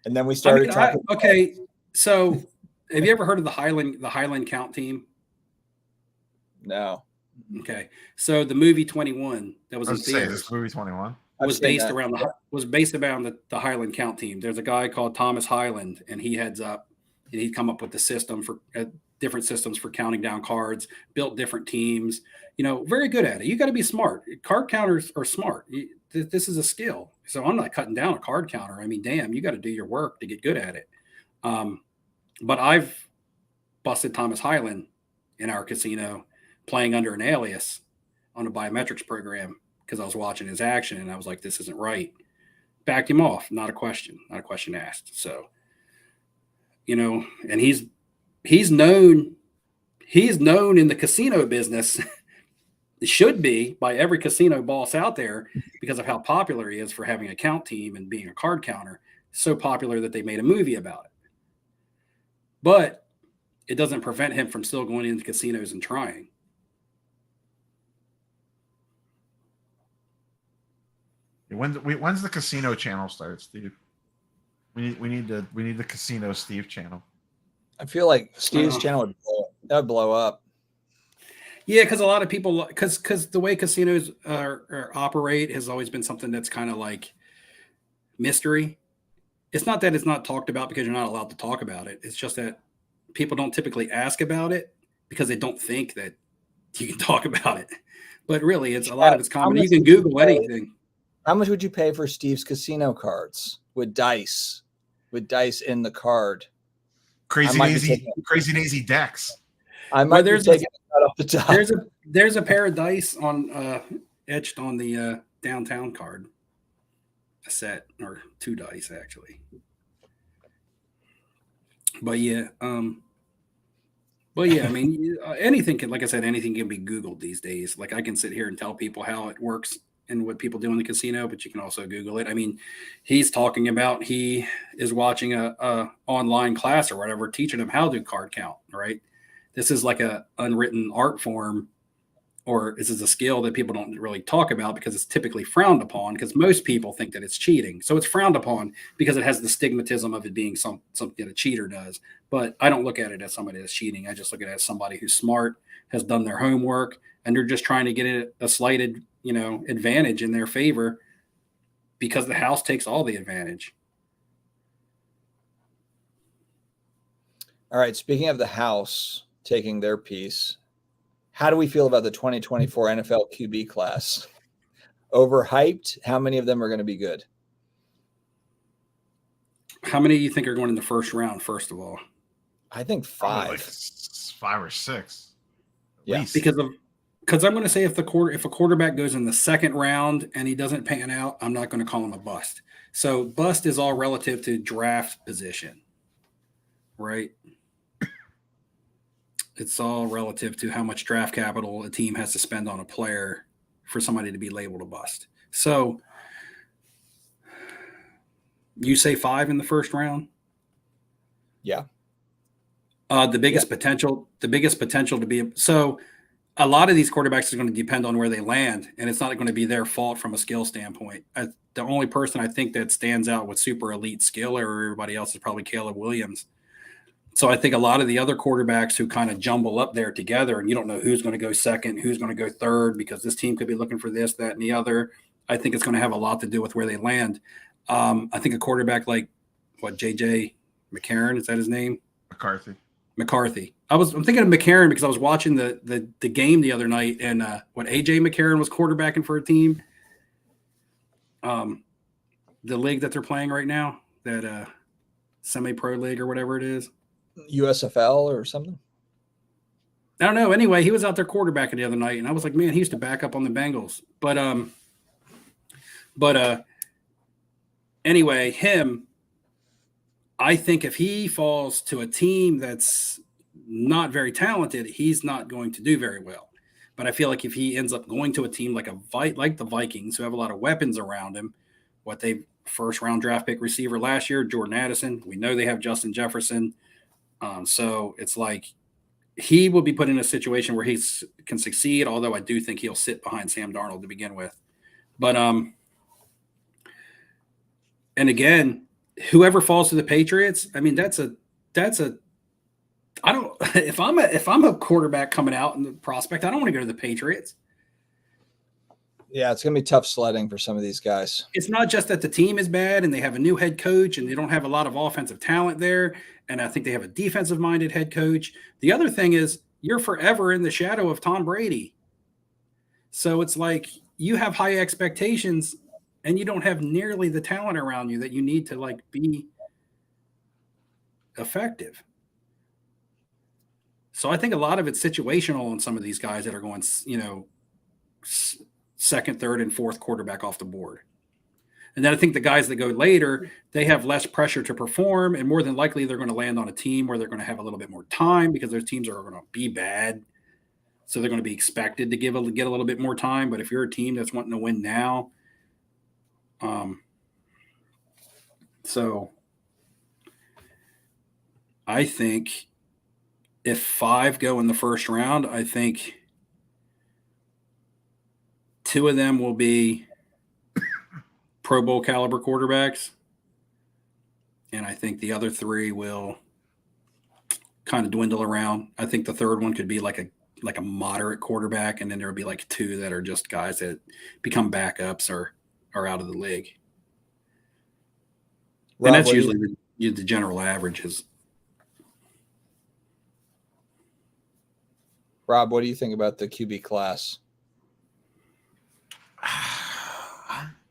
then we started talking. Okay, so have you ever heard of the Highland count team? No. Okay, so the movie 21 that was in theaters. This movie 21 was based around the Highland count team. There's a guy called Thomas Highland, and he heads up, and he'd come up with the system for different systems for counting down cards, built different teams. Very good at it. You got to be smart. Card counters are smart. This is a skill. So I'm not cutting down a card counter. I mean, damn, you got to do your work to get good at it. But I've busted Thomas Highland in our casino playing under an alias on a biometrics program because I was watching his action and I was like, this isn't right. Backed him off. Not a question asked. So, and he's known in the casino business. It should be by every casino boss out there because of how popular he is for having a count team and being a card counter. So popular that they made a movie about it. But it doesn't prevent him from still going into casinos and trying. When's the casino channel start, Steve? We need the casino Steve channel. I feel like Steve's channel would blow up. Yeah, because a lot of people, because the way casinos operate has always been something that's kind of like mystery. It's not that it's not talked about because you're not allowed to talk about it. It's just that people don't typically ask about it because they don't think that you can talk about it. But really, a lot of it's common. You can Google anything. How much would you pay for Steve's casino cards with dice in the card? Crazy daisy decks. I might be taking it off the top. There's a pair of dice on etched on the downtown card. A set or 2 dice actually. But yeah, I mean, anything can, like I said, anything can be Googled these days. Like I can sit here and tell people how it works and what people do in the casino, but you can also Google it. I mean, he's talking about he is watching a online class or whatever, teaching him how to card count, right? This is like a unwritten art form or this is a skill that people don't really talk about because it's typically frowned upon, because most people think that it's cheating. So it's frowned upon because it has the stigmatism of it being something that a cheater does. But I don't look at it as somebody that's cheating. I just look at it as somebody who's smart, has done their homework, and they're just trying to get a slight, advantage in their favor, because the house takes all the advantage. All right. Speaking of the house taking their piece, how do we feel about the 2024 NFL QB class? Overhyped? How many of them are going to be good? How many do you think are going in the first round, first of all? I think 5. Like 5 or 6. Yeah. Because I'm going to say if a quarterback goes in the second round and he doesn't pan out, I'm not going to call him a bust. So bust is all relative to draft position, right? It's all relative to how much draft capital a team has to spend on a player for somebody to be labeled a bust. So you say 5 in the first round? Yeah. The biggest potential to be, so a lot of these quarterbacks are going to depend on where they land, and it's not going to be their fault from a skill standpoint. The only person I think that stands out with super elite skill or everybody else is probably Caleb Williams. So I think a lot of the other quarterbacks who kind of jumble up there together, and you don't know who's going to go second, who's going to go third, because this team could be looking for this, that, and the other. I think it's going to have a lot to do with where they land. I think a quarterback like J.J. McCarron, is that his name? McCarthy. I'm thinking of McCarron because I was watching the game the other night, and A.J. McCarron was quarterbacking for a team. The league that they're playing right now, that semi-pro league or whatever it is. USFL or something? I don't know. Anyway, he was out there quarterbacking the other night, and I was like, man, he used to back up on the Bengals. But anyway, him, I think if he falls to a team that's not very talented, he's not going to do very well. But I feel like if he ends up going to a team like the Vikings, who have a lot of weapons around him, first round draft pick receiver last year, Jordan Addison. We know they have Justin Jefferson. So it's like he will be put in a situation where he can succeed, although I do think he'll sit behind Sam Darnold to begin with. But and again, whoever falls to the Patriots, I mean, if I'm a quarterback coming out in the prospect, I don't want to go to the Patriots. Yeah, it's going to be tough sledding for some of these guys. It's not just that the team is bad and they have a new head coach and they don't have a lot of offensive talent there. And I think they have a defensive-minded head coach. The other thing is you're forever in the shadow of Tom Brady. So it's like you have high expectations and you don't have nearly the talent around you that you need to be effective. So I think a lot of it's situational on some of these guys that are going, second, third, and fourth quarterback off the board. And then I think the guys that go later, they have less pressure to perform, and more than likely they're going to land on a team where they're going to have a little bit more time because those teams are going to be bad. So they're going to be expected to get a little bit more time. But if you're a team that's wanting to win now, so I think if 5 go in the first round, I think 2 of them will be Pro Bowl caliber quarterbacks. And I think the other 3 will kind of dwindle around. I think the third one could be like a moderate quarterback. And then there would be 2 that are just guys that become backups or are out of the league. Rob, and that's usually the general averages. Rob, what do you think about the QB class?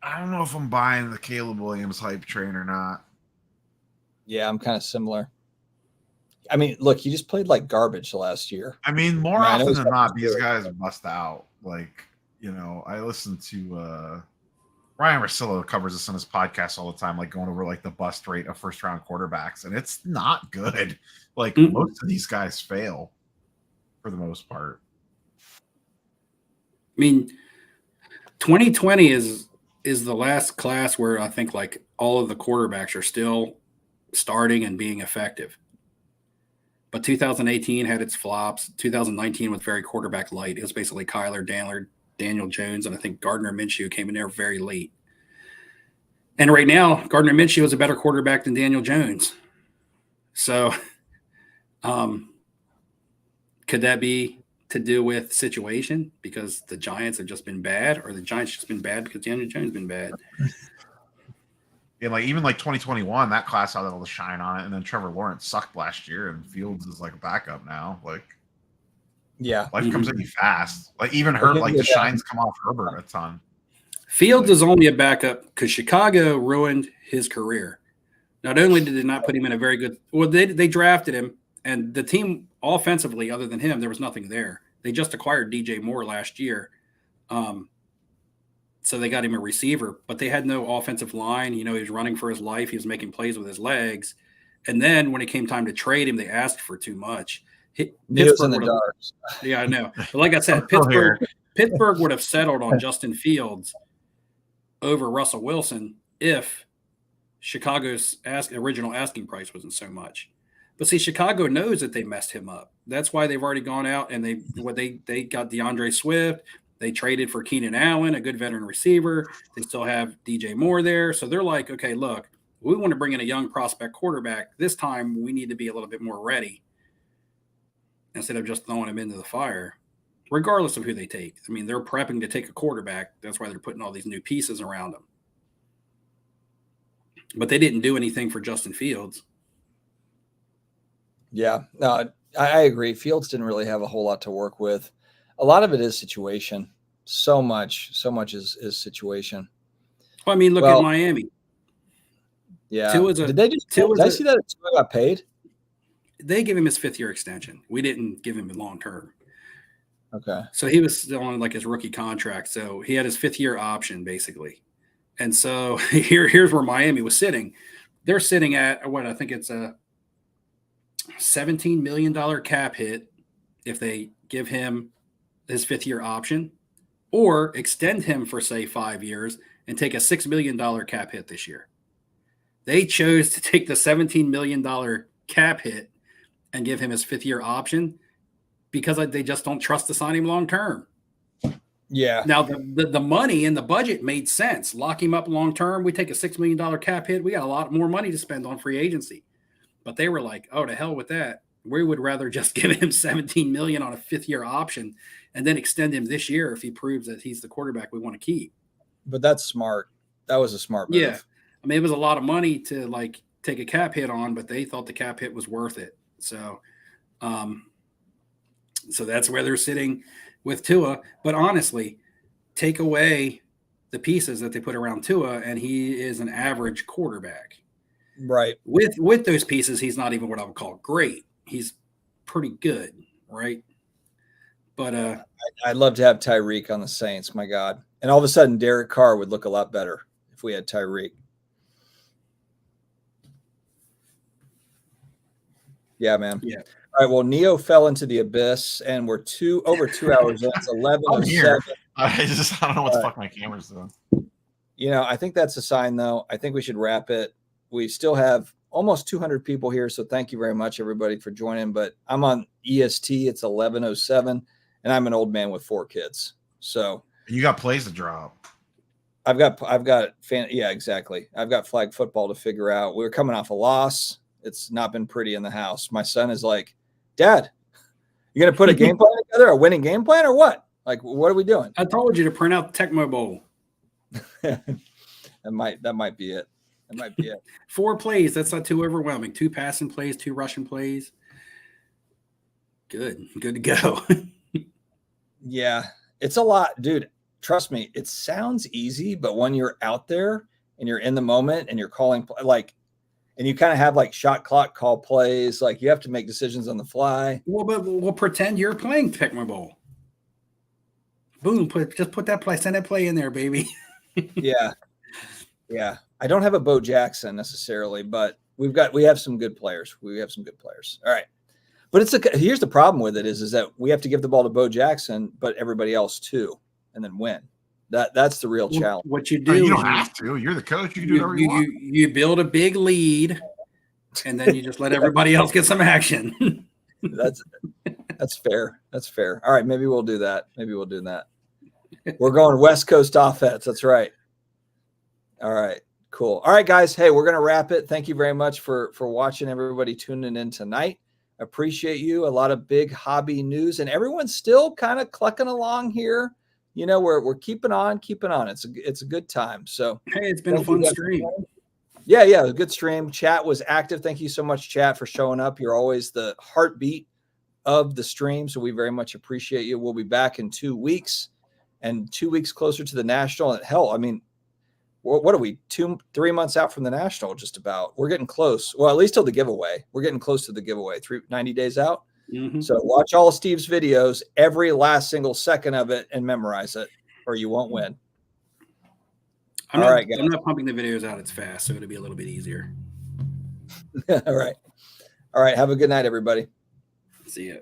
I don't know if I'm buying the Caleb Williams hype train or not. Yeah, I'm kind of similar. I mean, look, he just played like garbage last year. I mean, more often than not, these guys bust out. I listen to Ryan Russillo covers this on his podcast all the time, going over the bust rate of first round quarterbacks, and it's not good. Most of these guys fail for the most part. I mean, 2020 is the last class where I think all of the quarterbacks are still starting and being effective. But 2018 had its flops. 2019 was very quarterback light. It was basically Kyler, Daniel Jones, and I think Gardner Minshew came in there very late. And right now, Gardner Minshew is a better quarterback than Daniel Jones. So could that be to do with situation because the Giants have just been bad, or the Giants just been bad because Daniel Jones has been bad? Yeah, like even like 2021, that class had all the shine on it, and then Trevor Lawrence sucked last year, and Fields is like a backup now. Like, yeah, life comes at you fast. Like even the shines come off Herbert a ton. Fields is only a backup because Chicago ruined his career. Not only did they not put him in a very good – well, they drafted him, and the team offensively, other than him, there was nothing there. They just acquired DJ Moore last year. So they got him a receiver, but they had no offensive line. You know, he was running for his life. He was making plays with his legs. And then when it came time to trade him, they asked for too much. Pittsburgh in the dark. Yeah, I know. But like I said, Pittsburgh would have settled on Justin Fields over Russell Wilson if Chicago's original asking price wasn't so much. But see, Chicago knows that they messed him up. That's why they've already gone out and they got DeAndre Swift. They traded for Keenan Allen, a good veteran receiver. They still have DJ Moore there. So they're like, okay, look, we want to bring in a young prospect quarterback. This time we need to be a little bit more ready instead of just throwing him into the fire, regardless of who they take. I mean, they're prepping to take a quarterback. That's why they're putting all these new pieces around them. But they didn't do anything for Justin Fields. Yeah, no, I agree. Fields didn't really have a whole lot to work with. A lot of it is situation. So much is situation. Well, I mean, look at Miami. Yeah. Did I see that Tua got paid? They give him his 5th-year extension. We didn't give him a long term. Okay. So he was still on like his rookie contract. So he had his 5th-year option basically. And so here's where Miami was sitting. They're sitting at what I think it's a $17 million cap hit if they give him his 5th-year option, or extend him for say 5 years and take a $6 million cap hit this year. They chose to take the $17 million cap hit and give him his 5th-year option because they just don't trust to sign him long term. Yeah. Now the money in the budget made sense. Lock him up long term. We take a $6 million cap hit. We got a lot more money to spend on free agency. But they were like, oh, to hell with that. We would rather just give him $17 million on a 5th-year option and then extend him this year if he proves that he's the quarterback we want to keep. But that's smart. That was a smart move. Yeah. I mean, it was a lot of money to like take a cap hit on, but they thought the cap hit was worth it. So, so that's where they're sitting with Tua. But honestly, take away the pieces that they put around Tua, and he is an average quarterback. Right. With those pieces, he's not even what I would call great. He's pretty good, right? But I'd love to have Tyreek on the Saints, my God. And all of a sudden, Derek Carr would look a lot better if we had Tyreek. Yeah, man. Yeah. All right. Well, Neo fell into the abyss, and we're over 2 hours in. It's 11:07. I don't know what the fuck my camera's doing. You know, I think that's a sign, though. I think we should wrap it. We still have almost 200 people here, so thank you very much, everybody, for joining. But I'm on EST. It's 11:07, and I'm an old man with 4 kids. So you got plays to drop. I've got yeah, exactly. I've got flag football to figure out. We were coming off a loss. It's not been pretty in the house. My son is like, Dad, you gonna put a game plan together, a winning game plan, or what? Like, what are we doing? I told you to print out Tecmo Bowl. that might be it. That might be it. 4 plays. That's not too overwhelming. 2 passing plays, 2 rushing plays. Good to go. Yeah, it's a lot, dude. Trust me, it sounds easy, but when you're out there and you're in the moment and you're calling and you kind of have like shot clock call plays, like you have to make decisions on the fly. Well, but we'll pretend you're playing Tecmo Bowl. Boom, just put that play, send that play in there, baby. Yeah. I don't have a Bo Jackson necessarily, but we have some good players. All right. But here's the problem with it is that we have to give the ball to Bo Jackson, but everybody else too, and then win. That's the real challenge. What you do, you don't have to. You're the coach. You can do whatever you want. You build a big lead, and then you just let everybody else get some action. That's fair. That's fair. All right, maybe we'll do that. We're going West Coast offense. That's right. All right, cool. All right, guys. Hey, we're gonna wrap it. Thank you very much for watching. Everybody tuning in tonight. Appreciate you. A lot of big hobby news, and everyone's still kind of clucking along here. You know, we're keeping on. It's a good time. So hey, it's been a fun stream. Yeah, it was a good stream. Chat was active. Thank you so much, chat, for showing up. You're always the heartbeat of the stream, so we very much appreciate you. We'll be back in 2 weeks, and 2 weeks closer to the national. And hell, I mean, what are we 3 months out from the national? Just about. We're getting close. Well, at least till the giveaway. We're getting close to the giveaway. 90 days out. Mm-hmm. So watch all of Steve's videos, every last single second of it, and memorize it, or you won't win. I'm not pumping the videos out. It's fast, so it'll be a little bit easier. All right. Have a good night, everybody. See ya.